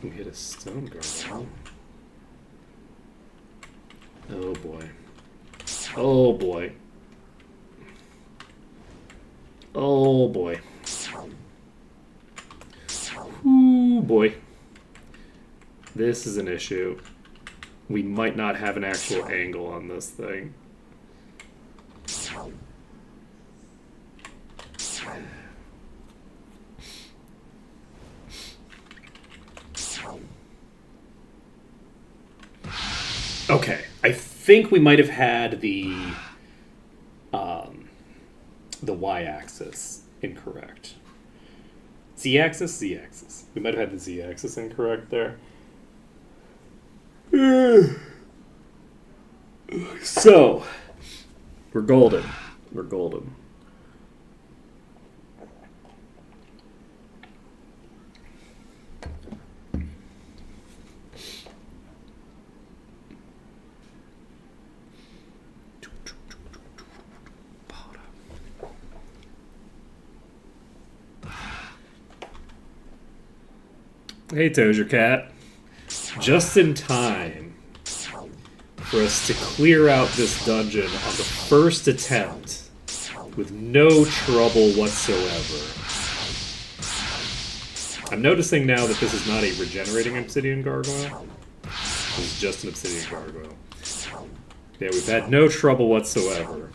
We hit a stone gargoyle. Oh boy. Oh boy. Oh boy. Ooh boy. This is an issue. We might not have an actual angle on this thing. Okay, I think we might have had the y-axis incorrect. Z-axis? Z-axis. We might have had the z-axis incorrect there. So, we're golden. We're golden. Hey, Doja Cat. Just in time for us to clear out this dungeon on the first attempt with no trouble whatsoever. I'm noticing now that this is not a regenerating obsidian gargoyle. This is just an obsidian gargoyle. Yeah, we've had no trouble whatsoever.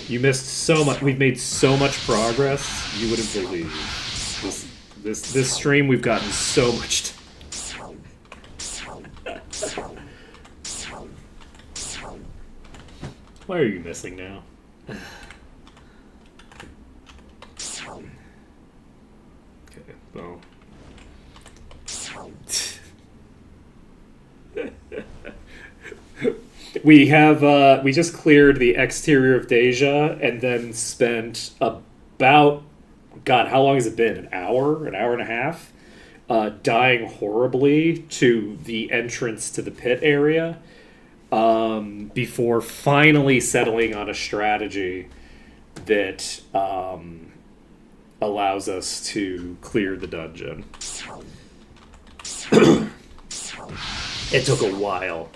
You missed so much. We've made so much progress, you wouldn't believe. This stream, we've gotten so much. Why are you missing now? Okay, well. We just cleared the exterior of Deyja and then spent about, God, how long has it been? An hour and a half? Dying horribly to the entrance to the pit area before finally settling on a strategy that allows us to clear the dungeon. It took a while.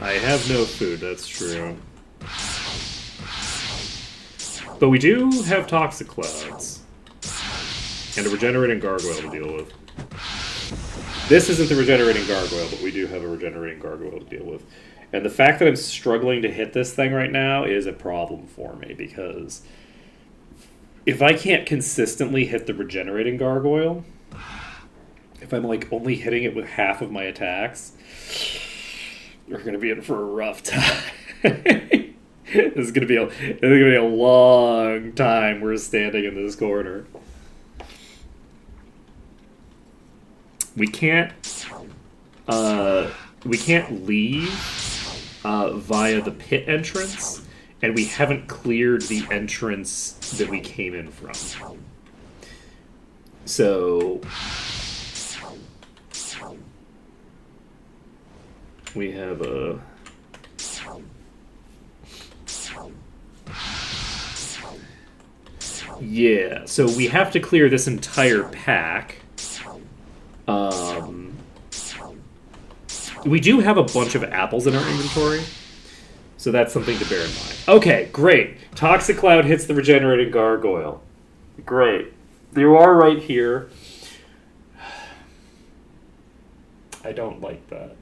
I have no food, that's true. But we do have toxic clouds. And a regenerating gargoyle to deal with. This isn't the regenerating gargoyle, but we do have a regenerating gargoyle to deal with. And the fact that I'm struggling to hit this thing right now is a problem for me, because if I can't consistently hit the regenerating gargoyle, if I'm like only hitting it with half of my attacks, we're gonna be in for a rough time. It's gonna be a long time we're standing in this corner. We can't leave via the pit entrance, and we haven't cleared the entrance that we came in from. So we have a... Yeah, so we have to clear this entire pack. We do have a bunch of apples in our inventory, so that's something to bear in mind. Okay, great. Toxic Cloud hits the regenerating gargoyle. Great. You are right here. I don't like that.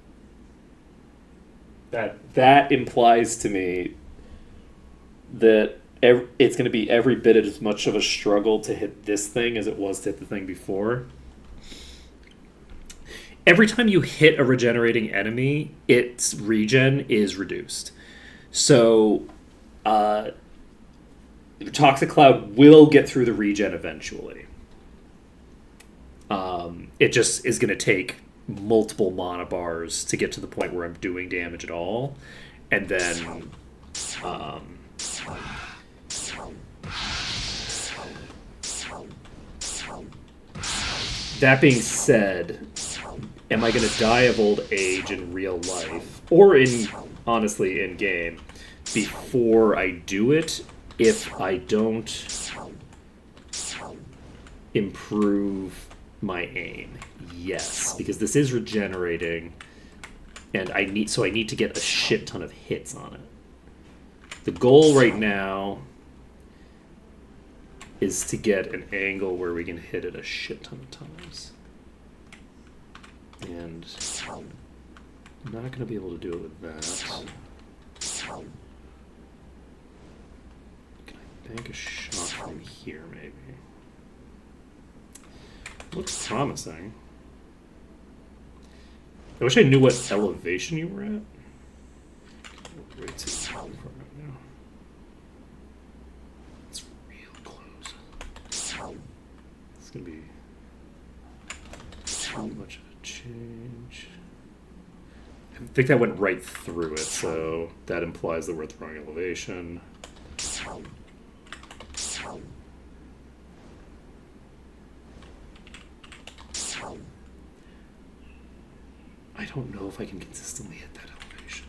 That implies to me that it's going to be every bit as much of a struggle to hit this thing as it was to hit the thing before. Every time you hit a regenerating enemy, its regen is reduced. So, Toxic Cloud will get through the regen eventually. It just is going to take multiple mana bars to get to the point where I'm doing damage at all. And then... that being said... Am I going to die of old age in real life, or honestly, in game, before I do it, if I don't improve my aim? Yes, because this is regenerating, and I need to get a shit ton of hits on it. The goal right now is to get an angle where we can hit it a shit ton of times. And I'm not going to be able to do it with that. Can I bank a shot from here, maybe? Looks promising. I wish I knew what elevation you were at. Way too far right now. It's real close. It's gonna be too much of a change. I think that went right through it, so that implies that we're throwing elevation. I don't know if I can consistently hit that elevation.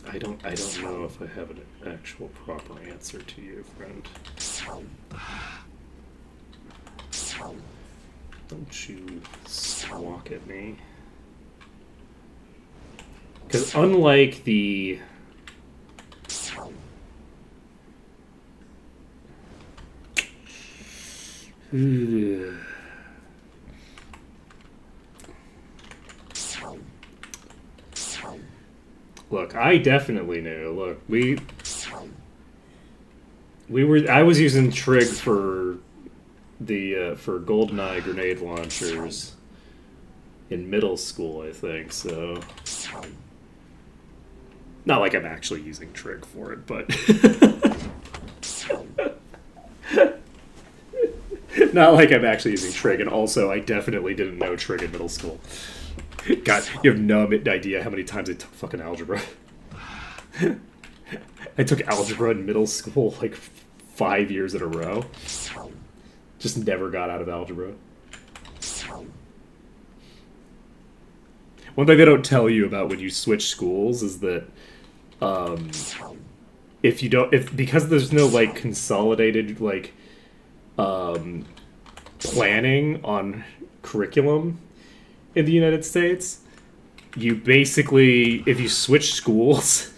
I don't know if I have an actual proper answer to you, friend. Don't you squawk at me. Because unlike the... Look, I definitely knew. Look, I was using Trig for the for GoldenEye grenade launchers in middle school, I think. So, not like I'm actually using Trig for it, but not like I'm actually using Trig. And also, I definitely didn't know Trig in middle school. God, you have no idea how many times I took fucking algebra. I took algebra in middle school like 5 years in a row. Just never got out of algebra. One thing they don't tell you about when you switch schools is that because there's no like consolidated like planning on curriculum in the United States, you basically, if you switch schools,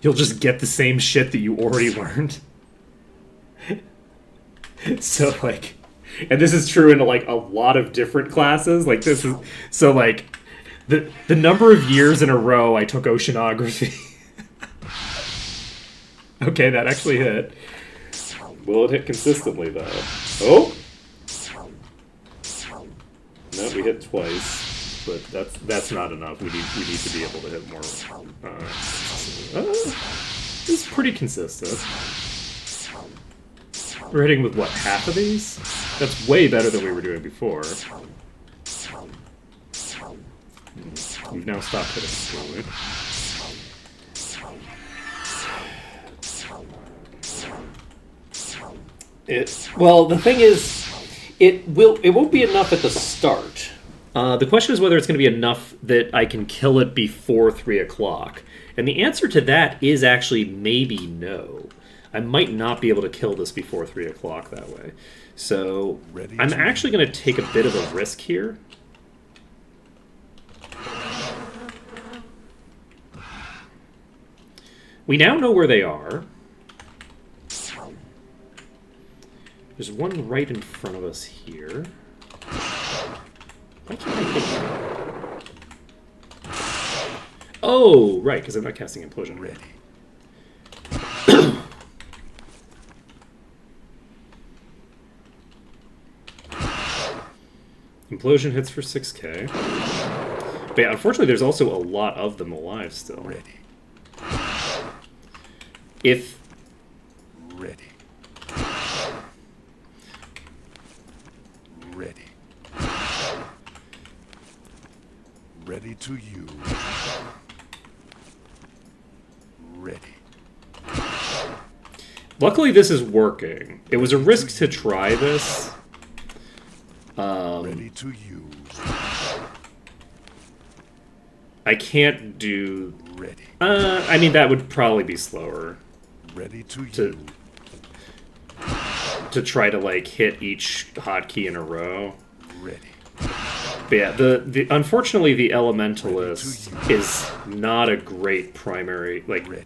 you'll just get the same shit that you already learned. So, like, and this is true in, like, a lot of different classes. Like, this is, so, like, the number of years in a row I took oceanography. Okay, that actually hit. Will it hit consistently, though? Oh! No, we hit twice, but that's not enough. We need to be able to hit more. This is pretty consistent. We're hitting with what, half of these? That's way better than we were doing before. We've now stopped hitting it. Well, the thing is, it won't be enough at the start. The question is whether it's going to be enough that I can kill it before 3 o'clock. And the answer to that is actually maybe no. I might not be able to kill this before 3 o'clock that way. So I'm actually going to take a bit of a risk here. We now know where they are. There's one right in front of us here. Why can't I hit that? Oh, right, because I'm not casting Implosion.
Ready.
Implosion hits for 6k. But yeah, unfortunately, there's also a lot of them alive still.
Ready.
If...
Ready. Ready. Ready to use. Ready.
Luckily, this is working. It was a risk to try this.
Ready to use.
I can't do...
Ready.
I mean, that would probably be slower.
Ready to use.
To try to, like, hit each hotkey in a row.
Ready.
But yeah, unfortunately, the Elementalist is not a great primary, like, primary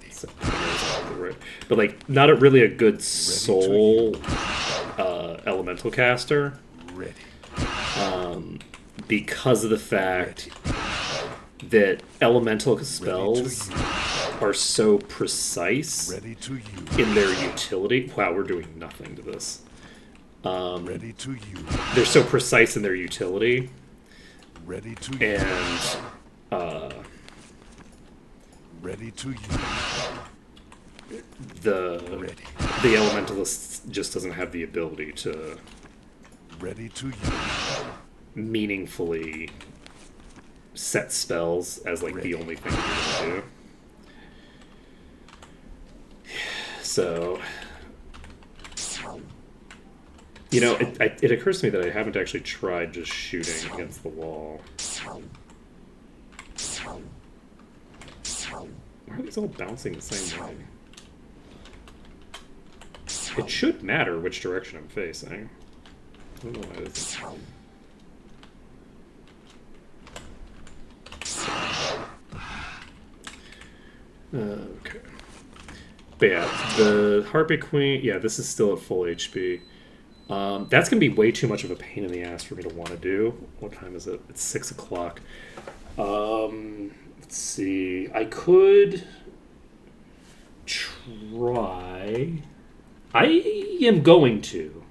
exactly right. But like, not really a good soul elemental caster
Ready.
because of the fact that elemental spells are so precise
Ready to use.
in their utility. Wow, we're doing nothing to this.
Ready to use.
They're so precise in their utility,
Ready to use.
and
Ready to use.
the elementalist just doesn't have the ability to
Ready to use.
meaningfully set spells as like the only thing you're gonna do. So, you know, it occurs to me that I haven't actually tried just shooting against the wall. Why are these all bouncing the same way? It should matter which direction I'm facing. I don't know why it isn't. Okay. But yeah, the Harpy Queen, yeah, this is still at full HP. That's going to be way too much of a pain in the ass for me to want to do. What time is it? It's 6 o'clock. Let's see. I could try. I am going to.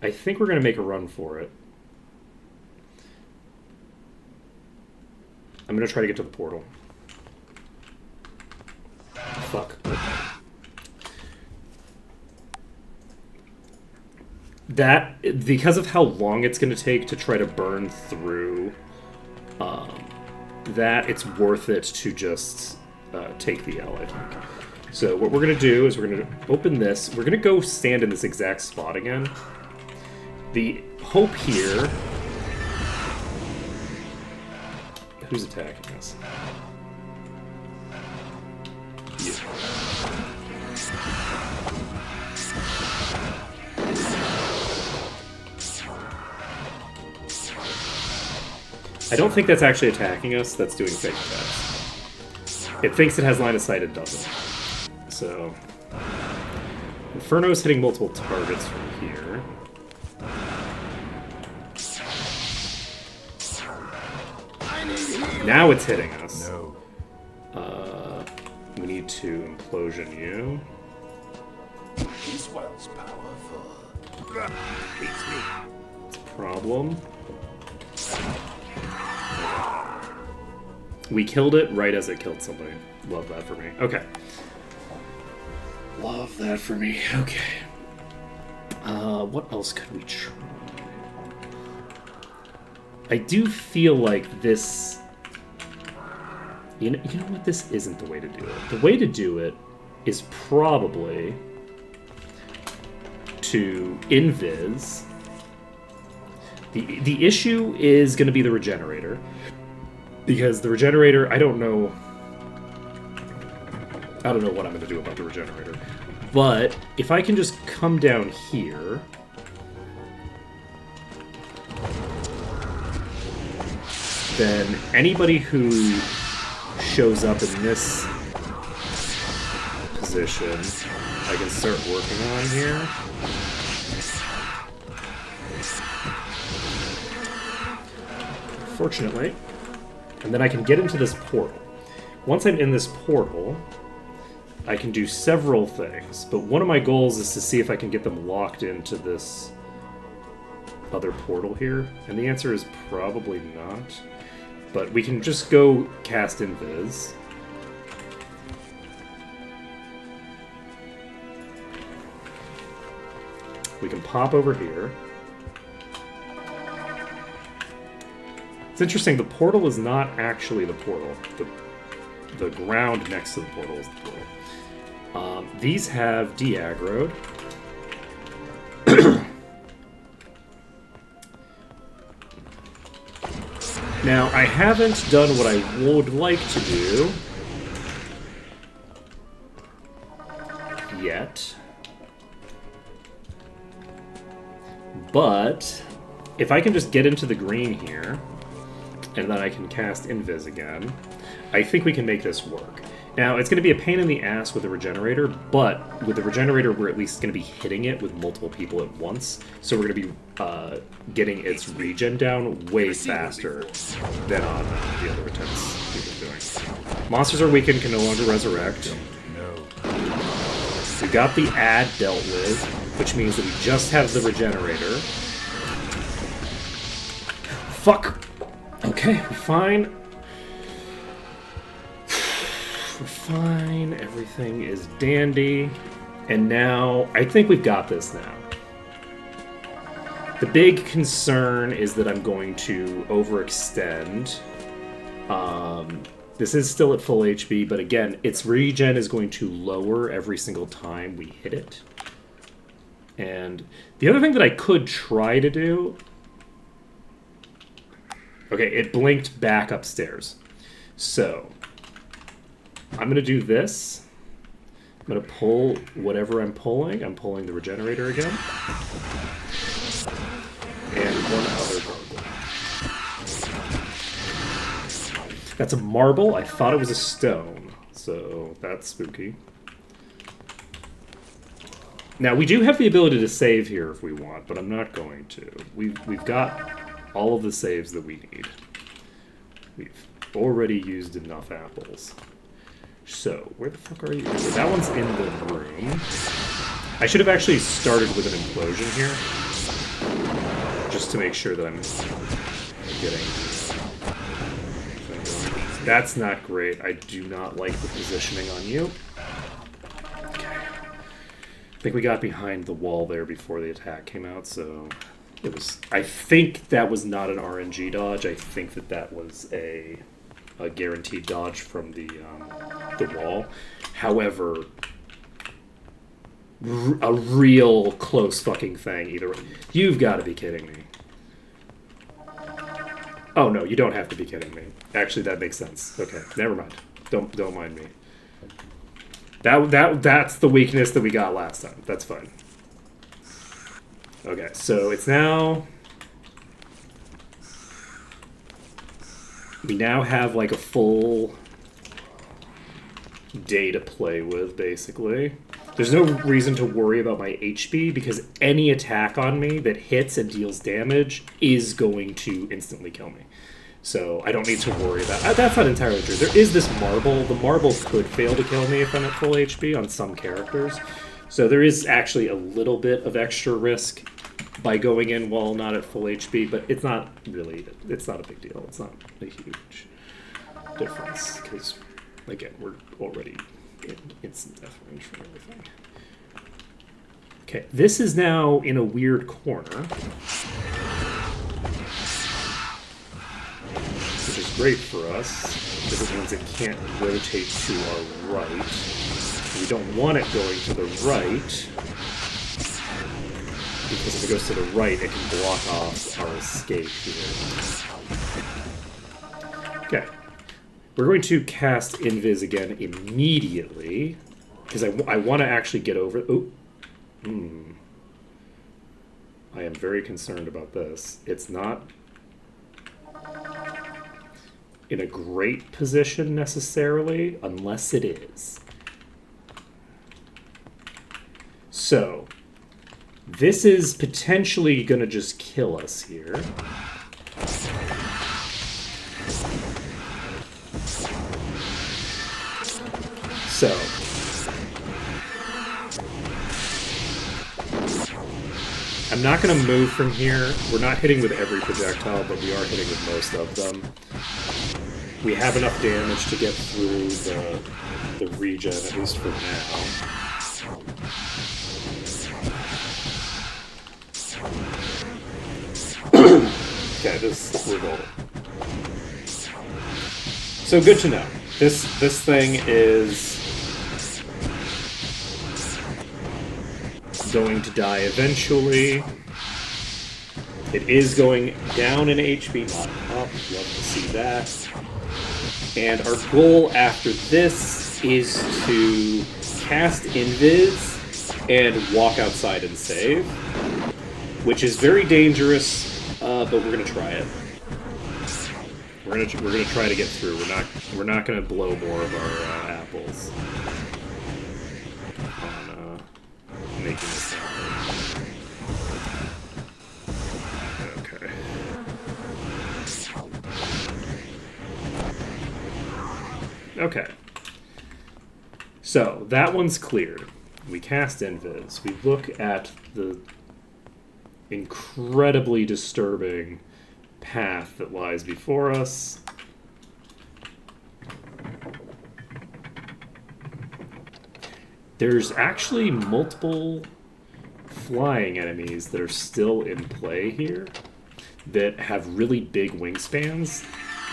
I think we're going to make a run for it. I'm going to try to get to the portal. Fuck. That, because of how long it's going to take to try to burn through that, it's worth it to just take the L, I think. So what we're going to do is we're going to open this. We're going to go stand in this exact spot again. The hope here... Who's attacking us? You. I don't think that's actually attacking us. That's doing fake attacks. It thinks it has line of sight, it doesn't. So... Inferno's hitting multiple targets from here. Now it's hitting us.
No.
We need to implosion you.
This one's powerful. Beats me.
It's a problem. We killed it right as it killed somebody. Love that for me. Okay. Love that for me. Okay. What else could we try? I do feel like this... You know what? This isn't the way to do it. The way to do it is probably to invis. The issue is going to be the regenerator. Because the regenerator, I don't know what I'm going to do about the regenerator. But if I can just come down here... then anybody who shows up in this position, I can start working on here. Fortunately. And then I can get into this portal. Once I'm in this portal, I can do several things, but one of my goals is to see if I can get them locked into this other portal here, and the answer is probably not. But we can just go cast Invis. We can pop over here. It's interesting, the portal is not actually the portal. The ground next to the portal is the portal. These have de-aggroed. Now, I haven't done what I would like to do yet. But if I can just get into the green here, and then I can cast Invis again, I think we can make this work. Now, it's going to be a pain in the ass with the regenerator, but with the regenerator, we're at least going to be hitting it with multiple people at once. So we're going to be getting its regen down way faster than on the other attempts we've been doing. Monsters are weakened, can no longer resurrect.
No.
We've got the ad dealt with, which means that we just have the regenerator. Fuck! Okay, we're fine. We're fine. Everything is dandy. And now, I think we've got this now. The big concern is that I'm going to overextend. This is still at full HP, but again, its regen is going to lower every single time we hit it. And the other thing that I could try to do... Okay, it blinked back upstairs. So, I'm going to do this. I'm going to pull whatever I'm pulling. I'm pulling the regenerator again. And one other gargoyle. That's a marble. I thought it was a stone. So, that's spooky. Now, we do have the ability to save here if we want, but I'm not going to. We've got all of the saves that we need. We've already used enough apples. So, where the fuck are you? Okay, that one's in the room. I should have actually started with an implosion here. Just to make sure that I'm getting... That's not great. I do not like the positioning on you. Okay. I think we got behind the wall there before the attack came out, so... It was... I think that was not an RNG dodge. I think that was a guaranteed dodge from the wall. However, a real close fucking thing either way. You've got to be kidding me. Oh no, you don't have to be kidding me. Actually, that makes sense. Okay, never mind. Don't mind me. That's the weakness that we got last time. That's fine. Okay, so it's now... We now have like a full day to play with, basically. There's no reason to worry about my HP because any attack on me that hits and deals damage is going to instantly kill me. So I don't need to worry about... That's not entirely true. There is this marble. The marble could fail to kill me if I'm at full HP on some characters. So there is actually a little bit of extra risk by going in while not at full HP, but it's not really... It's not a big deal. It's not a huge difference because, again, we're already in instant death range for everything. Okay, this is now in a weird corner. Which is great for us, because it means it can't rotate to our right. We don't want it going to the right, because if it goes to the right, it can block off our escape here. Okay. We're going to cast Invis again immediately, because I want to actually get over... Oh. I am very concerned about this. It's not in a great position necessarily, unless it is. So, this is potentially going to just kill us here. So, I'm not going to move from here. We're not hitting with every projectile, but we are hitting with most of them. We have enough damage to get through the regen, at least for now. Okay, we're golden. So good to know. This thing is going to die eventually. It is going down in HP, not up. Love to see that. And our goal after this is to cast Invis and walk outside and save, which is very dangerous, but we're going to try it. We're we're gonna try to get through. We're not gonna blow more of our apples on making this happen. Okay. Okay. So that one's cleared. We cast Invis. We look at the incredibly disturbing path that lies before us. There's actually multiple flying enemies that are still in play here that have really big wingspans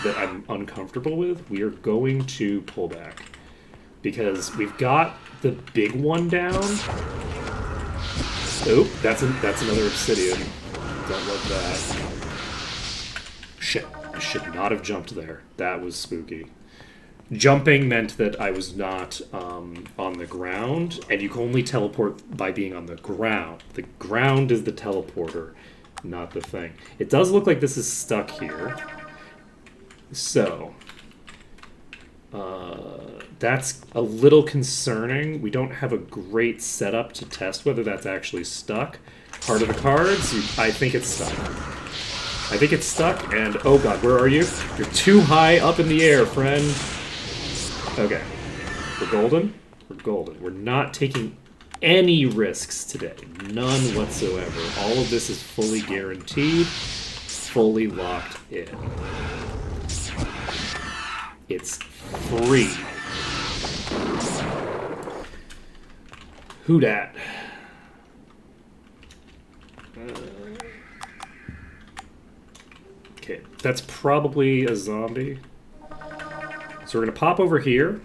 that I'm uncomfortable with. We are going to pull back because we've got the big one down. Oh, that's another obsidian. Don't love that. Shit, I should not have jumped there. That was spooky. Jumping meant that I was not on the ground, and you can only teleport by being on the ground. The ground is the teleporter, not the thing. It does look like this is stuck here. So, that's a little concerning. We don't have a great setup to test whether that's actually stuck. Heart of the cards, I think it's stuck. I think it's stuck, and oh god, where are you? You're too high up in the air, friend. Okay. We're golden? We're golden. We're not taking any risks today. None whatsoever. All of this is fully guaranteed, fully locked in. It's free. Who dat? Okay, that's probably a zombie. So we're going to pop over here.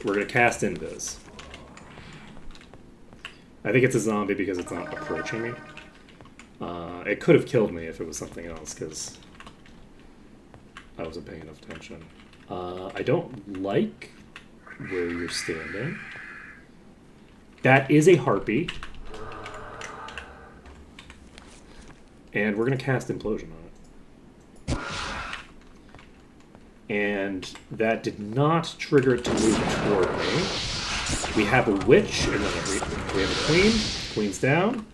We're going to cast Invis. I think it's a zombie because it's not approaching me. It could have killed me if it was something else, because I wasn't paying enough attention. I don't like where you're standing. That is a harpy. And we're going to cast Implosion on it. And that did not trigger it to move toward me. We have a witch, and then we have a queen. Queen's down.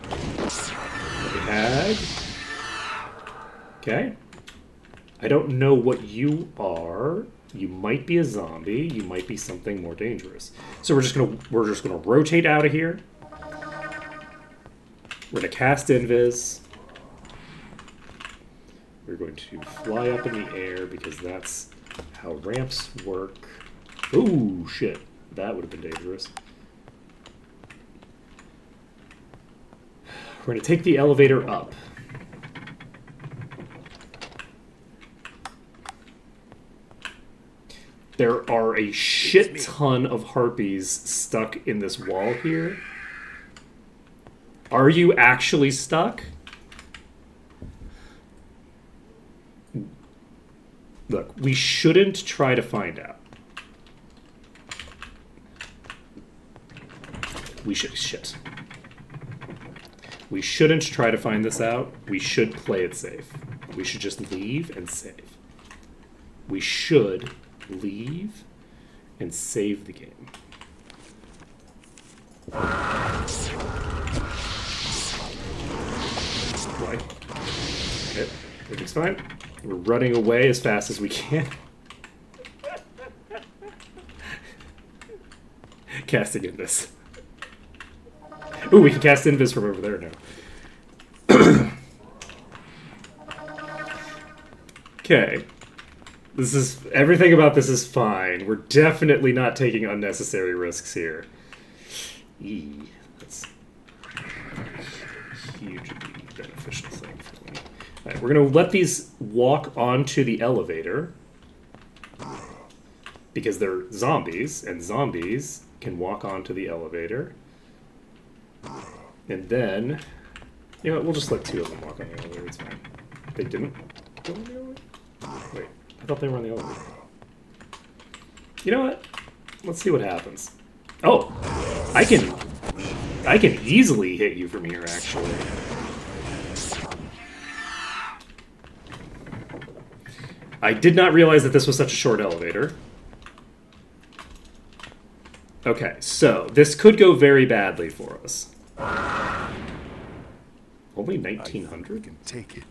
We hag. Okay. I don't know what you are. You might be a zombie. You might be something more dangerous. So we're just gonna rotate out of here. We're gonna cast Invis. We're going to fly up in the air because that's how ramps work. Ooh, shit. That would have been dangerous. We're going to take the elevator up. There are a shit ton of harpies stuck in this wall here. Are you actually stuck? Look, we shouldn't try to find out. We shouldn't try to find this out. We should play it safe. We should just leave and save. We should leave and save the game. Why? Okay, everything's fine. We're running away as fast as we can. Casting Invis. Ooh, we can cast Invis from over there now. Okay. This is... Everything about this is fine. We're definitely not taking unnecessary risks here. That's a hugely beneficial thing for me. Alright, we're going to let these walk onto the elevator. Because they're zombies, and zombies can walk onto the elevator. And then... You know what, we'll just let two of them walk on the elevator, it's fine. They didn't go on the elevator? Wait, I thought they were on the elevator. You know what? Let's see what happens. Oh! I can easily hit you from here, actually. I did not realize that this was such a short elevator. Okay, so this could go very badly for us. Only
I think we
1900?
can take it.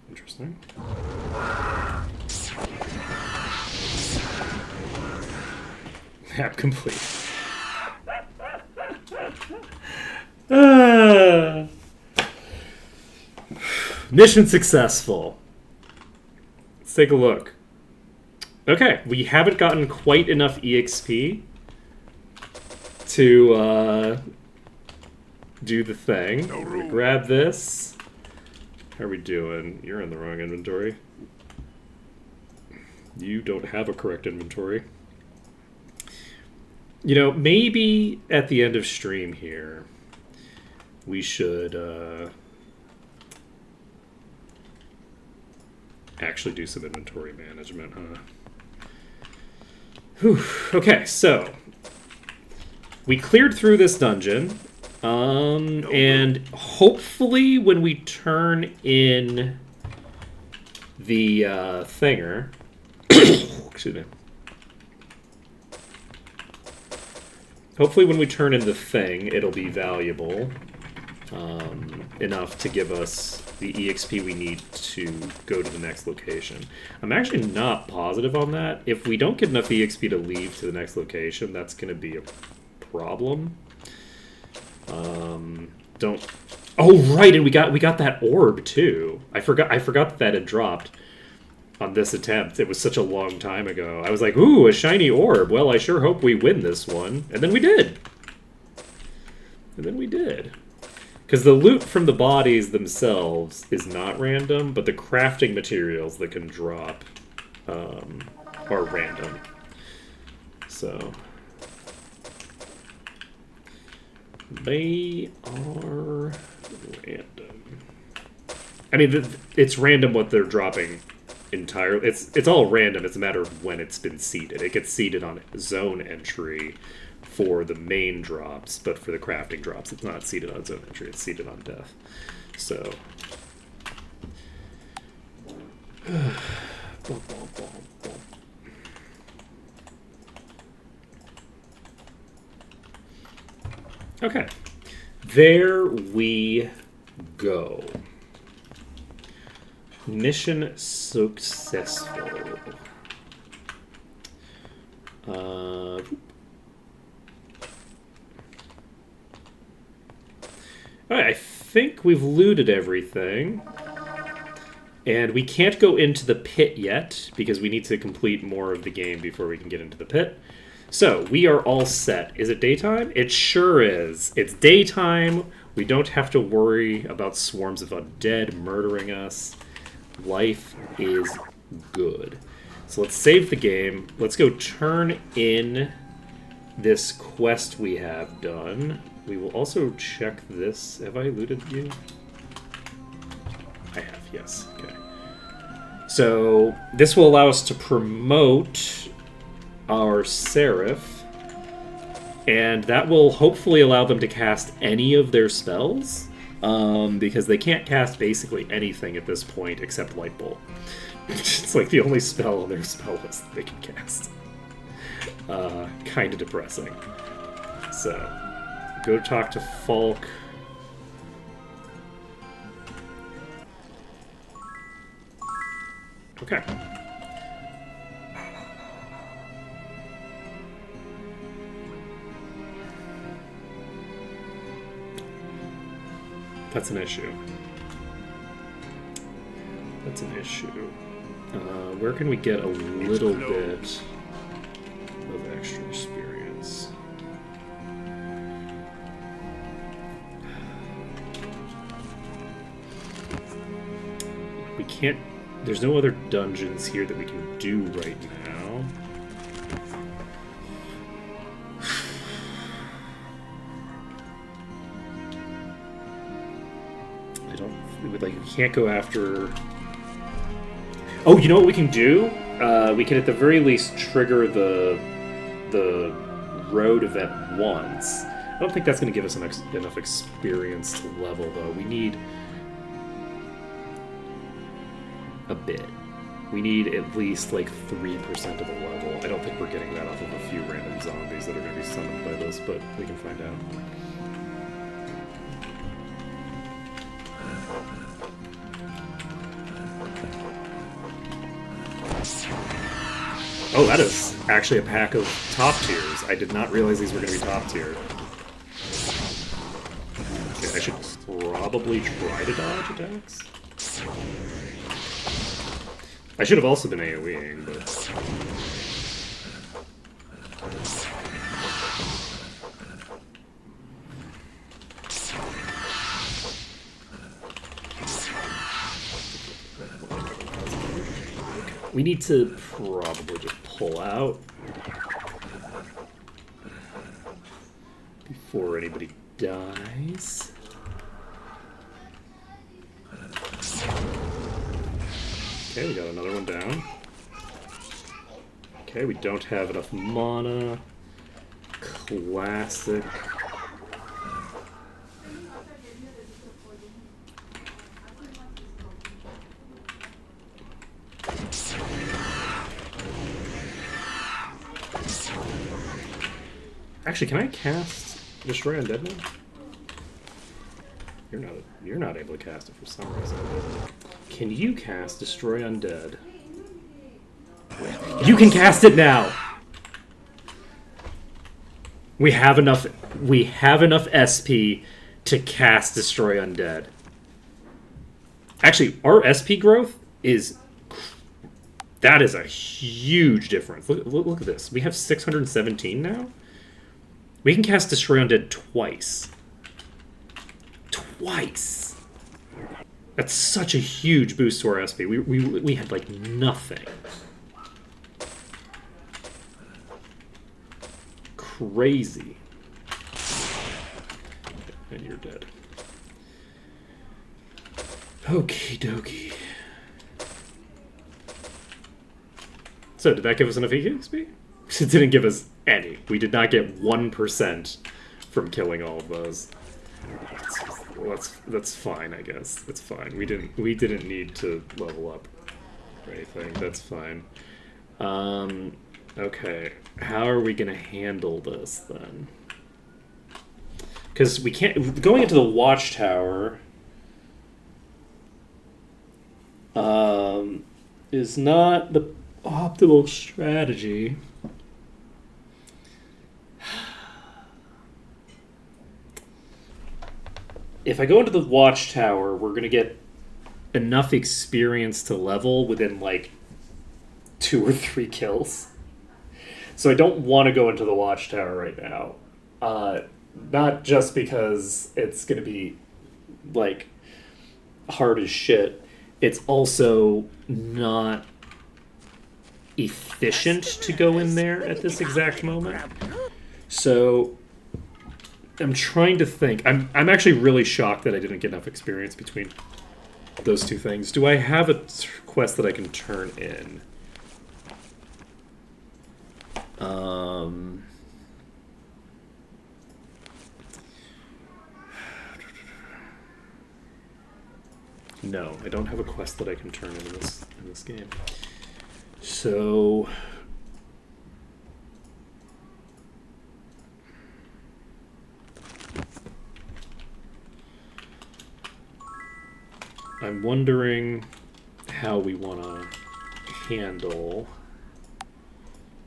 Interesting. Map complete. Ah. Mission successful. Let's take a look. Okay, we haven't gotten quite enough EXP to do the thing.
No
We
room.
grab this. How are we doing? You're in the wrong inventory. You don't have a correct inventory. You know, maybe at the end of stream here, we should actually do some inventory management, huh? Whew. Okay, so we cleared through this dungeon, and hopefully when we turn in the thinger, excuse me. Hopefully when we turn in the thing, it'll be valuable enough to give us the EXP we need to go to the next location. I'm actually not positive on that. If we don't get enough EXP to leave to the next location, that's going to be a problem. Don't. Oh right, and we got that orb too. I forgot that had dropped on this attempt. It was such a long time ago. I was like, ooh, a shiny orb. Well, I sure hope we win this one. And then we did. Because the loot from the bodies themselves is not random, but the crafting materials that can drop are random. So they are random. I mean, it's random what they're dropping entirely. It's all random. It's a matter of when it's been seeded. It gets seeded on zone entry for the main drops, but for the crafting drops, it's not seeded on zone entry. It's seeded on death. So. Okay. There we go. Mission successful. Alright, I think we've looted everything. And we can't go into the pit yet, because we need to complete more of the game before we can get into the pit. So, we are all set. Is it daytime? It sure is. It's daytime. We don't have to worry about swarms of undead murdering us. Life is good. So let's save the game. Let's go turn in this quest we have done. We will also check this. Have I looted you? I have, yes. Okay. So this will allow us to promote our Seraph, and that will hopefully allow them to cast any of their spells, because they can't cast basically anything at this point except Light Bolt. It's like the only spell on their spell list that they can cast. Kind of depressing. So, go talk to Falk. Okay. That's an issue. That's an issue. Where can we get a little bit of extra experience? We can't... There's no other dungeons here that we can do right now. I don't... Like, we can't go after... Oh, you know what we can do? We can at the very least trigger the road event once. I don't think that's going to give us enough experience to level, though. We need... a bit. We need at least like 3% of the level. I don't think we're getting that off of a few random zombies that are going to be summoned by this, but we can find out. Oh, that is actually a pack of top tiers. I did not realize these were going to be top tier. Okay, I should probably try to dodge attacks. I should have also been AoEing, but... We need to probably just pull out before anybody dies. Okay, we got another one down. Okay, we don't have enough mana. Classic. Actually, can I cast Destroy Undead now? You're not able to cast it for some reason. Can you cast Destroy Undead? You can cast it now! We have enough SP to cast Destroy Undead. Actually, our SP growth is... That is a huge difference. Look at this. We have 617 now? We can cast Destroy Undead twice. Twice! That's such a huge boost to our SP. We had, like, nothing. Crazy. And you're dead. Okie dokie. So, did that give us enough EXP? It didn't give us any. We did not get 1% from killing all of those. That's fine, I guess. It's fine. We didn't need to level up or anything. That's fine. Okay. How are we gonna handle this then? Because we can't. Going into the watchtower is not the optimal strategy. If I go into the watchtower, we're going to get enough experience to level within, like, 2 or 3 kills. So I don't want to go into the watchtower right now. Not just because it's going to be, like, hard as shit. It's also not efficient to go in there at this exact moment. So... I'm trying to think. I'm actually really shocked that I didn't get enough experience between those two things. Do I have a quest that I can turn in? No, I don't have a quest that I can turn in this game. So... I'm wondering how we want to handle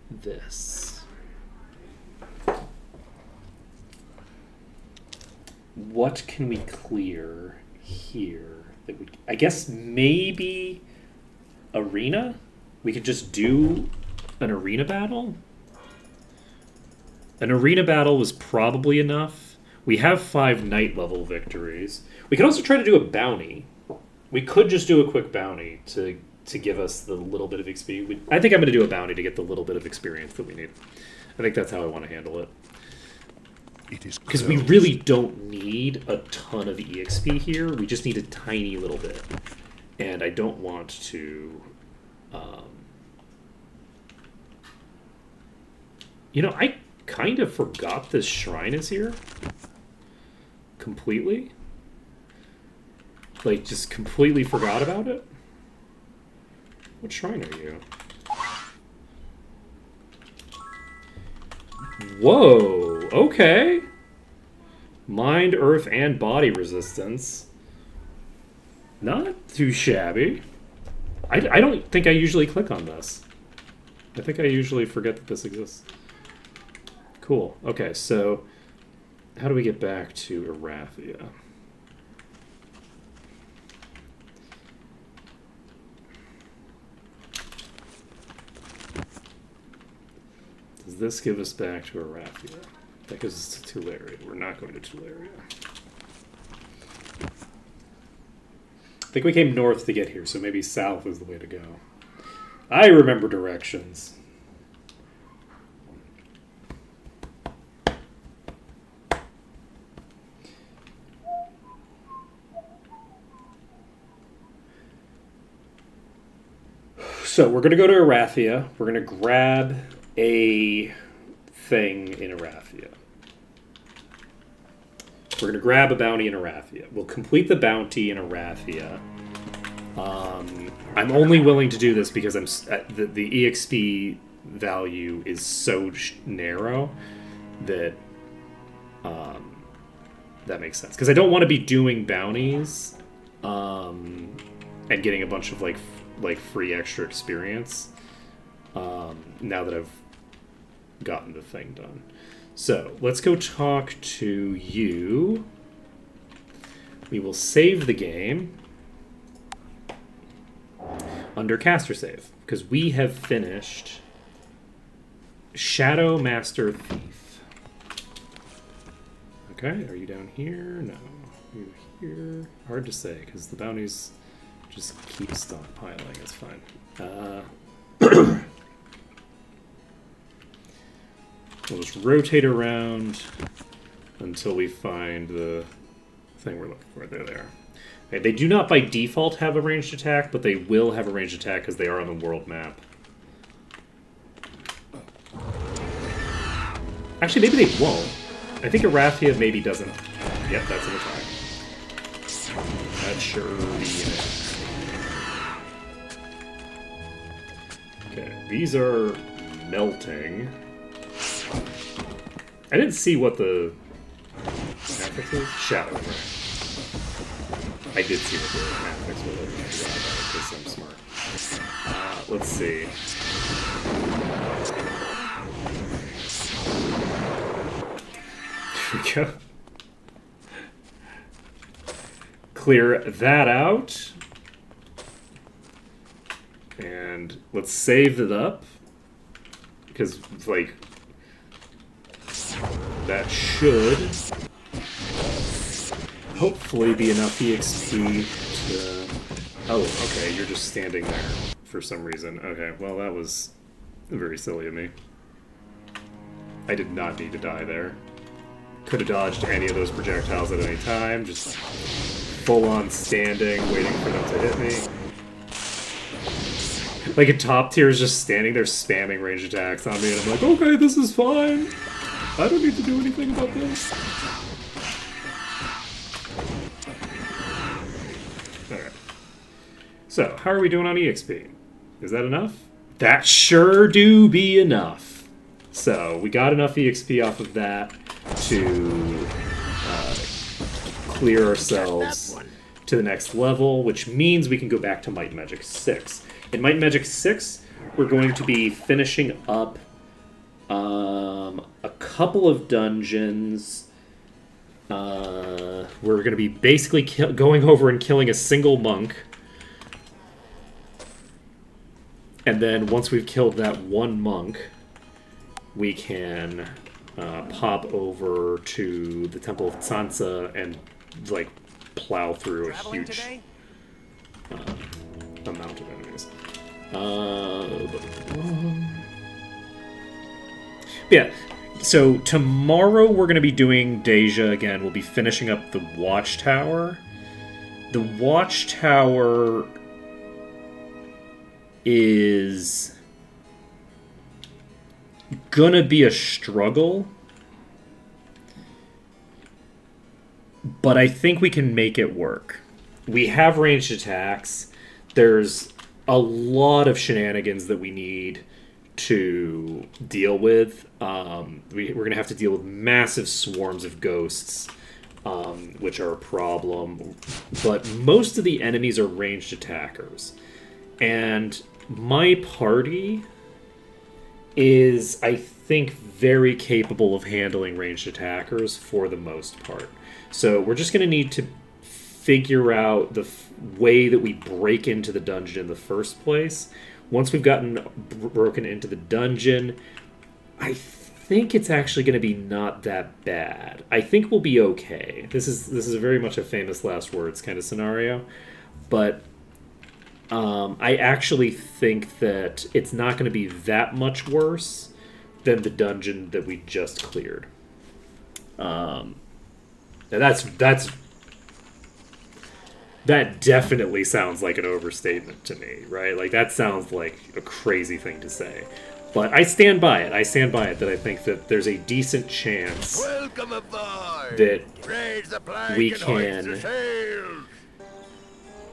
this. What can we clear here? That we, I guess maybe arena? We could just do an arena battle? An arena battle was probably enough. We have 5 night level victories. We could also try to do a bounty. We could just do a quick bounty to give us the little bit of XP. I think I'm going to do a bounty to get the little bit of experience that we need. I think that's how I want to handle it. Because we really don't need a ton of EXP here. We just need a tiny little bit. And I don't want to... You know, I kind of forgot this shrine is here. Completely. Like, just completely forgot about it. What shrine are you? Whoa, okay. Mind, earth, and body resistance. Not too shabby. I don't think I usually click on this. I think I usually forget that this exists. Cool. Okay, so how do we get back to Arathia? Does this give us back to Arathia? That gives us to Tularia. We're not going to Tularia. I think we came north to get here, so maybe south is the way to go. I remember directions. So we're going to go to Arathia. We're going to grab a thing in Arathia. We're going to grab a bounty in Arathia. We'll complete the bounty in Arathia. I'm only willing to do this because the EXP value is so narrow that that makes sense. Because I don't want to be doing bounties and getting a bunch of like free extra experience now that I've gotten the thing done. So let's go talk to you. We will save the game under caster save because we have finished Shadow Master Thief. Okay, are you down here? No. You're here. Hard to say because the bounties just keep stockpiling. It's fine. We'll just rotate around until we find the thing we're looking for. There they are. Okay, they do not by default have a ranged attack, but they will have a ranged attack because they are on the world map. Actually, maybe they won't. I think Arathia maybe doesn't. Yep, that's an attack. That sure be it. Okay, these are melting. I didn't see what the affix is. Shadow. I did see what the affix was. I forgot about it because I'm smart. Let's see. Here we go. Clear that out. And let's save it up. Because, like, that should hopefully be enough EXP to... Oh, okay, you're just standing there for some reason. Okay, well, that was very silly of me. I did not need to die there. Could have dodged any of those projectiles at any time, just full-on standing, waiting for them to hit me. Like, a top tier is just standing there spamming range attacks on me, and I'm like, okay, this is fine. I don't need to do anything about this. Alright. So, how are we doing on EXP? Is that enough? That sure do be enough. So, we got enough EXP off of that to clear ourselves to the next level, which means we can go back to Might and Magic 6. In Might and Magic 6, we're going to be finishing up a couple of dungeons. We're going to be basically going over and killing a single monk. And then once we've killed that one monk, we can pop over to the Temple of Sansa and, like, plow through a huge amount of enemies. Yeah, so tomorrow we're going to be doing Deyja again. We'll be finishing up the Watchtower. The Watchtower is gonna be a struggle, but I think we can make it work. We have ranged attacks. There's a lot of shenanigans that we need to deal with. We're going to have to deal with massive swarms of ghosts, which are a problem. But most of the enemies are ranged attackers. And my party is, I think, very capable of handling ranged attackers for the most part. So we're just going to need to figure out the way that we break into the dungeon in the first place. Once we've gotten broken into the dungeon, I think it's actually going to be not that bad. I think we'll be okay. This is very much a famous last words kind of scenario, but I actually think that it's not going to be that much worse than the dungeon that we just cleared. And that definitely sounds like an overstatement to me, right? Like, that sounds like a crazy thing to say. But I stand by it. I stand by it that I think that there's a decent chance
Welcome aboard.
that
Raise the plank
we
and hoist the
can
sails.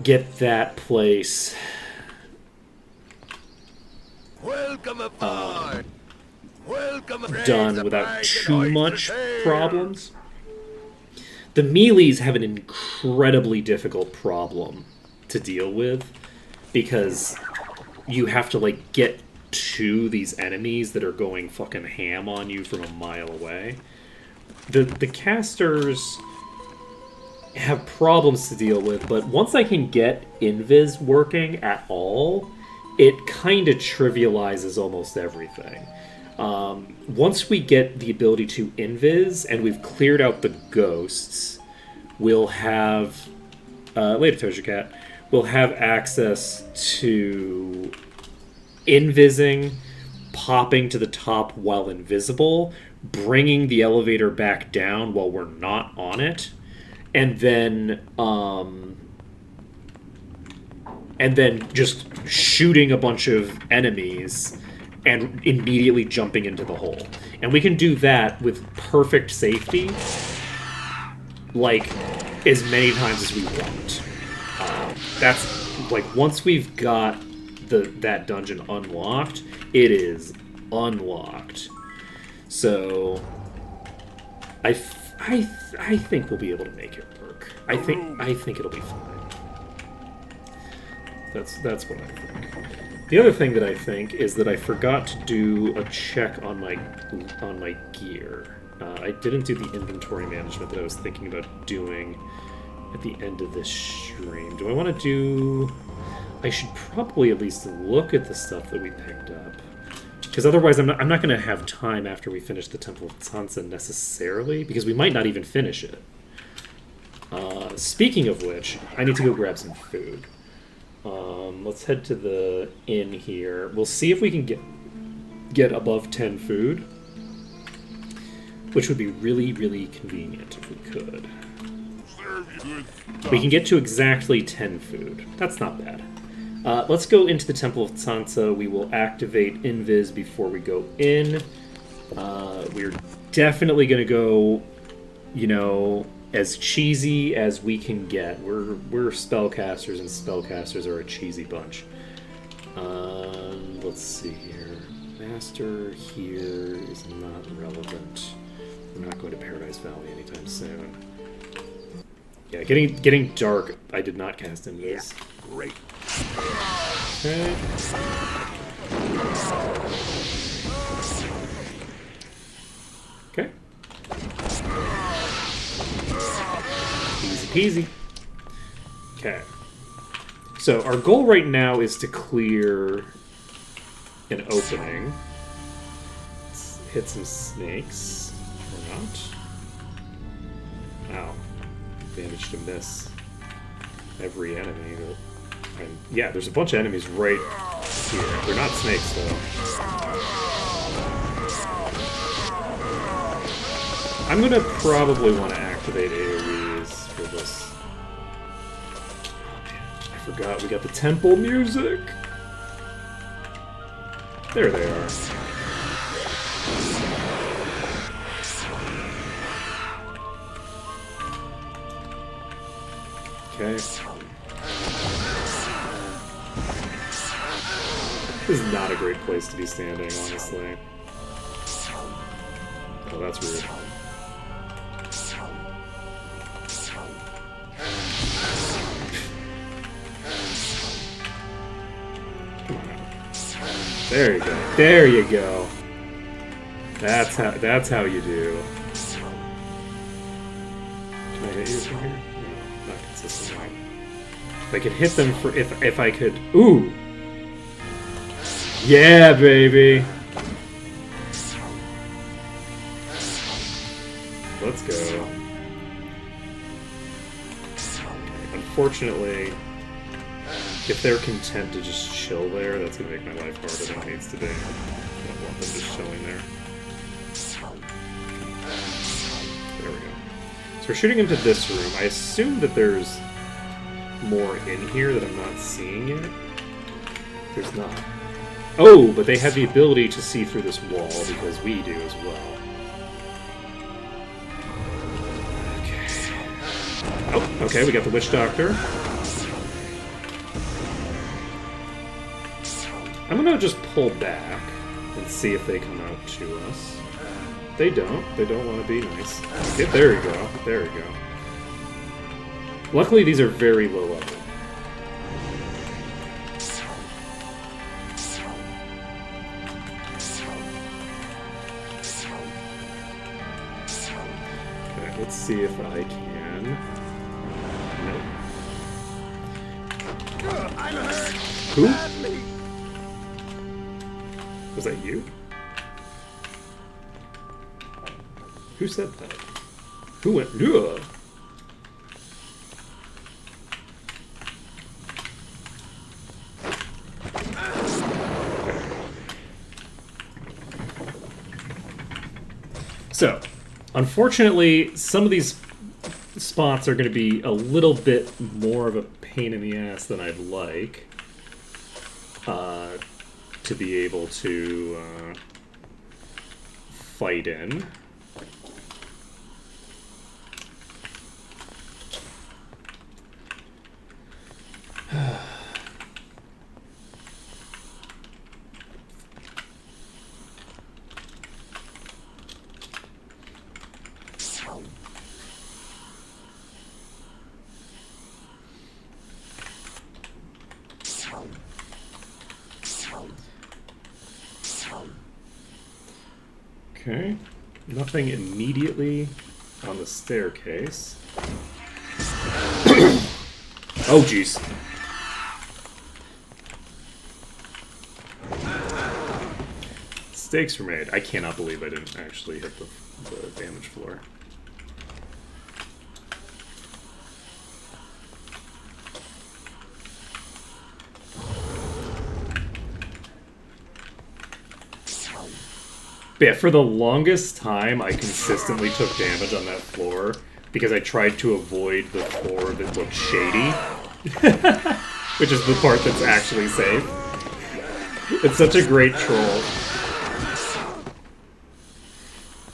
get that place
Welcome aboard. Welcome aboard.
done without too much problems. The melees have an incredibly difficult problem to deal with because you have to, like, get to these enemies that are going fucking ham on you from a mile away. The casters have problems to deal with, but once I can get Invis working at all, it kind of trivializes almost everything. Once we get the ability to Invis and we've cleared out the ghosts, we'll have later, Toja Cat. We'll have access to Invising, popping to the top while invisible, bringing the elevator back down while we're not on it, and then just shooting a bunch of enemies and immediately jumping into the hole. And we can do that with perfect safety, like, as many times as we want. That's, like, once we've got that dungeon unlocked, it is unlocked. So, I think we'll be able to make it work. I think it'll be fine. That's what I think. The other thing that I think is that I forgot to do a check on my gear. I didn't do the inventory management that I was thinking about doing at the end of this stream. Do I want to do... I should probably at least look at the stuff that we picked up. Because otherwise I'm not going to have time after we finish the Temple of Sansa necessarily, because we might not even finish it. Speaking of which, I need to go grab some food. Let's head to the inn here. We'll see if we can get above 10 food, which would be really, really convenient if we could. We can get to exactly 10 food. That's not bad. Let's go into the Temple of Sansa. We will activate Invis before we go in. We're definitely going to go, as cheesy as we can get. We're spellcasters, and spellcasters are a cheesy bunch. Let's see here. Master here is not relevant. We're not going to Paradise Valley anytime soon. Yeah, getting dark. I did not cast Invis.
Yeah, great.
Okay. Okay. Easy peasy. Okay. So our goal right now is to clear an opening. Let's hit some snakes. Or not. Ow. Managed to miss every enemy. And yeah, there's a bunch of enemies right here. They're not snakes, though. I'm going to probably want to activate AoEs for this. Oh, man. I forgot we got the temple music. There they are. Okay. is not a great place to be standing, honestly. Oh, that's rude. Come on. There you go. There you go. That's how you do. Can I hit you from here? No, not consistently. If I could hit them for if I could. Ooh! Yeah, baby! Let's go. Unfortunately, if they're content to just chill there, that's gonna make my life harder than it needs to be. I don't want them just chilling there. There we go. So we're shooting into this room. I assume that there's more in here that I'm not seeing yet. There's not. Oh, but they have the ability to see through this wall because we do as well. Okay. Oh, okay, we got the Witch Doctor. I'm gonna just pull back and see if they come out to us. They don't. They don't want to be nice. Okay, there we go. There we go. Luckily, these are very low level. Okay, let's see if I can. No.
I'm hurt.
Who?
Badly.
Was that you? Who said that? Who went? Ugh. So, unfortunately, some of these spots are going to be a little bit more of a pain in the ass than I'd like to be able to fight in. Okay, nothing immediately on the staircase. Oh, jeez. Mistakes were made. I cannot believe I didn't actually hit the damage floor. But yeah, for the longest time, I consistently took damage on that floor because I tried to avoid the floor that looked shady, which is the part that's actually safe. It's such a great troll.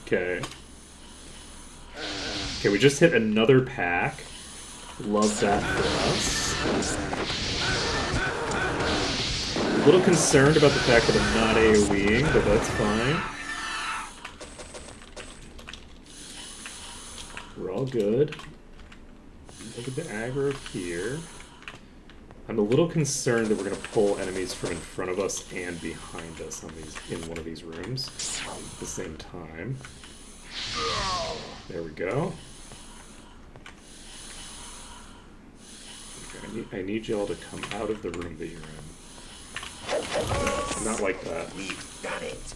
Okay. Okay, we just hit another pack. Love that for us. A little concerned about the fact that I'm not AoEing, but that's fine. We're all good. Look at the aggro here. I'm a little concerned that we're going to pull enemies from in front of us and behind us on these in one of these rooms at the same time. There we go. Okay, I need y'all to come out of the room that you're in. Not like that.
We've done it.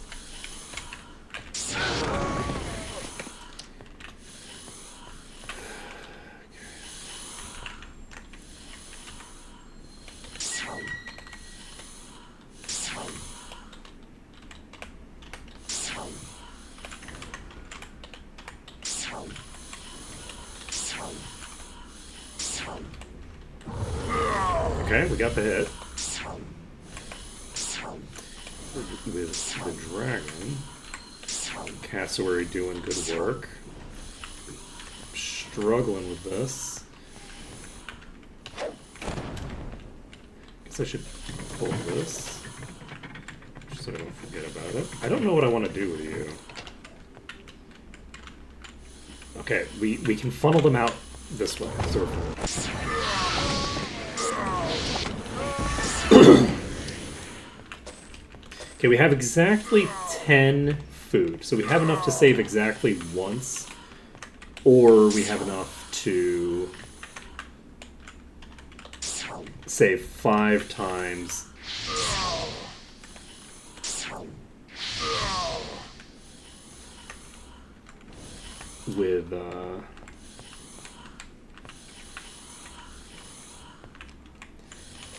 Okay, we got the hit. With the dragon. Cassowary doing good work. Struggling with this. Guess I should pull this. so I don't forget about it. I don't know what I want to do with you. Okay, we can funnel them out this way. So okay, we have exactly 10 food. So we have enough to save exactly once. Or we have enough to save 5 times. With,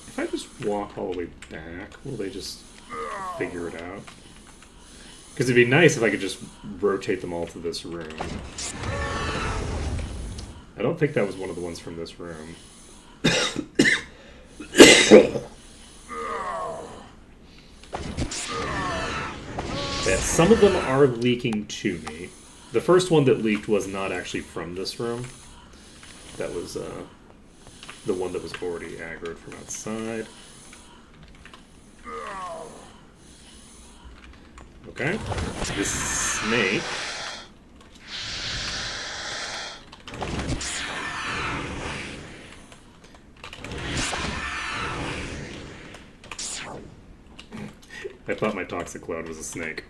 if I just walk all the way back, will they just figure it out? Because it'd be nice if I could just rotate them all to this room. I don't think that was one of the ones from this room. Yeah, some of them are leaking to me. The first one that leaked was not actually from this room. That was the one that was already aggroed from outside. Okay. This snake. I thought my toxic cloud was a snake.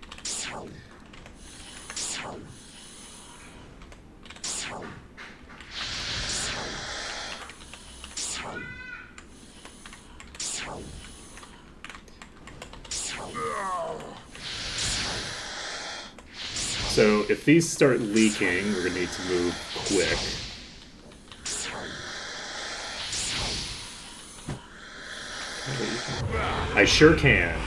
So if these start leaking, we're gonna need to move quick. I sure can.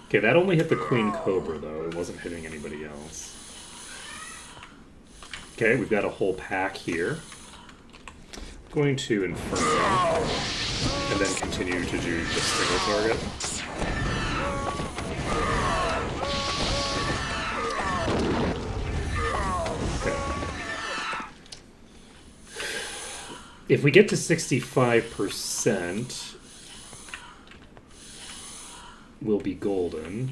Okay, that only hit the Queen Cobra, though. It wasn't hitting anybody else. Okay, we've got a whole pack here. I'm going to Inferno, and then continue to do the single target. Okay. If we get to 65%... will be golden.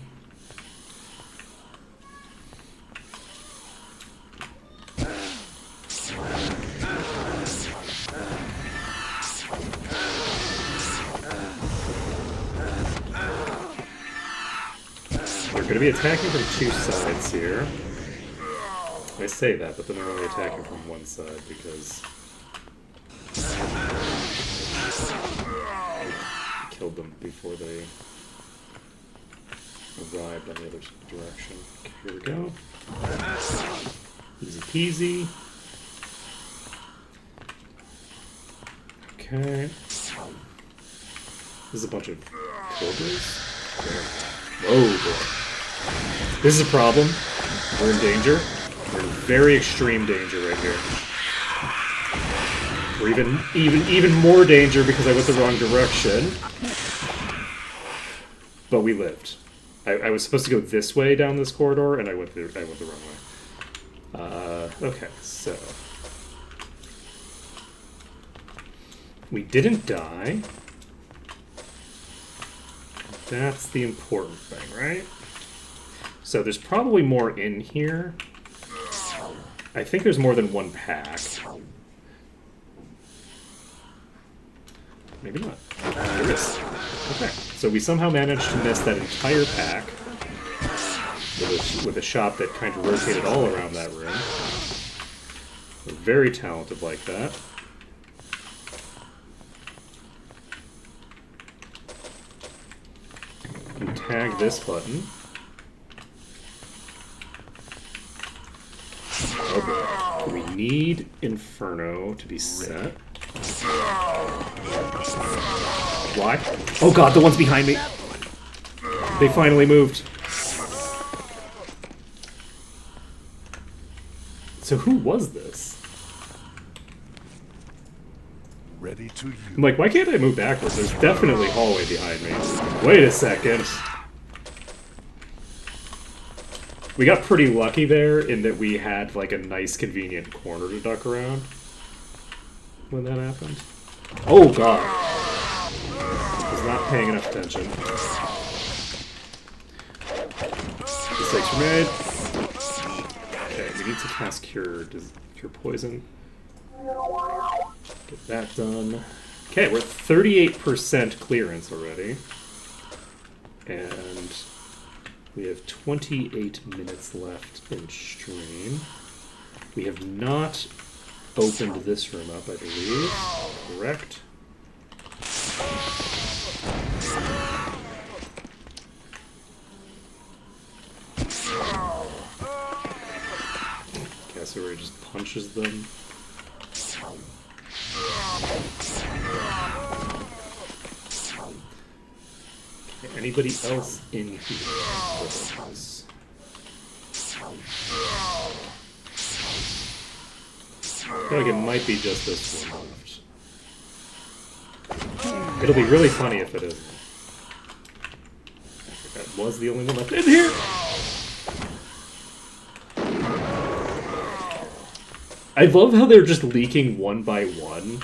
They're going to be attacking from 2 sides here. I say that, but then they're only attacking from one side because I killed them before they arrived on the other direction. Okay, here we go. Easy peasy. Okay. This is a bunch of cobras. Whoa, boy. This is a problem. We're in danger. We're in very extreme danger right here. We're even more danger because I went the wrong direction. But we lived. I was supposed to go this way down this corridor, and I went the wrong way. Okay, so we didn't die. That's the important thing, right? So there's probably more in here. I think there's more than one pack. Maybe not. There is. Okay, so we somehow managed to miss that entire pack with a shot that kind of rotated all around that room. We're very talented like that. And tag this button. Oh boy. We need Inferno to be set. Why? Oh god, the one's behind me! They finally moved. So who was this?
Ready to use.
I'm like, why can't I move backwards? There's definitely hallway behind me. Wait a second. We got pretty lucky there in that we had like a nice convenient corner to duck around when that happened. Oh god. I was not paying enough attention. Mistakes were made. Okay, we need to cast Cure Poison. Get that done. Okay, we're at 38% clearance already. And we have 28 minutes left in stream. We have not opened this room up, I believe. Correct. Cassowary just punches them. Okay, anybody else in here? Please? I feel like it might be just this one left. It'll be really funny if it isn't. That was the only one left in here! I love how they're just leaking one by one.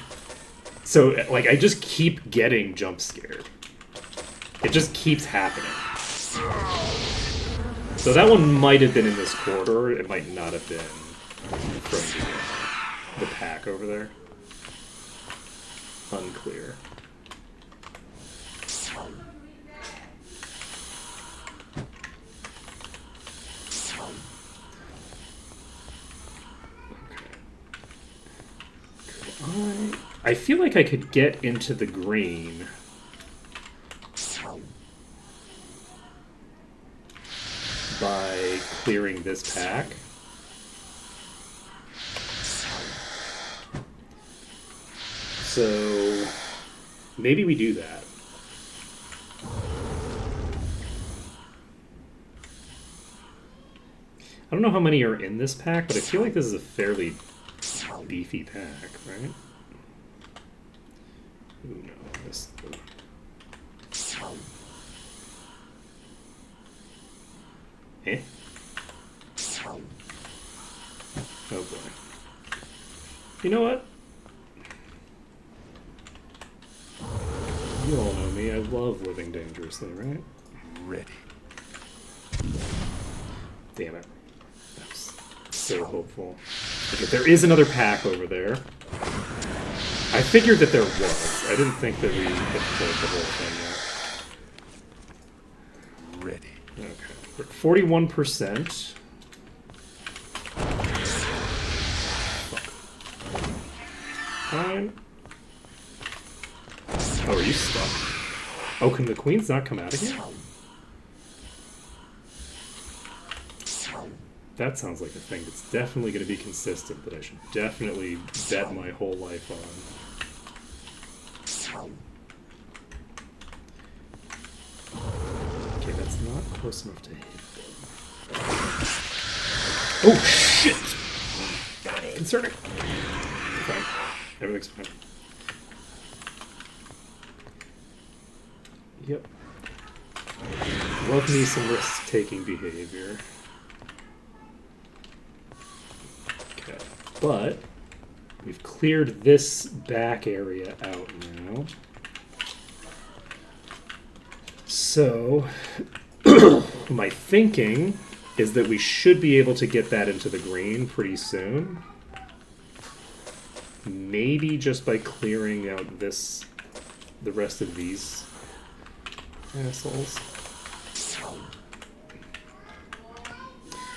So, like, I just keep getting jump scared. It just keeps happening. So that one might have been in this corridor. It might not have been from the pack over there. Unclear. I feel like I could get into the green by clearing this pack. So maybe we do that. I don't know how many are in this pack, but I feel like this is a fairly beefy pack, right? Ooh, no, this. Eh? Oh boy. You know what? You all know me. I love living dangerously, right?
Ready.
Damn it. That was so hopeful. Okay, there is another pack over there. I figured that there was. I didn't think that we had played the whole thing yet.
Ready.
Okay. We're at 41%. Fine. Oh, are you stuck? Oh, can the queens not come out of here? That sounds like a thing that's definitely going to be consistent, that I should definitely bet my whole life on. Okay, that's not close enough to hit them. Oh, shit! Concerning. Fine. Everything's fine. Yep. Love me some risk-taking behavior. Okay. But we've cleared this back area out now. So, my thinking is that we should be able to get that into the green pretty soon. Maybe just by clearing out this, the rest of these assholes.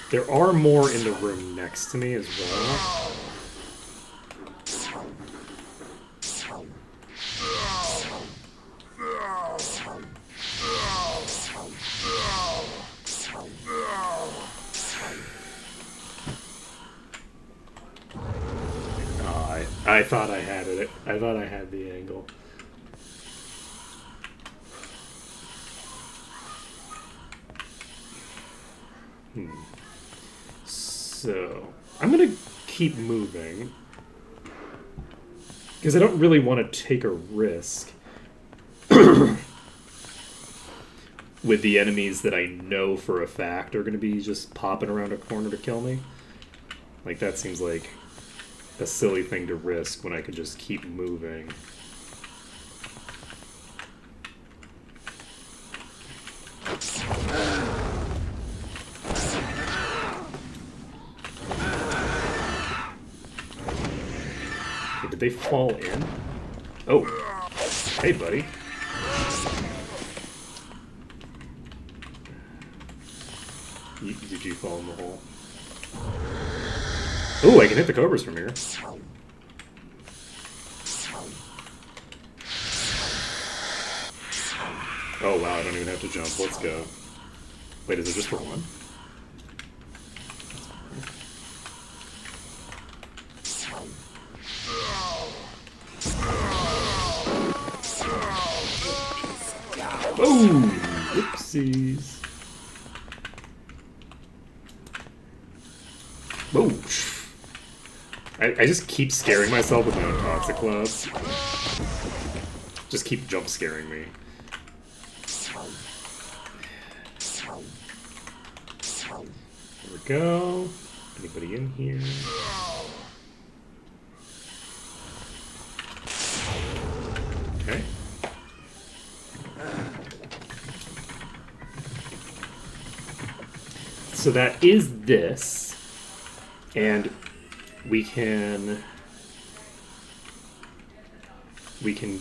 There are more in the room next to me as well. I thought I had it. I thought I had the angle. So, I'm going to keep moving. Because I don't really want to take a risk with the enemies that I know for a fact are going to be just popping around a corner to kill me. Like, that seems like a silly thing to risk when I could just keep moving. they fall in? Oh. Hey, buddy. Did you fall in the hole? Ooh, I can hit the cobras from here. Oh wow, I don't even have to jump. Let's go. Wait, is it just for one? Oh, whoopsies. Whoa. I just keep scaring myself with my own toxic clouds. Just keep jump scaring me. There we go. Anybody in here? Okay. So that is this, and we can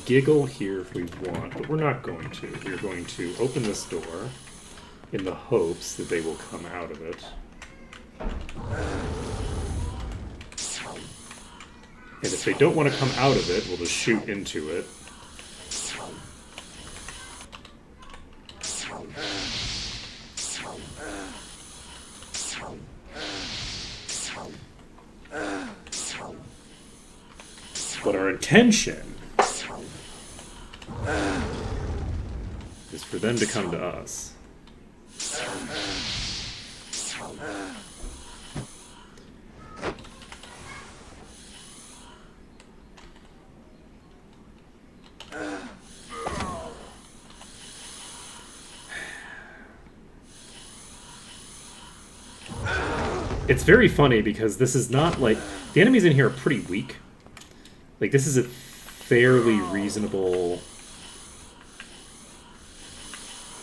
giggle here if we want, but we're not going to. We're going to open this door in the hopes that they will come out of it. And if they don't want to come out of it, we'll just shoot into it. But our intention is for them to come to us. It's very funny because this is not like... The enemies in here are pretty weak. Like, this is a fairly reasonable,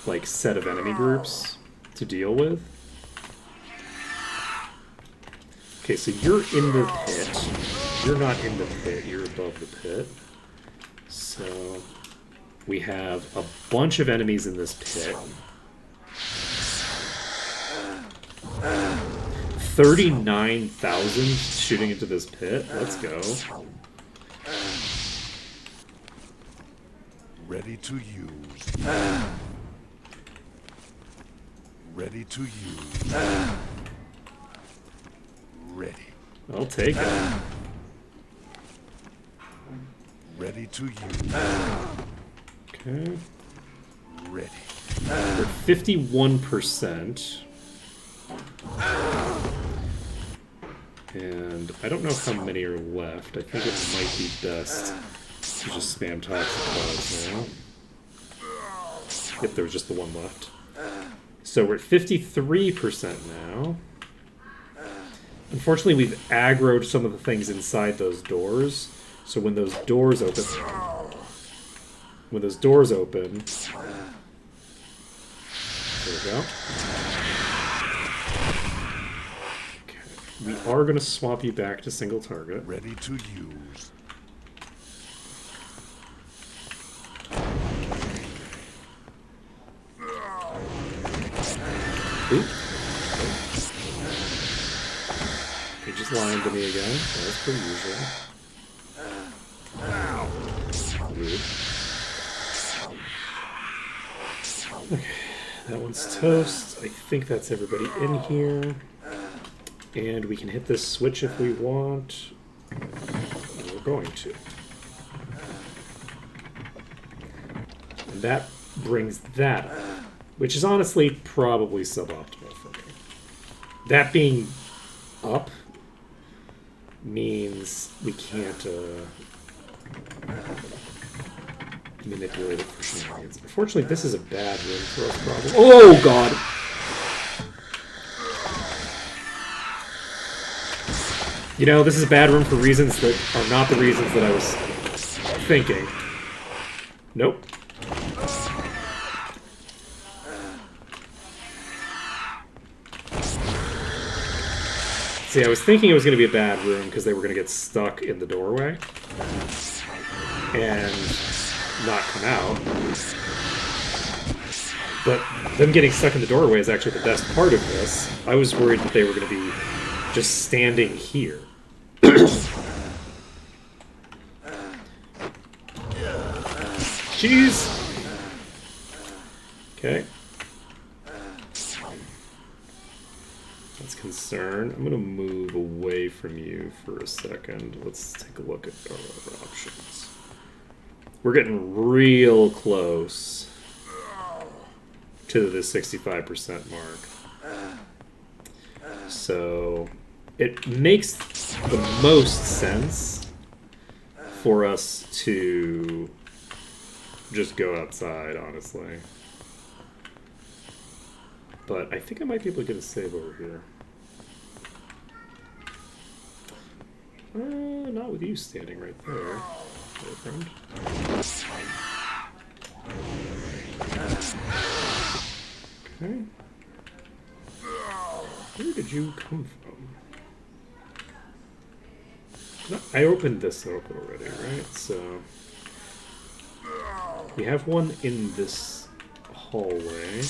like, set of enemy groups to deal with. Okay, so you're in the pit. You're not in the pit. You're above the pit. So we have a bunch of enemies in this pit. 39,000 shooting into this pit. Let's go.
Ready to use. Ready to use. Ready.
I'll take it.
Ready to use.
Okay.
Ready.
We're 51%. And I don't know how many are left. I think it might be best to just spam toxic clouds now. Yep, there was just the one left. So we're at 53% now. Unfortunately, we've aggroed some of the things inside those doors. So when those doors open... When those doors open... There we go. We are going to swap you back to single target.
Ready to use.
Oop. He just lied to me again. That's per usual. Rude. Okay, that one's toast. I think that's everybody in here. And we can hit this switch if we want. And we're going to. And that brings that up, which is honestly probably suboptimal for me. That being up means we can't manipulate it for shenanigans. Unfortunately, this is a bad room for us, probably. Oh, God! You know, this is a bad room for reasons that are not the reasons that I was thinking. Nope. See, I was thinking it was going to be a bad room because they were going to get stuck in the doorway. and not come out. But them getting stuck in the doorway is actually the best part of this. I was worried that they were going to be just standing here. Jeez! Okay. That's concern. I'm going to move away from you for a second. Let's take a look at our other options. We're getting real close to the 65% mark. So it makes the most sense for us to just go outside, honestly. But I think I might be able to get a save over here. Not with you standing right there, my friend. Okay. Where did you come from? No, I opened this up already, right? So we have one in this hallway.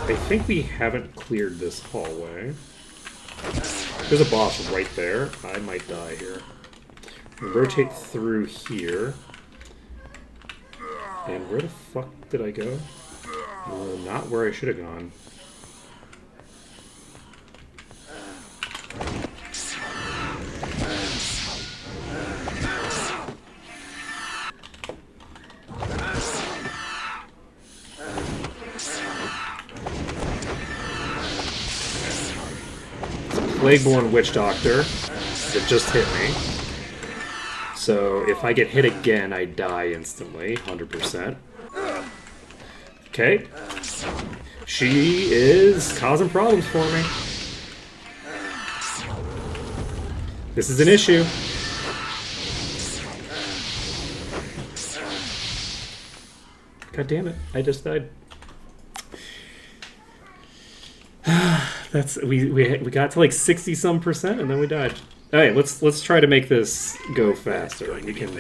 I think we haven't cleared this hallway. There's a boss right there. I might die here. We'll rotate through here. And where the fuck did I go? Not where I should have gone. Plagueborn Witch Doctor that just hit me. So if I get hit again, I die instantly, 100%. Okay. She is causing problems for me. This is an issue. God damn it, I just died. That's we got to like 60-some% and then we died. Alright, let's try to make this go faster. We can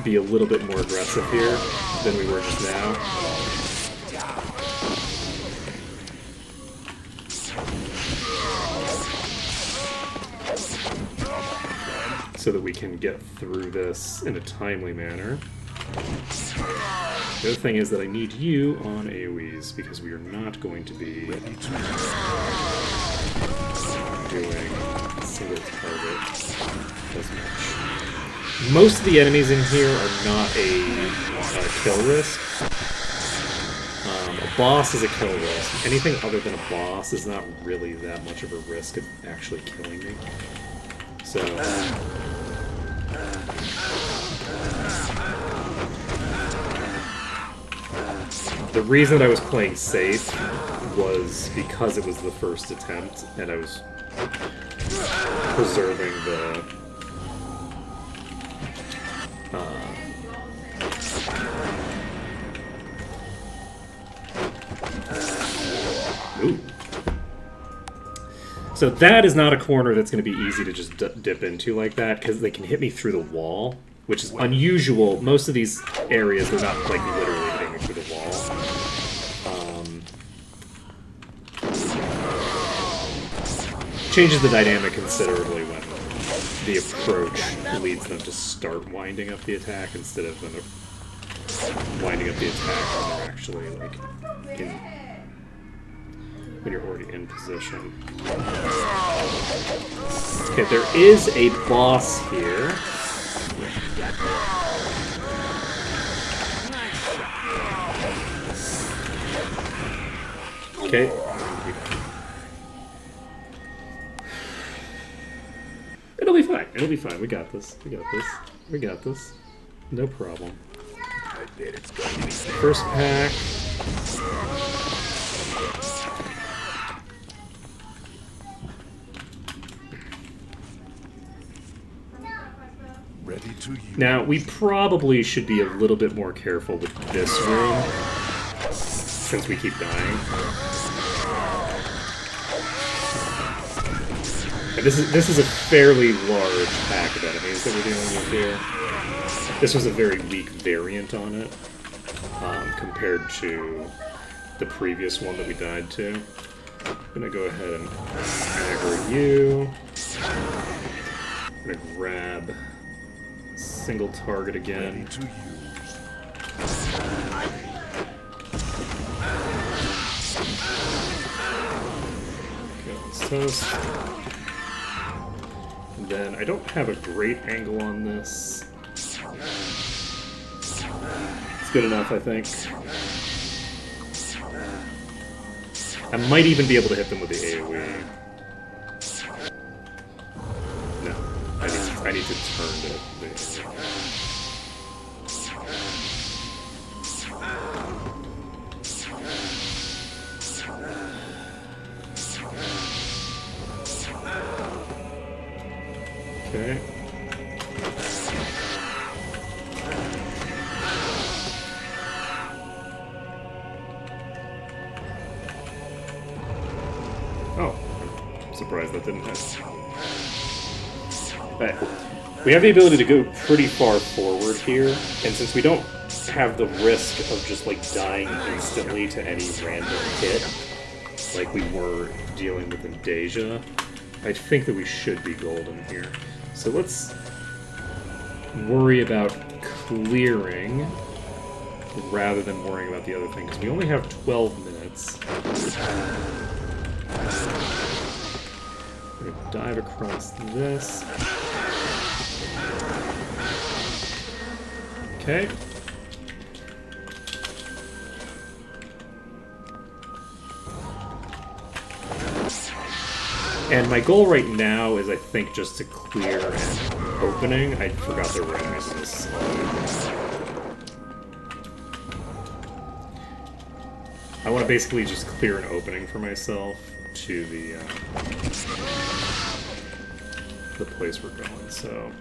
be a little bit more aggressive here than we were just now. So that we can get through this in a timely manner. The other thing is that I need you on AoEs because we are not going to be doing single target as much. Most of the enemies in here are not a kill risk. A boss is a kill risk. Anything other than a boss is not really that much of a risk of actually killing me. So the reason I was playing safe was because it was the first attempt, and I was preserving the ooh. So that is not a corner that's going to be easy to just dip into like that, because they can hit me through the wall, which is unusual. Most of these areas, they're not like literally hitting me through the wall. Changes the dynamic considerably when the approach leads them to start winding up the attack instead of them winding up the attack when they're actually like when you're already in position. Okay, there is a boss here. Okay. It'll be fine. It'll be fine. We got this. We got this. We got this. No problem. First pack.
Ready to use.
Now, we probably should be a little bit more careful with this room, since we keep dying. And this is a fairly large pack of enemies that we're dealing with here. This was a very weak variant on it, compared to the previous one that we died to. I'm gonna go ahead and aggro you. I'm gonna grab single target
Ready
again.
to use.
Okay, let's toast. And then I don't have a great angle on this. It's good enough, I think. I might even be able to hit them with the AoE. No, I need to turn the AoE. Okay. Oh, I'm surprised that didn't hit. Right. We have the ability to go pretty far forward here, and since we don't have the risk of just like dying instantly to any random hit, like we were dealing with in Deyja, I think that we should be golden here. So let's worry about clearing rather than worrying about the other thing, because we only have 12 minutes. We're gonna dive across this. Okay. And my goal right now is, I think, just to clear an opening. I forgot there were enemies in this slide. I want to basically just clear an opening for myself to the place we're going, so...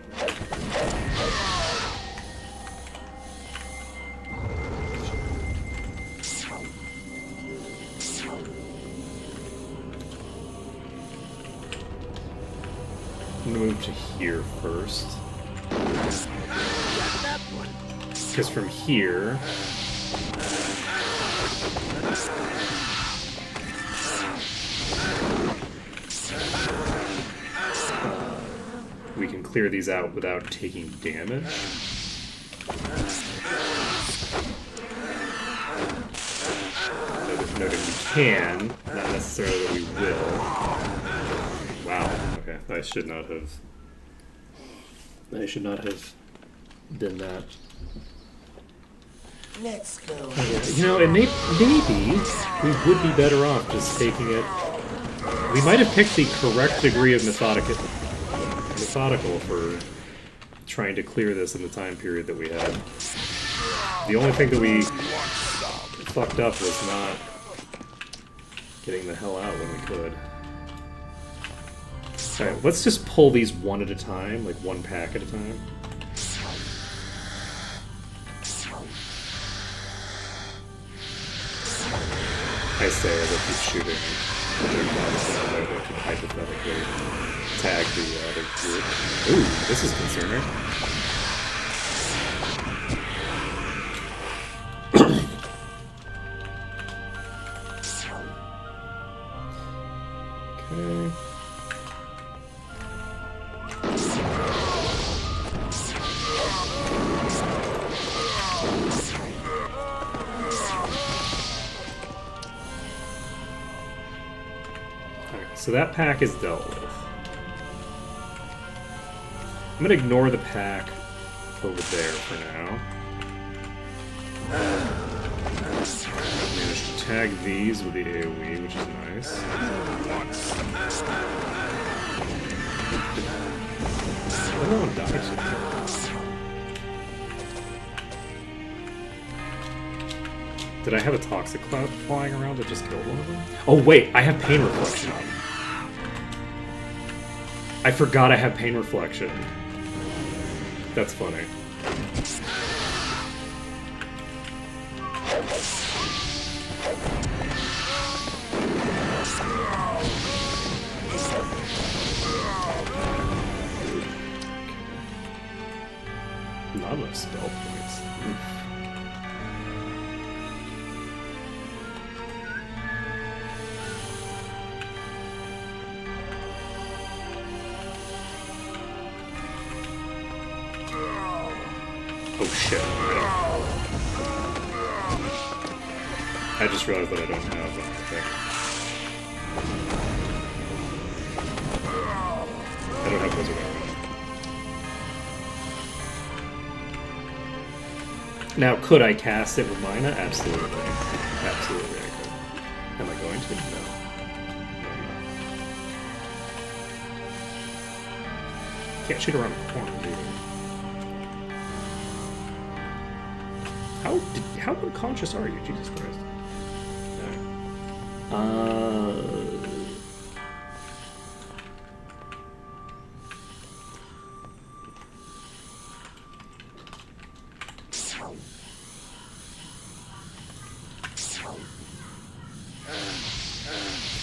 I'm gonna move to here first. Because from here... we can clear these out without taking damage. Noted we can, not necessarily that we will. Wow, okay, I should not have done that.
Let's go.
You know, and maybe we would be better off just taking it. We might have picked the correct degree of methodical for trying to clear this in the time period that we had. The only thing that we fucked up was not getting the hell out when we could. Alright, let's just pull these one at a time, like one pack at a time. I say as I keep shooting, I could hypothetically tag the other group. Ooh, this is concerning. Okay. So that pack is dealt with. I'm gonna ignore the pack over there for now. Managed to tag these with the AoE, which is nice. Everyone dies. Did I have a toxic cloud flying around that just killed one of them? Oh wait, I have pain reflection on. I forgot I have pain reflection. That's funny. Not enough spell points. Oof. Oh shit. I just realized that I don't have anything. I don't have Wizard Armor. Now, could I cast it with Mina? Absolutely. Absolutely I could. Am I going to? No. No, I'm not. Can't shoot around the corner, either. How unconscious are you? Jesus Christ.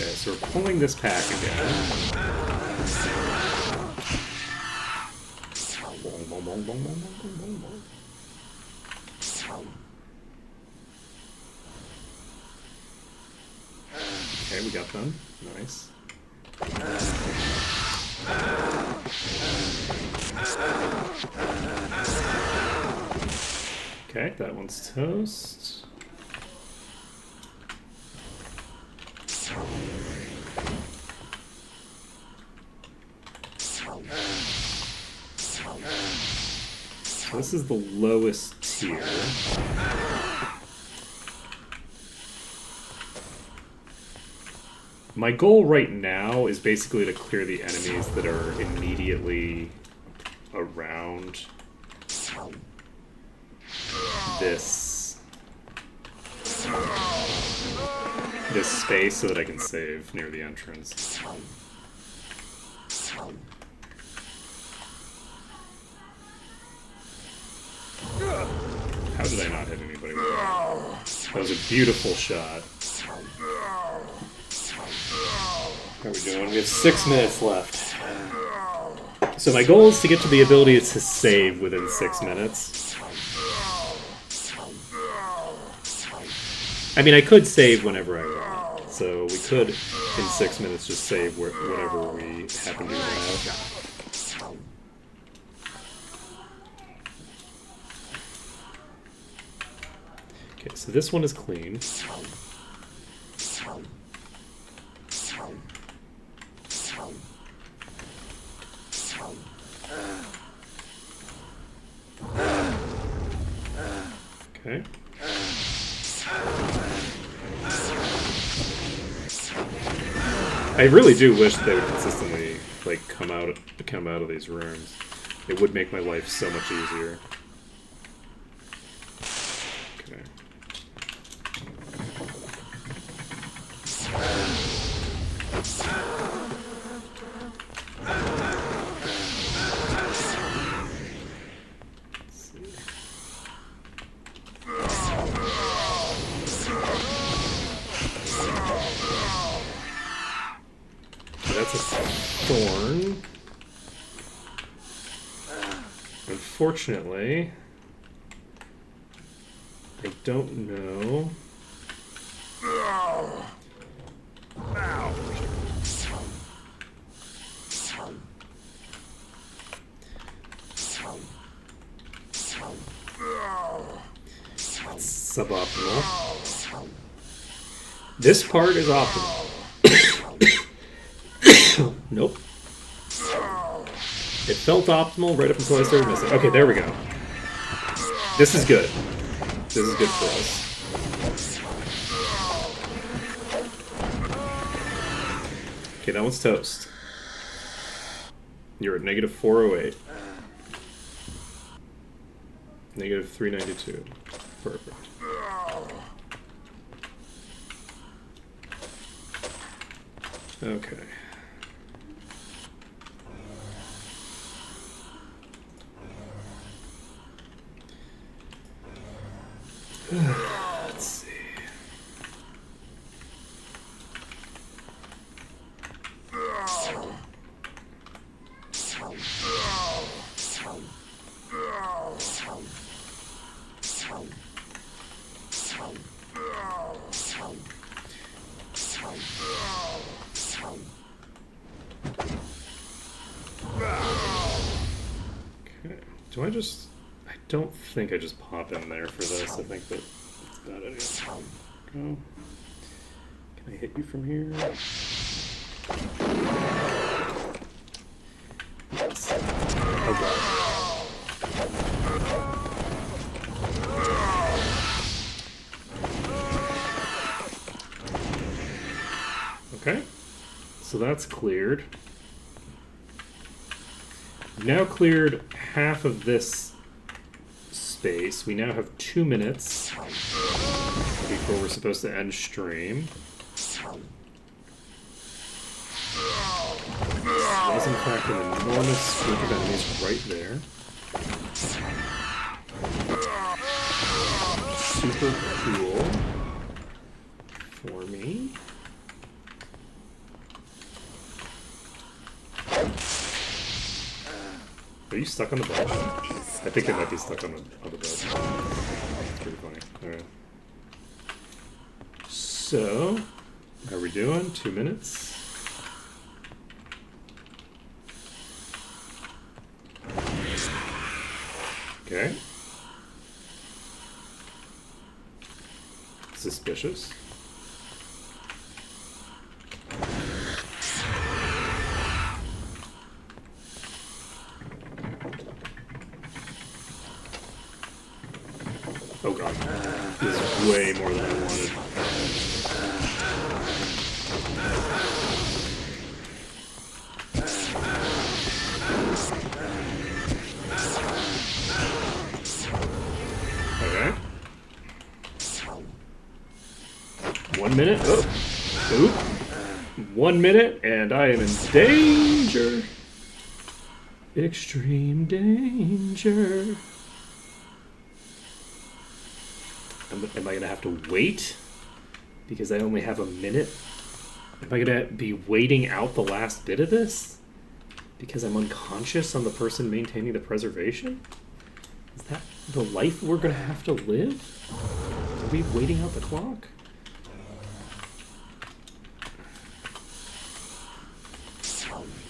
Okay, so we're pulling this pack again. Bong, bong, bong, bong, bong, bong, bong, bong. Okay, we got them. Nice. Okay, that one's toast. So this is the lowest tier. My goal right now is basically to clear the enemies that are immediately around this space so that I can save near the entrance. How did I not hit anybody with that? That was a beautiful shot. How are we doing? We have 6 minutes left. So my goal is to get to the ability to save within 6 minutes. I mean, I could save whenever I want. So we could, in 6 minutes, just save whatever we happen to have. Okay, so this one is clean. Okay. I really do wish they would consistently like come out of these rooms. It would make my life so much easier. Okay. That's a thorn. Unfortunately, I don't know. It's suboptimal. This part is optimal. Nope. It felt optimal right up until I started missing. Okay, there we go. This is good. This is good for us. Okay, that one's toast. You're at negative 408. Negative 392. Perfect. Okay. Let's see. Okay. Do I just... I don't think I just pop in there for this. I think that it's a bad idea. Go. Can I hit you from here? Yes. Oh god. Okay. So that's cleared. We've now cleared half of this space. We now have 2 minutes before we're supposed to end stream. There's in fact an enormous group of enemies right there. Super cool for me. Are you stuck on the boat? I think it might be stuck on the boat. It's pretty funny. Alright. So, how are we doing? 2 minutes. Okay. Suspicious. Oh god. This is way more than I wanted. Okay. 1 minute. Oh. Oop. 1 minute, and I am in danger. Extreme danger. Am I gonna have to wait? Because I only have a minute? Am I gonna be waiting out the last bit of this? Because I'm unconscious on the person maintaining the preservation? Is that the life we're gonna have to live? Are we waiting out the clock?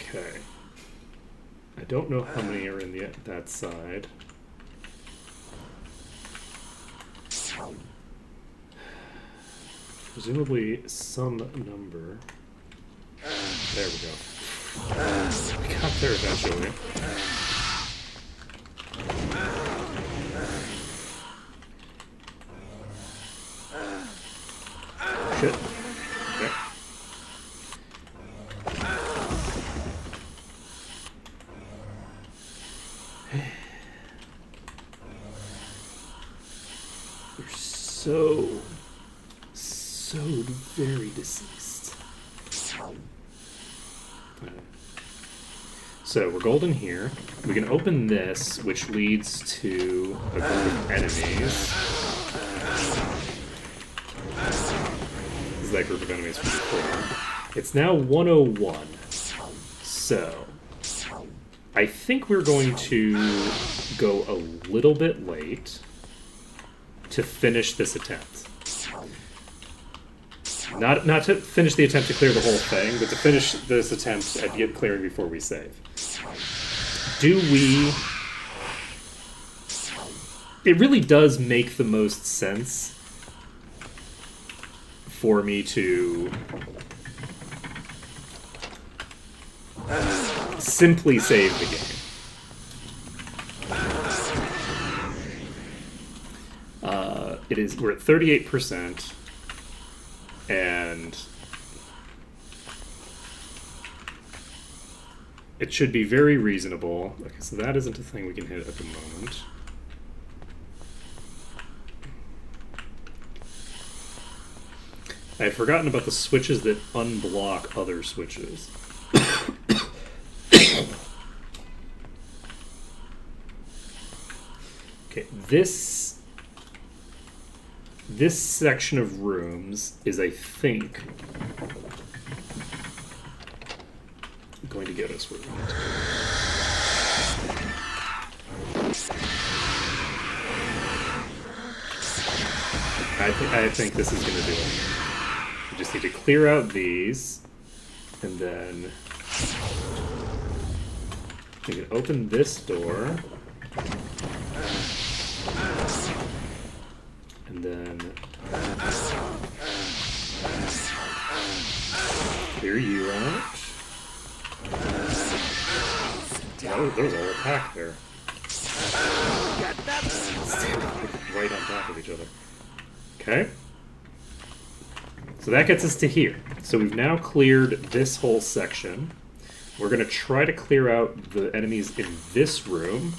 Okay. I don't know how many are in that side. Presumably some number. There we go. We got there eventually. Shit. Okay. You're so very deceased. So we're golden here. We can open this, which leads to a group of enemies. This is that group of enemies from before. It's now 101. So I think we're going to go a little bit late to finish this attempt. Not to finish the attempt to clear the whole thing, but to finish this attempt at get clearing before we save. Do we... It really does make the most sense for me to simply save the game. We're at 38%. And it should be very reasonable. Okay, so that isn't a thing we can hit at the moment. I had forgotten about the switches that unblock other switches. Okay, this section of rooms is, I think, going to get us where we need to go. I think this is gonna do it. We just need to clear out these, and then we can open this door, and then clear you out. Oh, there's a whole pack there. Right on top of each other. Okay. So that gets us to here. So we've now cleared this whole section. We're going to try to clear out the enemies in this room.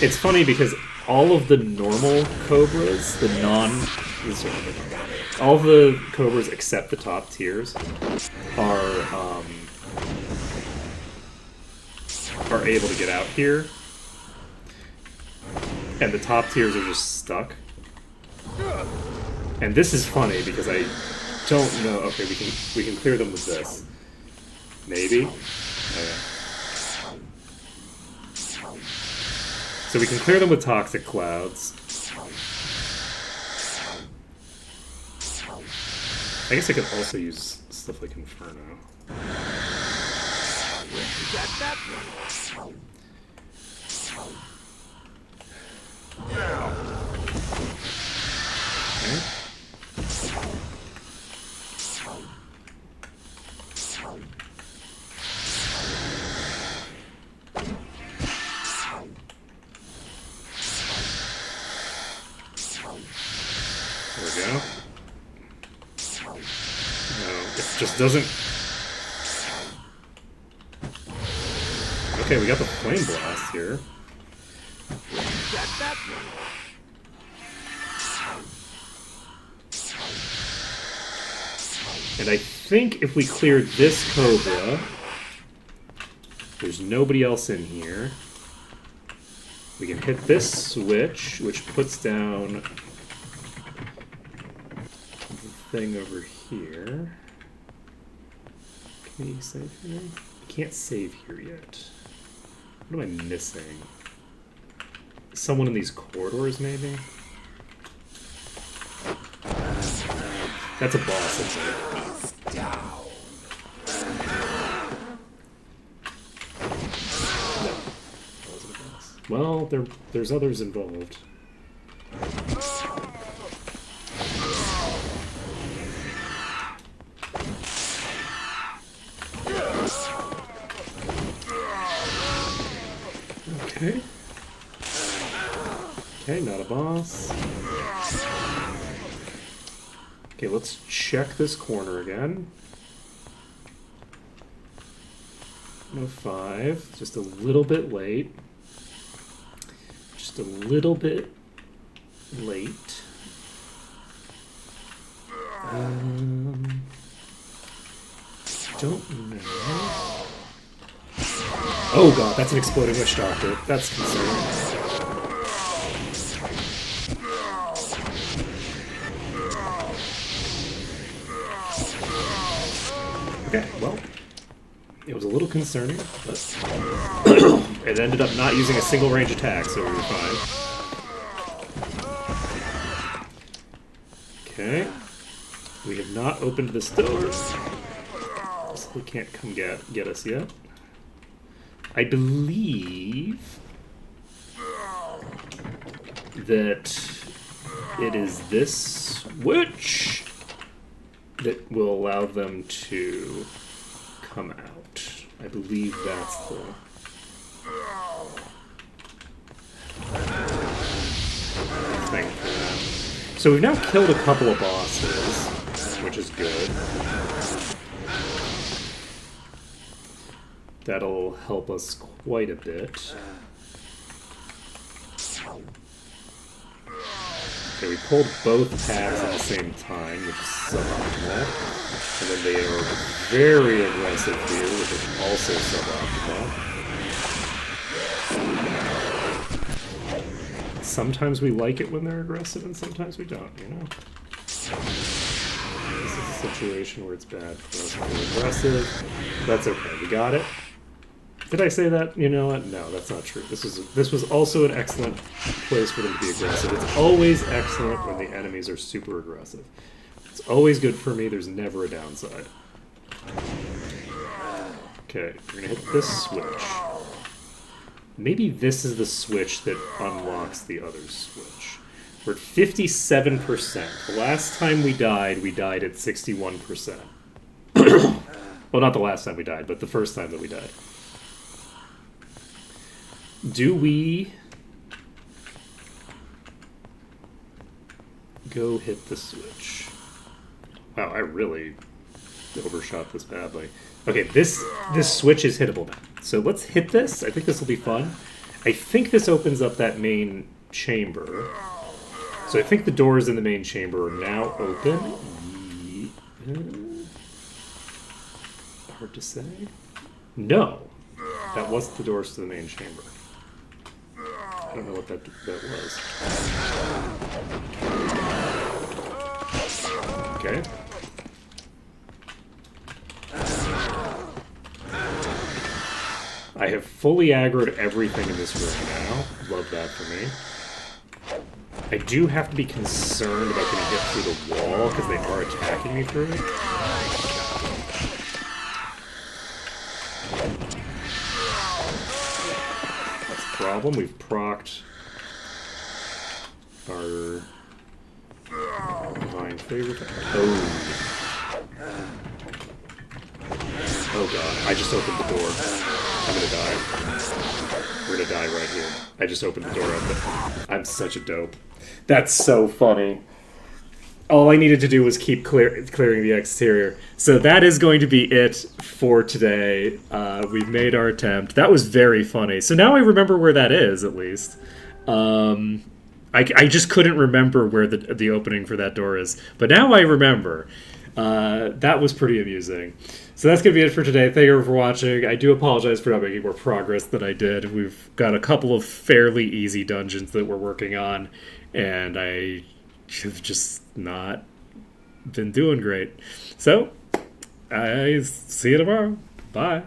It's funny because all of the normal cobras, all the cobras except the top tiers are able to get out here, and the top tiers are just stuck. And this is funny because I don't know. Okay, we can clear them with this. Maybe. Okay. So we can clear them with toxic clouds. I guess I could also use stuff like Inferno. Okay. There we go. No, it just doesn't... Okay, we got the Flame Blast here. And I think if we clear this Cobra, there's nobody else in here. We can hit this switch, which puts down the thing over here. Can you save here? I can't save here yet. What am I missing? Someone in these corridors, maybe? That's a boss, I think. No, that wasn't a boss. Well, there's others involved. Okay. Okay, not a boss. Okay, let's check this corner again. No 5, just a little bit late. Just a little bit late. Don't know. Oh god, that's an exploding witch doctor. That's concerning. Okay, well, it was a little concerning, but it ended up not using a single range attack, so we were fine. Okay, we have not opened this door, so he can't come get us yet. I believe that it is this witch that will allow them to come out. I believe that's the thing for that. So we've now killed a couple of bosses, which is good. That'll help us quite a bit. Okay, we pulled both packs at the same time, which is suboptimal. And then they are very aggressive here, which is also suboptimal. Sometimes we like it when they're aggressive, and sometimes we don't, you know? situation where it's bad for us to be aggressive. That's okay. We got it. Did I say that? You know what? No, that's not true. This was also an excellent place for them to be aggressive. It's always excellent when the enemies are super aggressive. It's always good for me. There's never a downside. Okay, we're gonna hit this switch. Maybe this is the switch that unlocks the other switch. We're at 57%. The last time we died at 61%. Well, not the last time we died, but the first time that we died. Do we go hit the switch? Wow, I really overshot this badly. Okay, this switch is hittable now. So let's hit this. I think this will be fun. I think this opens up that main chamber. So I think the doors in the main chamber are now open. Hard to say. No, that wasn't the doors to the main chamber. I don't know what that was. Okay. I have fully aggroed everything in this room now. Love that for me. I do have to be concerned about getting hit through the wall because they are attacking me through it. That's the problem. We've procced our divine favor. Oh god, I just opened the door. I'm gonna die. We're gonna die right here. I just opened the door up. I'm such a dope. That's so funny. All I needed to do was keep clearing the exterior. So that is going to be it for today. We've made our attempt. That was very funny. So now I remember where that is, at least. I just couldn't remember where the opening for that door is. But now I remember. That was pretty amusing. So that's going to be it for today. Thank you for watching. I do apologize for not making more progress than I did. We've got a couple of fairly easy dungeons that we're working on, and I have just not been doing great. So, I see you tomorrow. Bye.